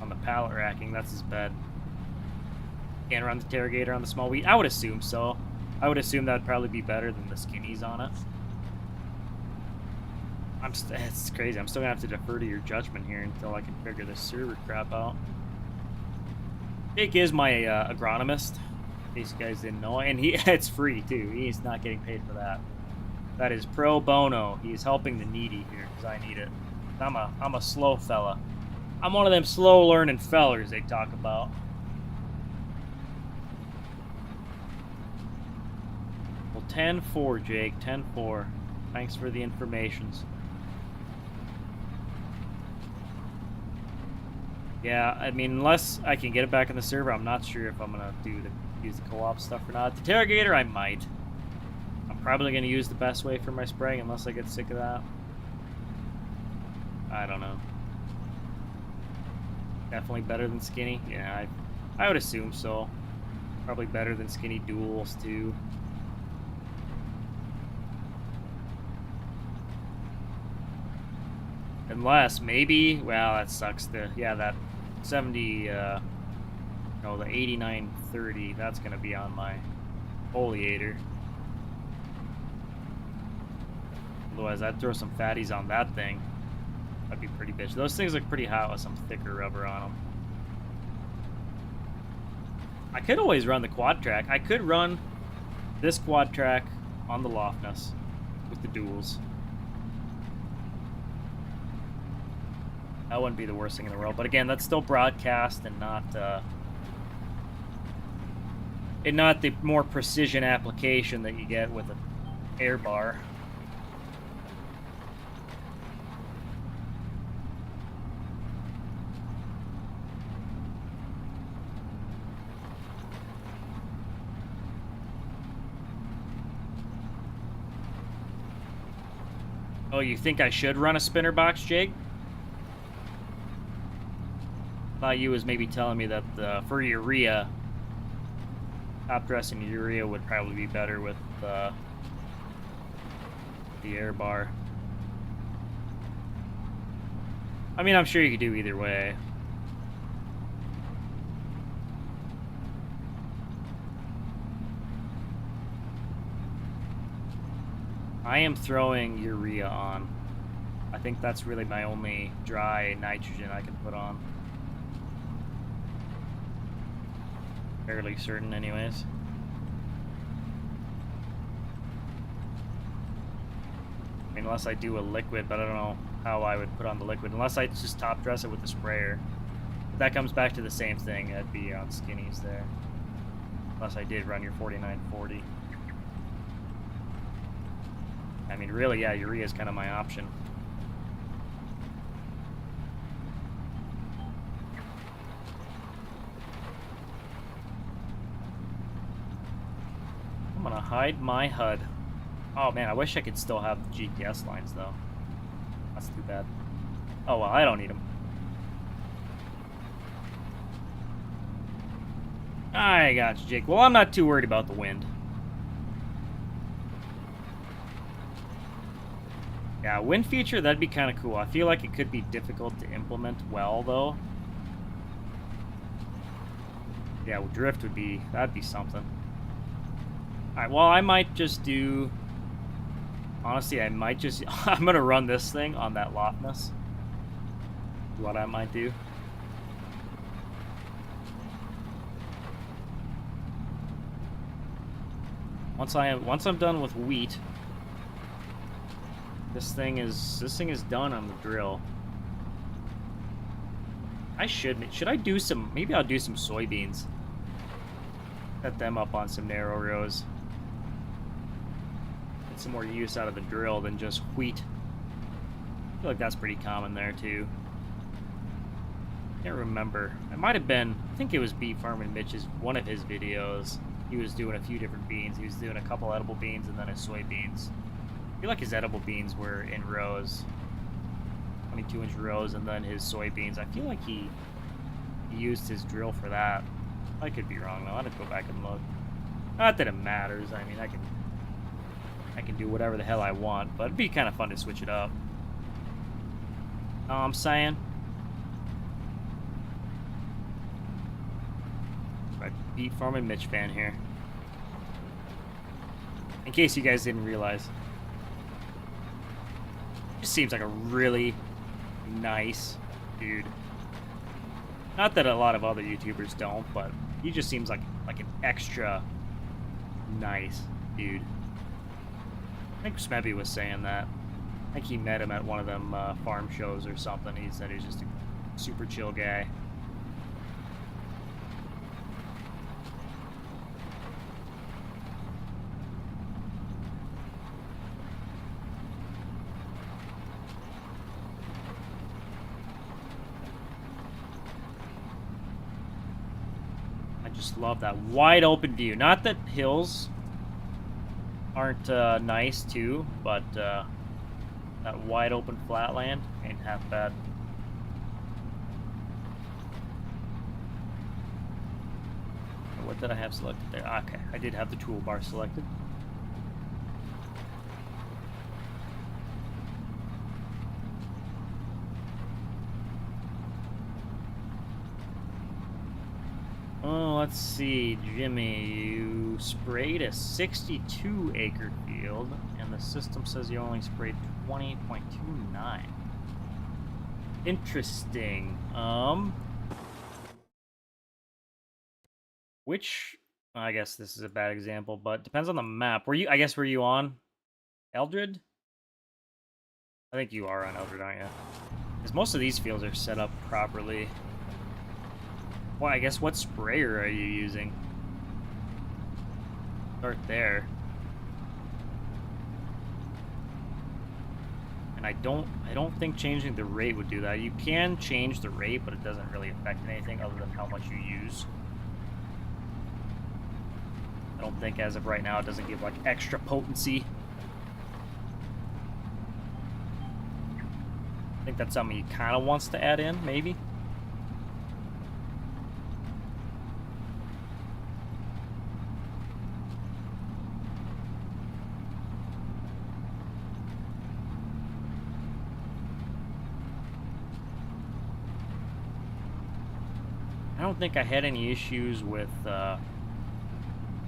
on the pallet racking. That's his bed. Can't run the interrogator on the small wheat. I would assume so. I would assume that'd probably be better than the skinnies on it. It's crazy. I'm still gonna have to defer to your judgment here until I can figure this server crap out. Jake is my agronomist, in case you guys didn't know, and it's free too. He's not getting paid for that. That is pro bono. He's helping the needy here because I need it. I'm a slow fella. I'm one of them slow learning fellers they talk about. Well, 10-4, Jake. 10-4. Thanks for the informations. Yeah, I mean, unless I can get it back in the server, I'm not sure if I'm gonna use the co-op stuff or not. The interrogator, I might. I'm probably gonna use the best way for my spraying unless I get sick of that. I don't know. Definitely better than skinny. Yeah, I would assume so. Probably better than skinny duels too. Unless, maybe, well, that sucks. That 70, no, the 8930, that's going to be on my foliator. Otherwise, I'd throw some fatties on that thing. That'd be pretty bitch. Those things look pretty hot with some thicker rubber on them. I could always run the quad track. I could run this quad track on the Lofness with the duals. That wouldn't be the worst thing in the world, but again, that's still broadcast and not the more precision application that you get with an air bar. Oh, you think I should run a spinner box, Jake? thought you was maybe telling me that for urea, top dressing urea would probably be better with the air bar. I mean, I'm sure you could do either way. I am throwing urea on. I think that's really my only dry nitrogen I can put on. Fairly certain anyways. I mean, unless I do a liquid, but I don't know how I would put on the liquid. Unless I just top dress it with the sprayer. But that comes back to the same thing. I'd be on skinnies there. Unless I did run your 4940. I mean, really, yeah, urea is kind of my option. I'm gonna hide my HUD. Oh man, I wish I could still have the GPS lines though. That's too bad. Oh well, I don't need them. I got you, Jake. Well, I'm not too worried about the wind. Yeah, wind feature, that'd be kind of cool. I feel like it could be difficult to implement well, though. Yeah, well, drift would be, that'd be something. Alright, well, I might just do... Honestly, I might just... I'm going to run this thing on that loftiness. What I might do. Once I'm done with wheat... This thing is done on the drill. Should I do some, maybe I'll do some soybeans. Set them up on some narrow rows. Get some more use out of the drill than just wheat. I feel like that's pretty common there too. Can't remember. It might have been, I think it was Beef Farming Mitch's, one of his videos. He was doing a few different beans. He was doing a couple edible beans and then his soybeans. I feel like his edible beans were in rows, 22-inch rows, and then his soybeans. I feel like he used his drill for that. I could be wrong though. I'd have to go back and look. Not that it matters. I mean, I can do whatever the hell I want, but it'd be kind of fun to switch it up. Know what I'm saying? Right, Beat Farming Mitch fan here. In case you guys didn't realize. Just seems like a really nice dude. Not that a lot of other YouTubers don't, but he just seems like an extra nice dude. I think Smebby was saying that. I think he met him at one of them farm shows or something. He said he was just a super chill guy. Just love that wide open view. Not that hills aren't nice too, but that wide open flatland ain't half bad. What did I have selected there? Okay, I did have the toolbar selected. Oh, let's see, Jimmy, you sprayed a 62-acre field, and the system says you only sprayed 20.29. Interesting. Which, I guess this is a bad example, but depends on the map. Were you on Eldred? I think you are on Eldred, aren't you? Because most of these fields are set up properly. Well, I guess what sprayer are you using? Start there. And I don't think changing the rate would do that. You can change the rate, but it doesn't really affect anything other than how much you use. I don't think as of right now it doesn't give like extra potency. I think that's something he kind of wants to add in, maybe. don't think I had any issues with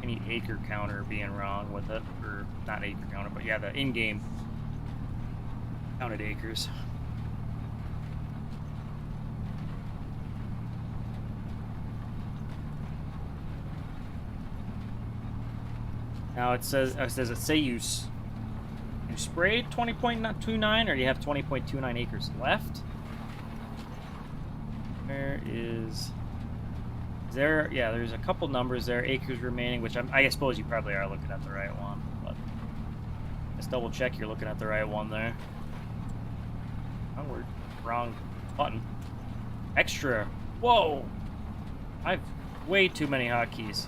any acre counter being wrong with it, or not acre counter, but yeah, the in-game counted acres. Now it says does it say you sprayed 20.29 or you have 20.29 acres left? Is there? Yeah, there's a couple numbers there. Acres remaining, which I suppose you probably are looking at the right one, but let's double check you're looking at the right one there. Oh, wrong button. Extra. Whoa! I've way too many hotkeys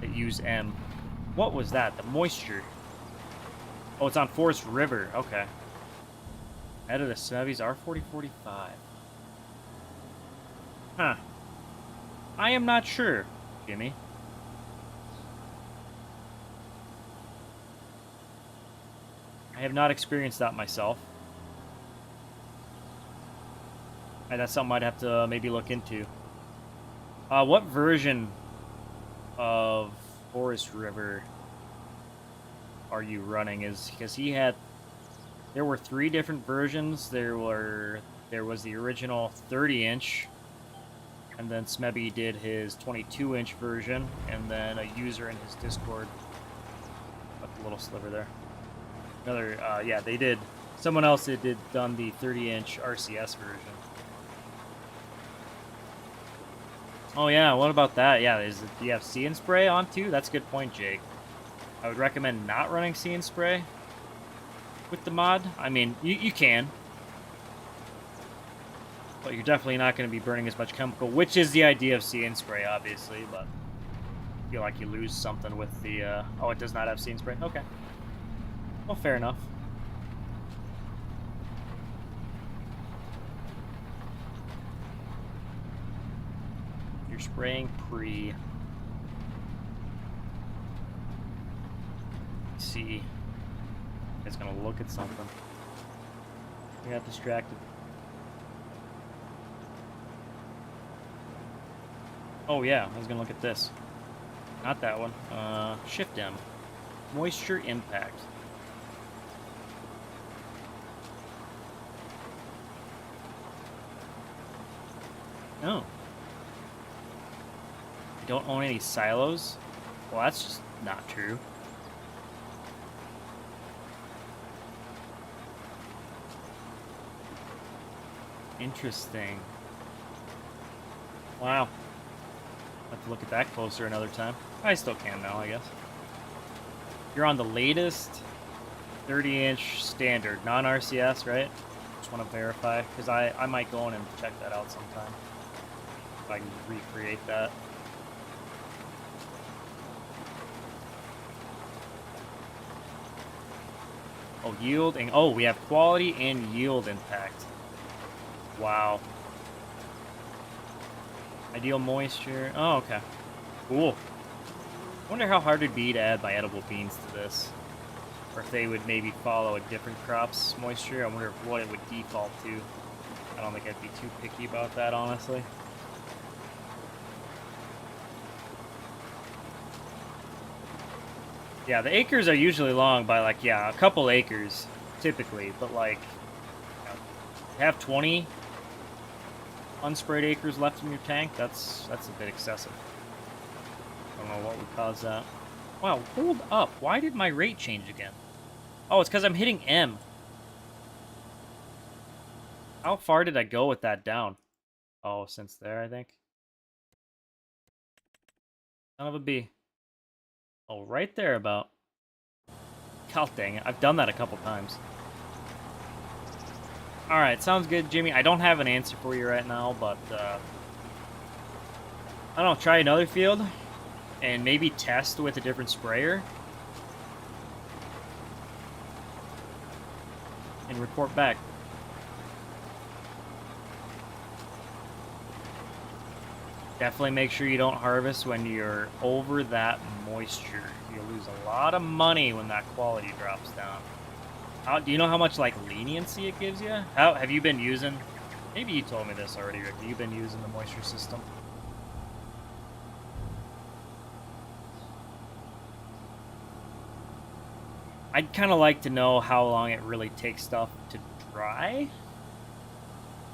that use M. What was that? The moisture. Oh, it's on Forest River. Okay. Edit a Sevy's R4045. Huh. I am not sure, Jimmy. I have not experienced that myself. And that's something I'd have to maybe look into. What version of Forest River are you running? Is because there were 3 different versions. There was the original 30-inch, and then Smebby did his 22-inch version, and then a user in his Discord left a little sliver there. Another, yeah, they did. Someone else did done the 30-inch RCS version. Oh yeah, what about that? Yeah, do you have See and Spray on too? That's a good point, Jake. I would recommend not running See and Spray with the mod. I mean, you can, but you're definitely not going to be burning as much chemical, which is the idea of See and Spray, obviously, but I feel like you lose something with the, oh, it does not have See and Spray? Okay. Well, fair enough. You're spraying pre. Let's see. It's gonna look at something. I got distracted. Oh yeah, I was gonna look at this. Not that one. Shift M. Moisture impact. Oh. You don't own any silos? Well, that's just not true. Interesting. Wow. I'll have to look at that closer another time. I still can now, I guess. You're on the latest 30-inch standard, non-RCS, right? Just want to verify, because I might go in and check that out sometime. If I can recreate that. Oh, yield, and oh, we have quality and yield impact. Wow. Ideal moisture. Oh, okay. Cool. I wonder how hard it'd be to add my edible beans to this. Or if they would maybe follow a different crop's moisture. I wonder what it would default to. I don't think I'd be too picky about that, honestly. Yeah, the acres are usually long by, like, yeah, a couple acres, typically. But, like, you know, have 20 unsprayed acres left in your tank, that's a bit excessive. I don't know what would cause that. Wow, hold up. Why did my rate change again? Oh, it's because I'm hitting M. How far did I go with that down? Oh, since there, I think. Son of a B. Oh, right there about. God dang it. I've done that a couple times. Alright, sounds good, Jimmy. I don't have an answer for you right now, but, I don't know, try another field, and maybe test with a different sprayer, and report back. Definitely make sure you don't harvest when you're over that moisture. You'll lose a lot of money when that quality drops down. Do you know how much, like, leniency it gives you? How have you been using? Maybe you told me this already, Rick. Have you been using the moisture system? I'd kind of like to know how long it really takes stuff to dry.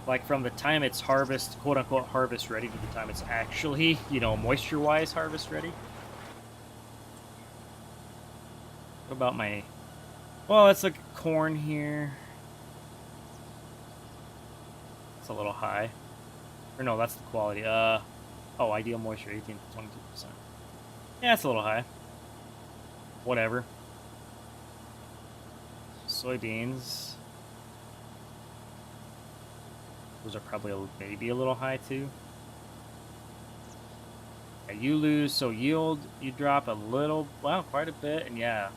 Like from the time it's harvest, quote unquote harvest ready, to the time it's actually, you know, moisture wise harvest ready. What about my, well, let's look at corn here. It's a little high. Or no, that's the quality. Oh, ideal moisture, 18 to 22%. Yeah, it's a little high. Whatever. Soybeans. Those are probably maybe a little high too. Yeah, you lose, so yield, you drop a little, well, quite a bit, and yeah.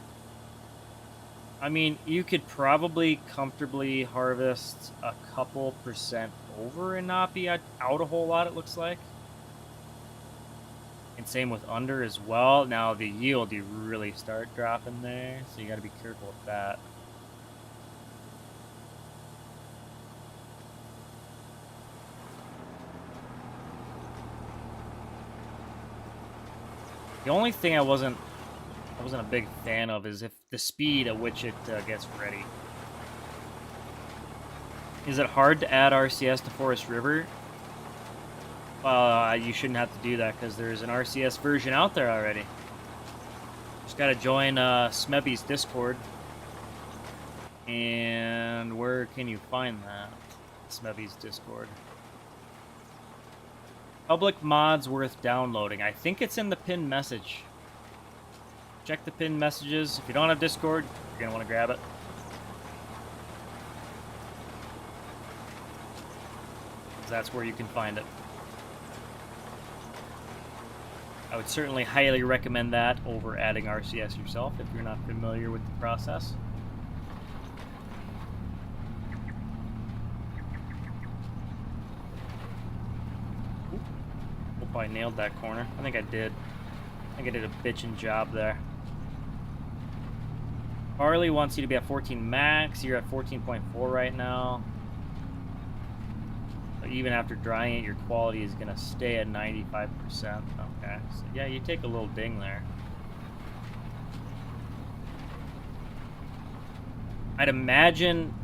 I mean, you could probably comfortably harvest a couple percent over and not be out a whole lot, it looks like. And same with under as well. Now the yield, you really start dropping there, so you got to be careful with that. The only thing I wasn't a big fan of is if the speed at which it gets ready. Is it hard to add RCS to Forest River? You shouldn't have to do that because there's an RCS version out there already. Just gotta join Smeby's Discord. And where can you find that? Smeby's Discord. Public mods worth downloading. I think it's in the pinned message. Check the pinned messages. If you don't have Discord, you're going to want to grab it. That's where you can find it. I would certainly highly recommend that over adding RCS yourself if you're not familiar with the process. Hope I nailed that corner. I think I did. I think I did a bitchin' job there. Harley wants you to be at 14 max. You're at 14.4 right now. So even after drying it, your quality is going to stay at 95%. Okay. So yeah, you take a little ding there. I'd imagine...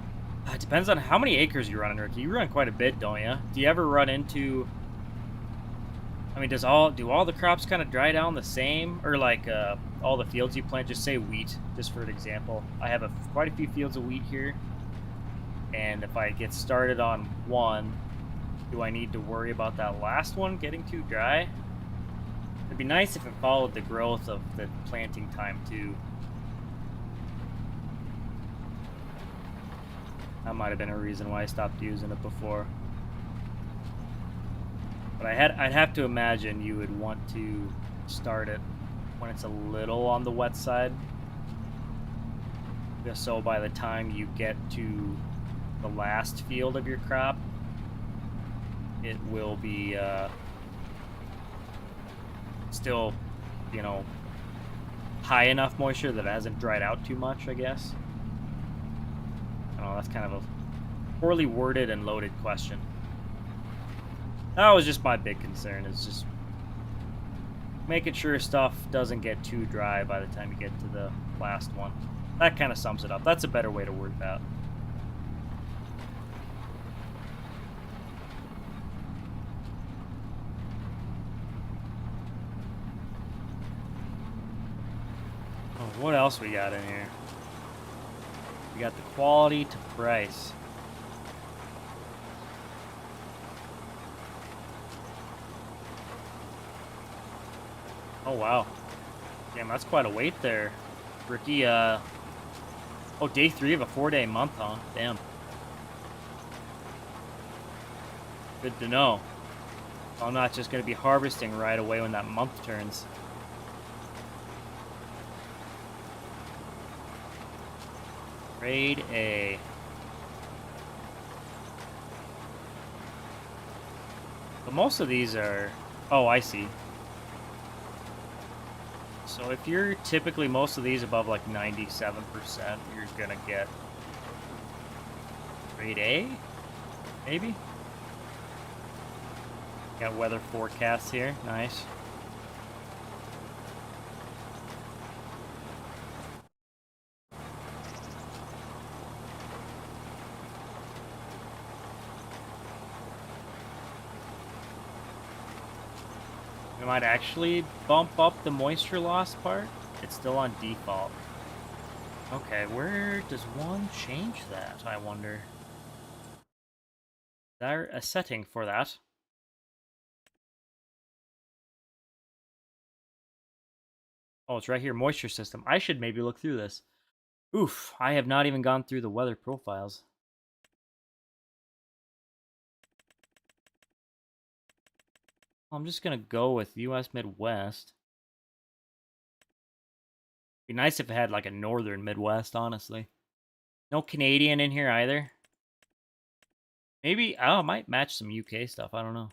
it depends on how many acres you run, Ricky. You run quite a bit, don't you? Do you ever run into... I mean, do all the crops kind of dry down the same? Or like all the fields you plant, just say wheat, just for an example. I have quite a few fields of wheat here. And if I get started on one, do I need to worry about that last one getting too dry? It'd be nice if it followed the growth of the planting time too. That might have been a reason why I stopped using it before. But I'd have to imagine you would want to start it when it's a little on the wet side. Just so by the time you get to the last field of your crop, it will be still, you know, high enough moisture that it hasn't dried out too much, I guess. I don't know, that's kind of a poorly worded and loaded question. That was just my big concern, is just making sure stuff doesn't get too dry by the time you get to the last one. That kind of sums it up. That's a better way to word that. Oh, what else we got in here? We got the quality to price. Oh, wow. Damn, that's quite a wait there. Ricky, oh, day 3 of a 4-day month, huh? Damn. Good to know. I'm not just going to be harvesting right away when that month turns. Grade A. But most of these are... Oh, I see. So if you're typically most of these above like 97%, you're gonna get grade A, maybe? Got weather forecasts here, nice. We might actually bump up the moisture loss part. It's still on default. Okay, where does one change that, I wonder? Is there a setting for that? Oh, it's right here, moisture system. I should maybe look through this. Oof, I have not even gone through the weather profiles. I'm just gonna go with US Midwest. Be nice if it had like a northern Midwest, honestly. No Canadian in here either. Maybe, oh, it might match some UK stuff, I don't know.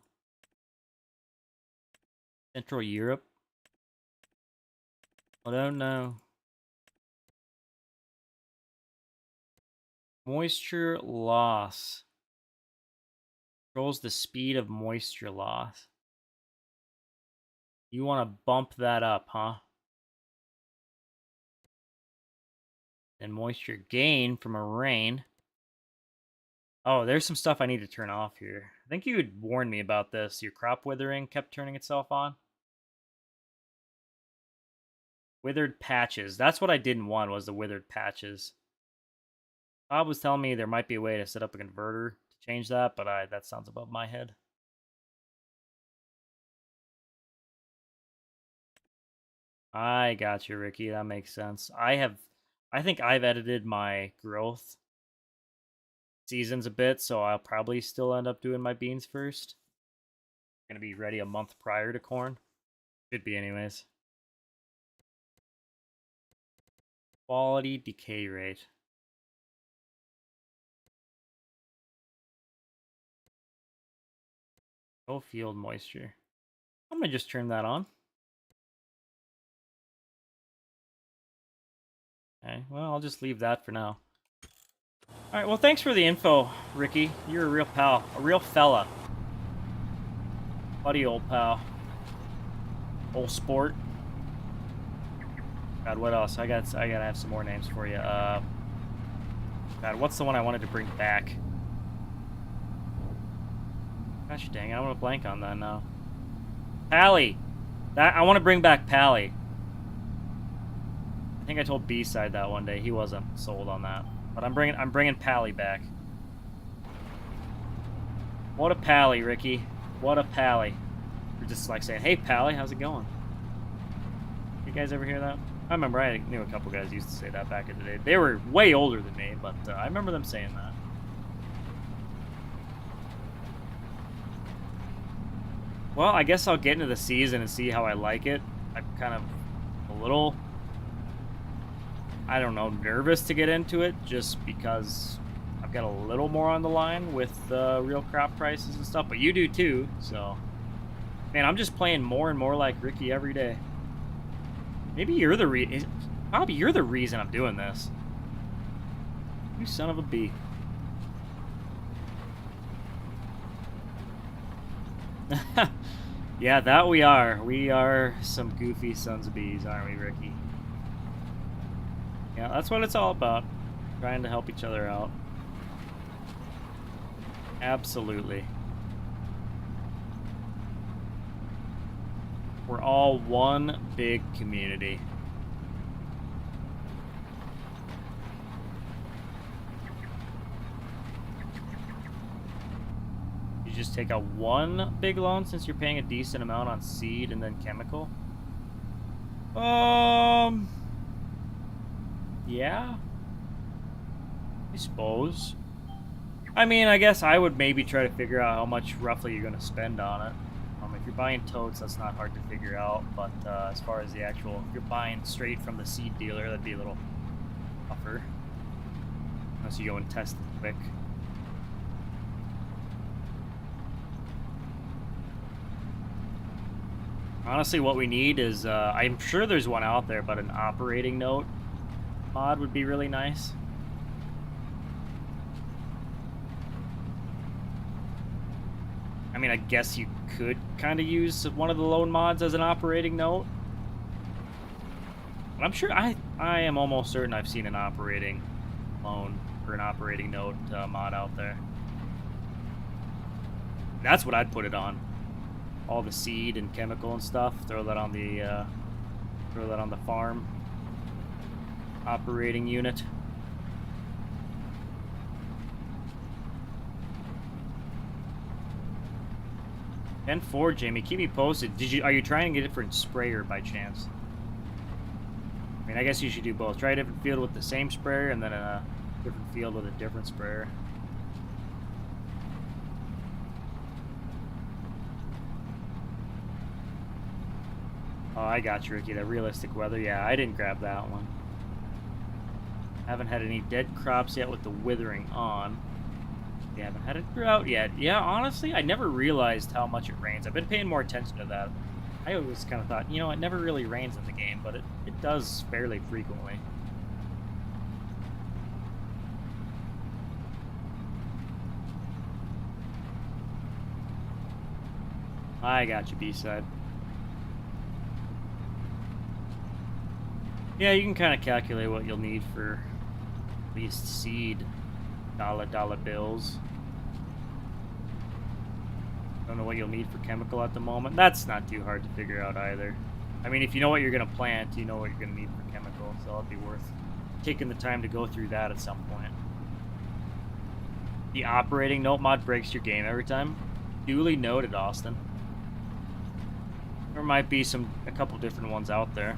Central Europe. I don't know. Moisture loss. Controls the speed of moisture loss. You want to bump that up, huh? And moisture gain from a rain. Oh, there's some stuff I need to turn off here. I think you had warned me about this. Your crop withering kept turning itself on. Withered patches. That's what I didn't want, was the withered patches. Bob was telling me there might be a way to set up a converter to change that, but that sounds above my head. I got you, Ricky. That makes sense. I think I've edited my growth seasons a bit, so I'll probably still end up doing my beans first. Gonna be ready a month prior to corn. Should be anyways. Quality decay rate. Oh, field moisture. I'm gonna just turn that on. Okay, well, I'll just leave that for now. Alright, well, thanks for the info, Ricky. You're a real pal. A real fella. Buddy, old pal. Old sport. God, what else? I gotta have some more names for you. God, what's the one I wanted to bring back? Gosh dang, I want to blank on that now. Pally! I want to bring back Pally. I think I told B-Side that one day. He wasn't sold on that. But I'm bringing Pally back. What a Pally, Ricky. What a Pally. We're just like saying, hey Pally, how's it going? You guys ever hear that? I remember I knew a couple guys used to say that back in the day. They were way older than me, but I remember them saying that. Well, I guess I'll get into the season and see how I like it. I'm kind of a little, I don't know, nervous to get into it just because I've got a little more on the line with real crop prices and stuff, but you do too, so. Man, I'm just playing more and more like Ricky every day. Maybe you're the Bobby, you're the reason I'm doing this. You son of a bee. Yeah, that we are. We are some goofy sons of bees, aren't we, Ricky? Yeah, that's what it's all about. Trying to help each other out. Absolutely. We're all one big community. You just take out one big loan since you're paying a decent amount on seed and then chemical? Yeah. I suppose. I mean, I guess I would maybe try to figure out how much roughly you're going to spend on it. If you're buying totes, that's not hard to figure out, but as far as the actual, if you're buying straight from the seed dealer, that'd be a little tougher. Unless you go and test it quick. Honestly, what we need is, I'm sure there's one out there, but an operating note mod would be really nice. I mean, I guess you could kind of use one of the loan mods as an operating note. But I'm sure, I am almost certain I've seen an operating loan or an operating note mod out there. That's what I'd put it on. all the seed and chemical and stuff. Throw that on the farm operating unit. And 4, Jamie, keep me posted. Are you trying to get a different sprayer by chance? I mean, I guess you should do both. Try a different field with the same sprayer, and then a different field with a different sprayer. Oh, I got you, Ricky. That realistic weather. Yeah, I didn't grab that one. Haven't had any dead crops yet with the withering on. You haven't had a drought yet. Yeah, honestly, I never realized how much it rains. I've been paying more attention to that. I always kind of thought, you know, it never really rains in the game, but it does fairly frequently. I got you, B-side. Yeah, you can kind of calculate what you'll need for at least seed dollar bills. Don't know what you'll need for chemical at the moment. That's not too hard to figure out either. I mean, if you know what you're going to plant, you know what you're going to need for chemical, so it'll be worth taking the time to go through that at some point. The operating note mod breaks your game every time. Duly noted, Austin. There might be a couple different ones out there.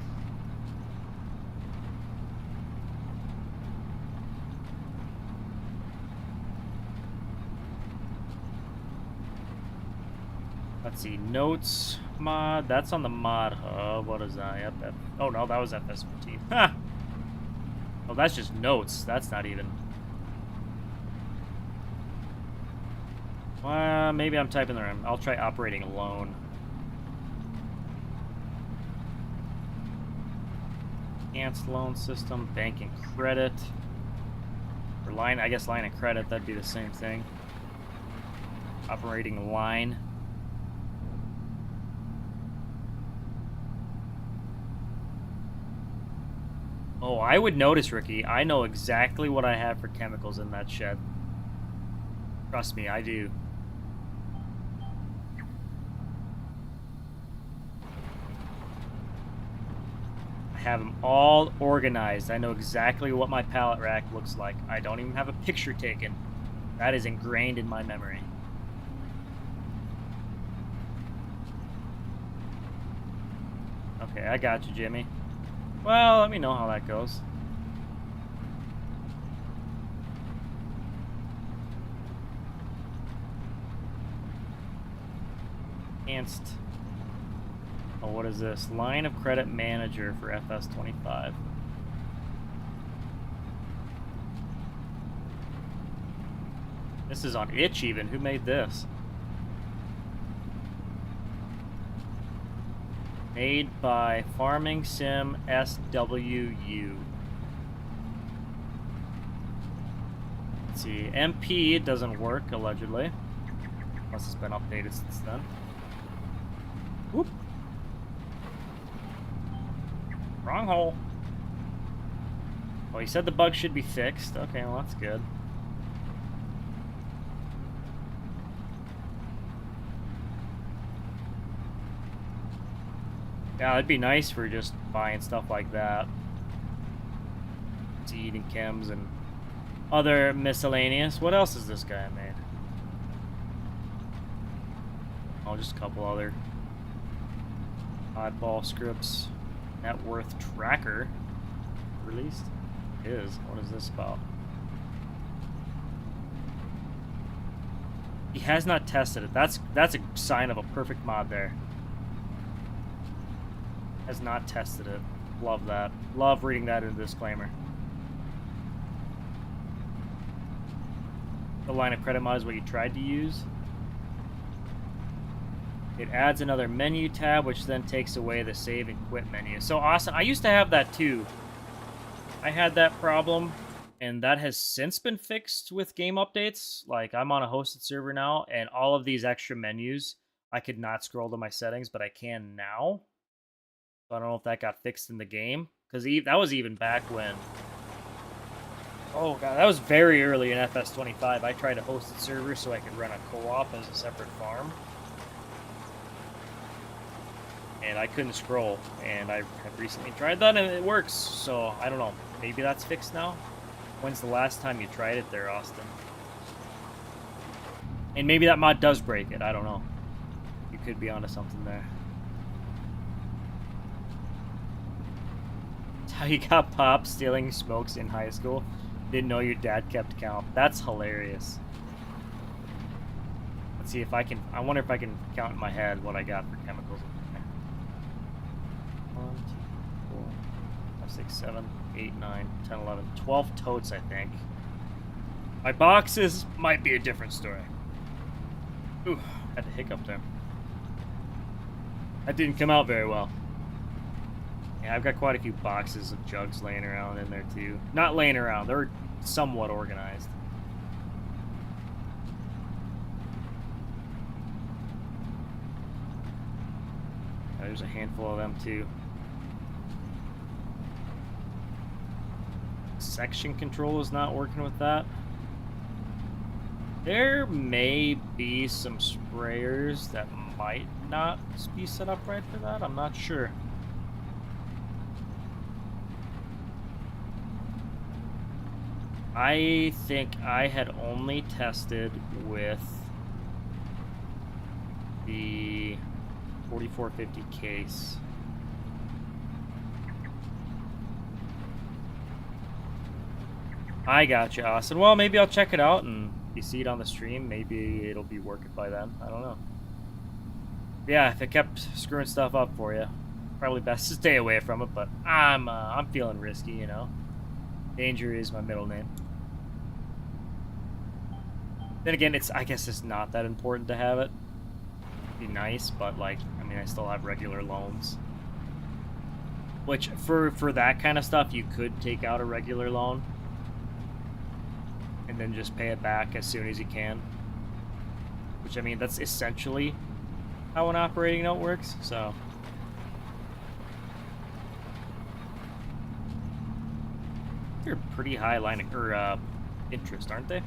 Let's see, notes mod. That's on the mod hub. What is that? Yep. Oh no, that was FS15. Ha! Oh, that's just notes. That's not even. Maybe I'm typing the wrong. I'll try operating alone. Enhanced loan system, banking credit. Or line, I guess line of credit, that'd be the same thing. Operating line. Oh, I would notice, Ricky. I know exactly what I have for chemicals in that shed. Trust me, I do. I have them all organized. I know exactly what my pallet rack looks like. I don't even have a picture taken. That is ingrained in my memory. Okay, I got you, Jimmy. Well, let me know how that goes. Enhanced. Oh, what is this? Line of credit manager for FS25. This is on itch even. Who made this? Made by Farming Sim SWU. Let's see. MP, it doesn't work, allegedly. Unless it's been updated since then. Whoop. Wrong hole. Well, he said the bug should be fixed. Okay, well, that's good. Yeah, it'd be nice for just buying stuff like that. Seed and chems and other miscellaneous. What else has this guy made? Oh, just a couple other oddball scripts. Net worth tracker released. What is this about? He has not tested it. That's a sign of a perfect mod there. Has not tested it. Love that. Love reading that in the disclaimer. The line of credit mod is what you tried to use. It adds another menu tab, which then takes away the save and quit menu. So awesome. I used to have that too. I had that problem, and that has since been fixed with game updates. Like, I'm on a hosted server now, and all of these extra menus, I could not scroll to my settings, but I can now. So I don't know if that got fixed in the game, because that was even back when... Oh god, that was very early in FS25. I tried a hosted server so I could run a co-op as a separate farm. and I couldn't scroll, and I have recently tried that and it works, so I don't know, maybe that's fixed now? When's the last time you tried it there, Austin? And maybe that mod does break it, I don't know. You could be onto something there. That's how you got popped stealing smokes in high school. Didn't know your dad kept count. That's hilarious. Let's see if I can, I wonder if I can count in my head what I got for chemicals. 1, 2, 4, 5, 6, 7, 8, 9, 10, 11, 12 totes, I think. My boxes might be a different story. Ooh, had a hiccup there. That didn't come out very well. Yeah, I've got quite a few boxes of jugs laying around in there too. Not laying around, they're somewhat organized. Yeah, there's a handful of them too. Section control is not working with that. There may be some sprayers that might not be set up right for that. I'm not sure. I think I had only tested with the 4450 case. I gotcha, Austin. Well, maybe I'll check it out, and if you see it on the stream, maybe it'll be working by then. I don't know. Yeah, if it kept screwing stuff up for you, probably best to stay away from it. But I'm feeling risky, you know. Danger is my middle name. Then again, I guess it's not that important to have it. It'd be nice, but like, I mean, I still have regular loans. Which for that kind of stuff, you could take out a regular loan and then just pay it back as soon as you can. Which, I mean, that's essentially how an operating note works, so. They're pretty high line or interest, aren't they?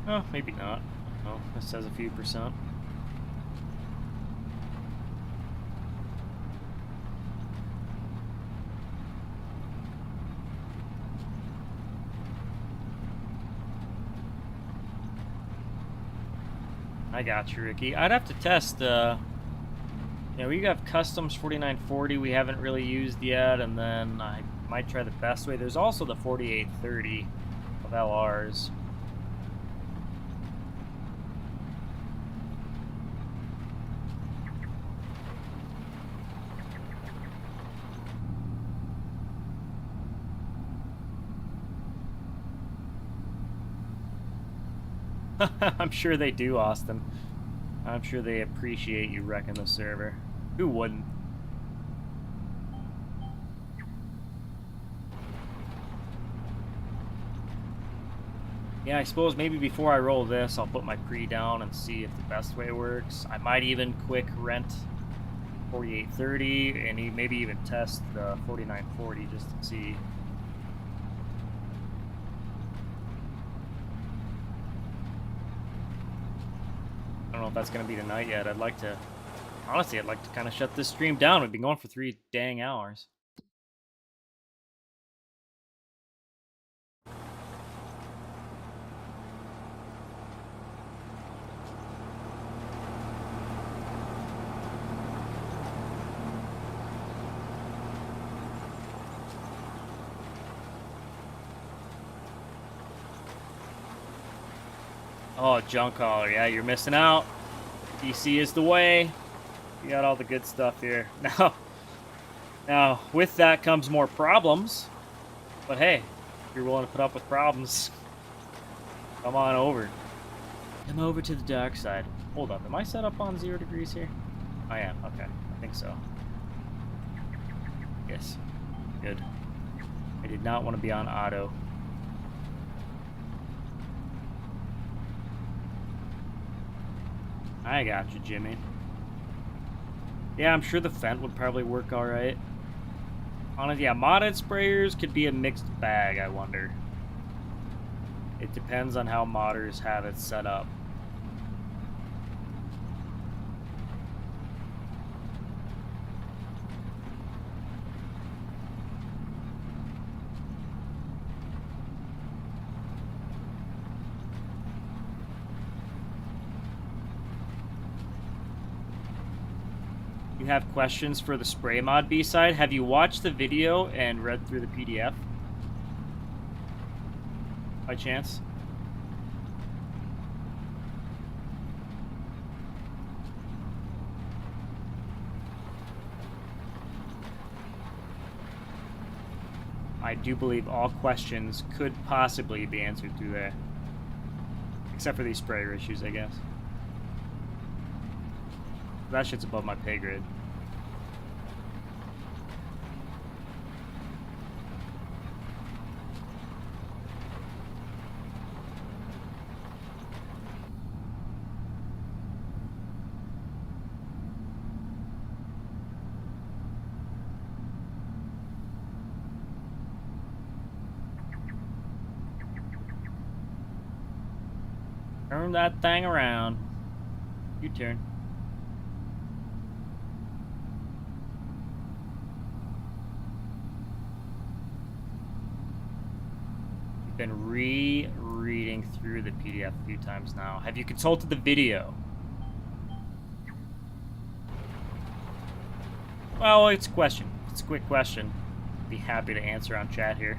Oh, maybe not. Oh, this says a few percent. I got you, Ricky. I'd have to test, yeah, we have Customs 4940 we haven't really used yet, and then I might try the best way. There's also the 4830 of LRs. I'm sure they do, Austin. I'm sure they appreciate you wrecking the server. Who wouldn't? Yeah, I suppose maybe before I roll this, I'll put my pre down and see if the best way works. I might even quick rent 4830 and maybe even test the 4940 just to see. I don't know if that's going to be tonight yet. Honestly, I'd like to kind of shut this stream down. We've been going for 3 dang hours. Oh, junk hauler. Yeah, you're missing out. DC is the way. You got all the good stuff here. Now, with that comes more problems. But hey, if you're willing to put up with problems, come on over. Come over to the dark side. Hold up, am I set up on 0 degrees here? I am, okay. I think so. Yes. Good. I did not want to be on auto. I got you, Jimmy. Yeah, I'm sure the Fent would probably work alright. Honestly, yeah, modded sprayers could be a mixed bag, I wonder. It depends on how modders have it set up. You have questions for the spray mod B-side? Have you watched the video and read through the PDF? By chance? I do believe all questions could possibly be answered through there. Except for these sprayer issues, I guess. That shit's above my pay grade. Turn that thing around. U-turn. Been rereading through the PDF a few times now. Have you consulted the video? Well, it's a question. It's a quick question. Be happy to answer on chat here.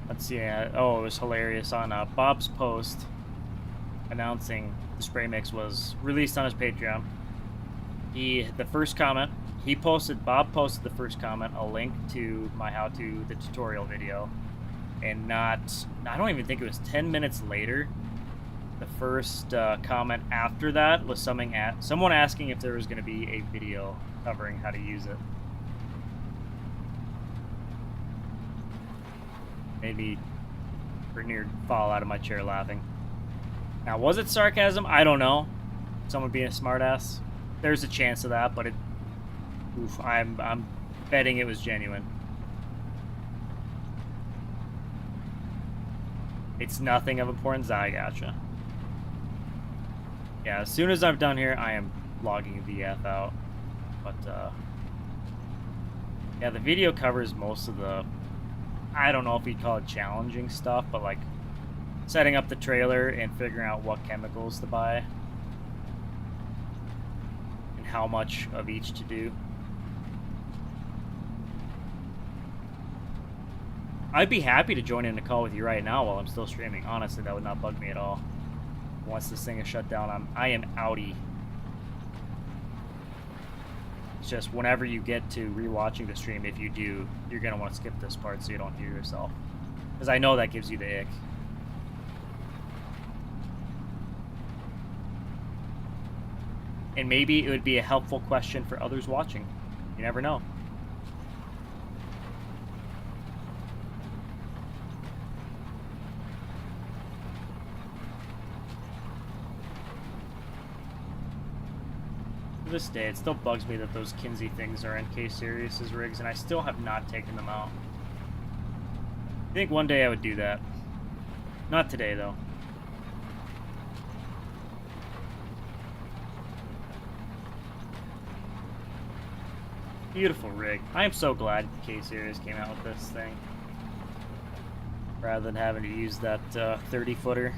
Let's see. Oh, it was hilarious on Bob's post announcing the spray mix was released on his Patreon. The first comment he posted, Bob posted the first comment, a link to my how-to, the tutorial video, and I don't even think it was 10 minutes later, the first comment after that was someone asking if there was going to be a video covering how to use it. Made me pretty near fall out of my chair laughing. Now, was it sarcasm? I don't know. Someone being a smartass. There's a chance of that, but I'm betting it was genuine. It's nothing of importance. I gotcha. Yeah, as soon as I'm done here, I am logging the F out. But yeah, the video covers most of the, I don't know if you'd call it challenging stuff, but like setting up the trailer and figuring out what chemicals to buy and how much of each to do. I'd be happy to join in a call with you right now while I'm still streaming. Honestly, that would not bug me at all. Once this thing is shut down, I am outie. It's just whenever you get to rewatching the stream, if you do, you're going to want to skip this part so you don't hear yourself. Because I know that gives you the ick. And maybe it would be a helpful question for others watching. You never know. To this day, it still bugs me that those Kinsey things are NK Sirius's rigs, and I still have not taken them out. I think one day I would do that. Not today, though. Beautiful rig. I am so glad K-Series came out with this thing, rather than having to use that 30-footer.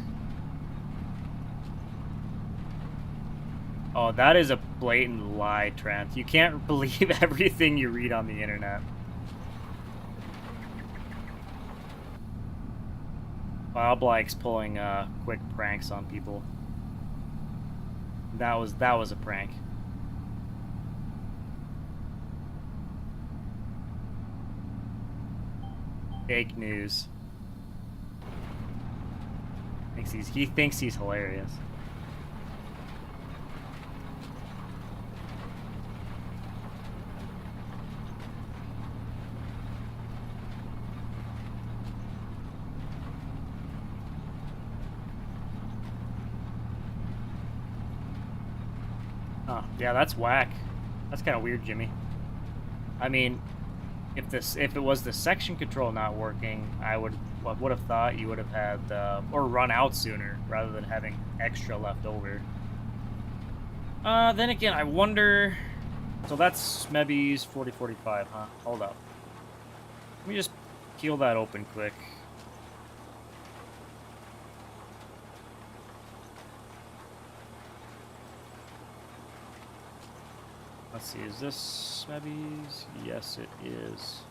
Oh, that is a blatant lie, Trent. You can't believe everything you read on the internet. Bob likes pulling quick pranks on people. That was a prank. Fake news. He thinks he's hilarious. Oh, yeah, that's whack. That's kind of weird, Jimmy. I mean, if it was the section control not working, I would have thought you would have had or run out sooner rather than having extra left over. Then again, I wonder. So that's Smeby's 4045, huh? Hold up. Let me just peel that open quick. Let's see, is this Smeby's? Yes, it is.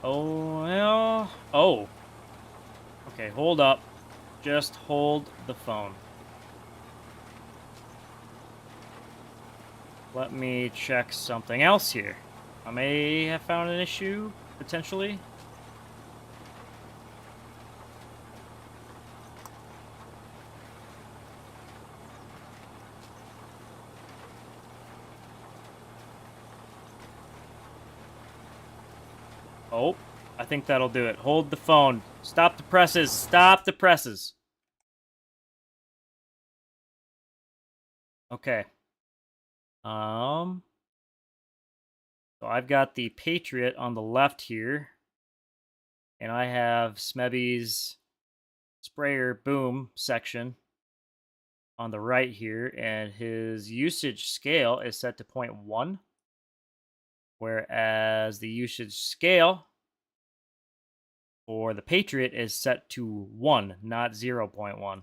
Oh, well. Oh. Okay, hold up. Just hold the phone. Let me check something else here. I may have found an issue, potentially. Oh, I think that'll do it. Hold the phone. Stop the presses. Stop the presses. Okay. So I've got the Patriot on the left here. And I have Smeby's sprayer boom section on the right here. And his usage scale is set to 0.1. Whereas the usage scale for the Patriot is set to 1, not 0.1.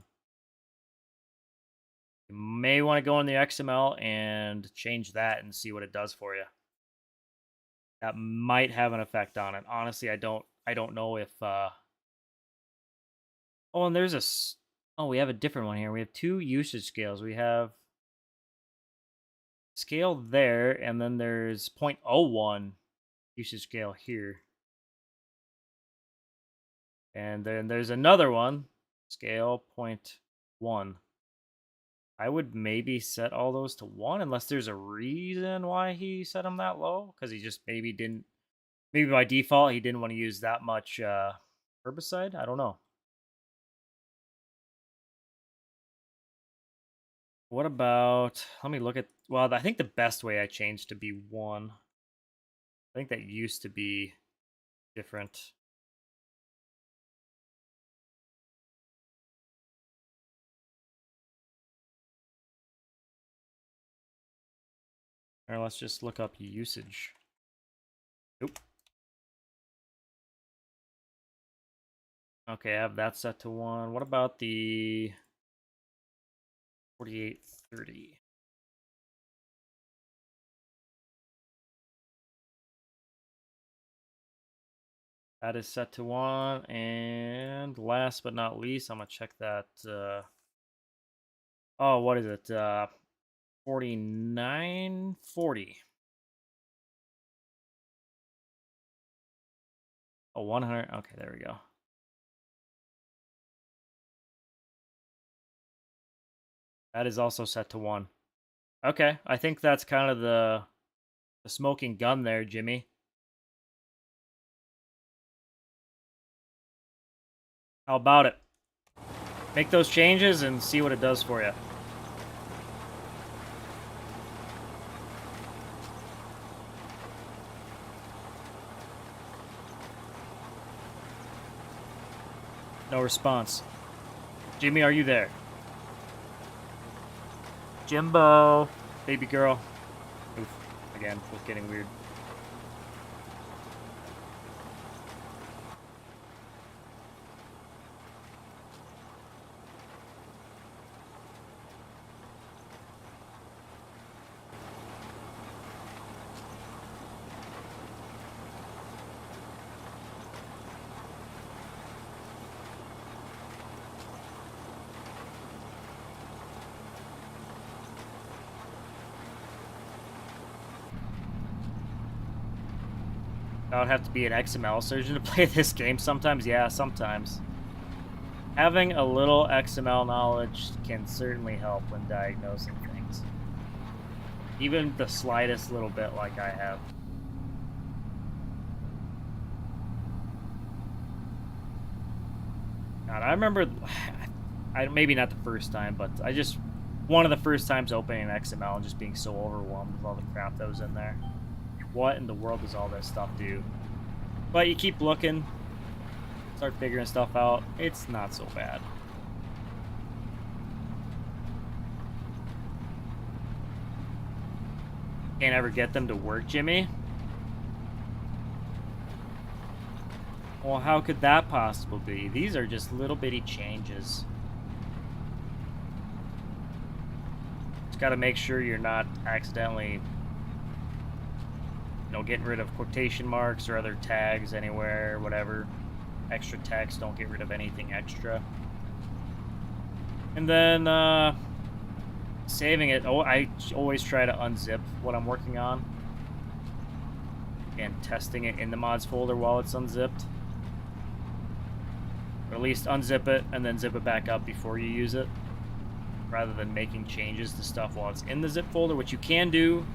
You may want to go in the XML and change that and see what it does for you. That might have an effect on it. Honestly, I don't know if oh, and there's we have a different one here. We have two usage scales. We have scale there, and then there's 0.01 usage scale here. And then there's another one, scale 0.1. I would maybe set all those to 1 unless there's a reason why he set them that low. Because he just maybe by default he didn't want to use that much herbicide. I don't know. What about, let me look at, well, I think the best way I changed to be 1. I think that used to be different. Or let's just look up usage. Nope. Okay, I have that set to 1. What about the 4830? That is set to 1. And last but not least, I'm going to check that. Oh, what is it? 4940. Oh, 100. Okay, there we go. That is also set to 1. Okay, I think that's kind of the smoking gun there, Jimmy. How about it? Make those changes and see what it does for you. No response. Jimmy, are you there? Jimbo, baby girl. Oof, again, was getting weird. I would have to be an XML surgeon to play this game sometimes. Yeah, sometimes. Having a little XML knowledge can certainly help when diagnosing things. Even the slightest little bit like I have. God, I remember, maybe not the first time, but one of the first times opening an XML and just being so overwhelmed with all the crap that was in there. What in the world does all this stuff do? But you keep looking, start figuring stuff out. It's not so bad. Can't ever get them to work, Jimmy? Well, how could that possibly be? These are just little bitty changes. Just gotta make sure you're not accidentally, getting rid of quotation marks or other tags anywhere, whatever. Extra text, don't get rid of anything extra. And then, saving it. Oh, I always try to unzip what I'm working on. And testing it in the mods folder while it's unzipped. Or at least unzip it and then zip it back up before you use it. Rather than making changes to stuff while it's in the zip folder, which you can do.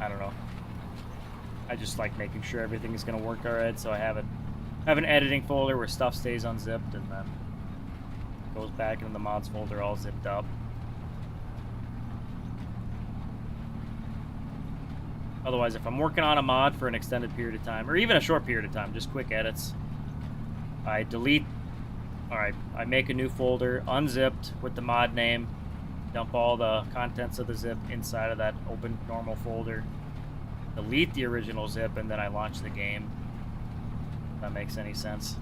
I don't know. I just like making sure everything is going to work alright, so I have an editing folder where stuff stays unzipped and then goes back into the mods folder all zipped up. Otherwise, if I'm working on a mod for an extended period of time, or even a short period of time, just quick edits, I delete, alright, I make a new folder, unzipped with the mod name, dump all the contents of the zip inside of that open normal folder, delete the original zip, and then I launch the game. If that makes any sense.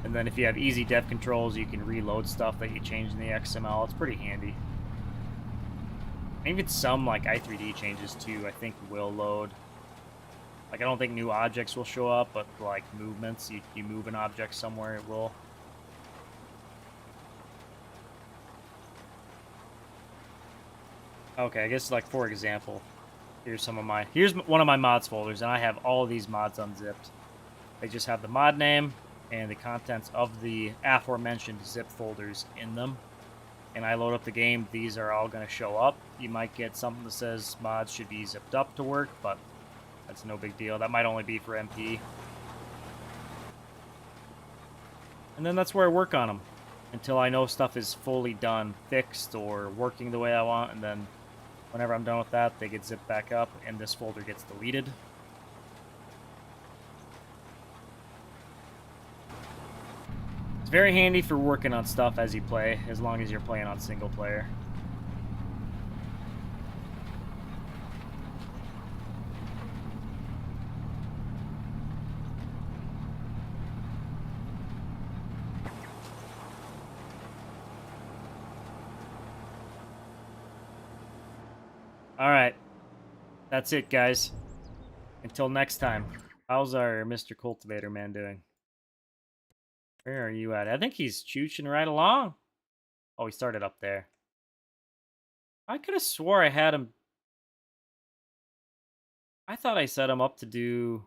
And then if you have easy dev controls, you can reload stuff that you changed in the XML. It's pretty handy. Even some like i3D changes too, I think will load. Like I don't think new objects will show up, but like movements, you move an object somewhere, it will. Okay, I guess like for example, here's one of my mods folders, and I have all of these mods unzipped. They just have the mod name and the contents of the aforementioned zip folders in them. And I load up the game, these are all going to show up. You might get something that says mods should be zipped up to work, but that's no big deal. That might only be for MP. And then that's where I work on them until I know stuff is fully done, fixed, or working the way I want, and then whenever I'm done with that, they get zipped back up, and this folder gets deleted. It's very handy for working on stuff as you play, as long as you're playing on single player. Alright. That's it, guys. Until next time. How's our Mr. Cultivator man doing? Where are you at? I think he's chooching right along. Oh, he started up there. I could have swore I had him. I thought I set him up to do...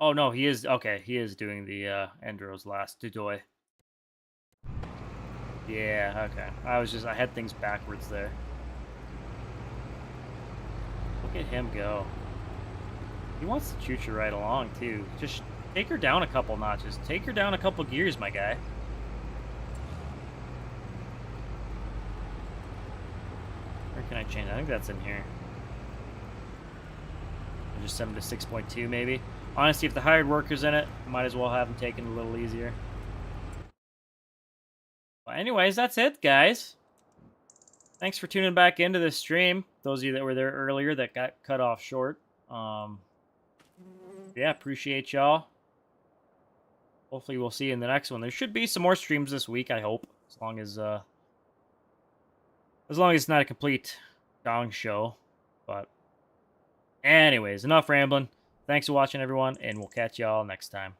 Oh, no, he is... Okay, he is doing the Endro's last Dudoy. Yeah, okay. I had things backwards there. Look at him go. He wants to chooch her right along, too. Just take her down a couple notches. Take her down a couple gears, my guy. Where can I change? I think that's in here. I'll just set him to 6.2, maybe. Honestly, if the hired worker's in it, might as well have him taken a little easier. Well, anyways, that's it, guys. Thanks for tuning back into this stream. Those of you that were there earlier that got cut off short. Yeah, appreciate y'all. Hopefully we'll see you in the next one. There should be some more streams this week, I hope. As long as it's not a complete dong show. But anyways, enough rambling. Thanks for watching, everyone, and we'll catch y'all next time.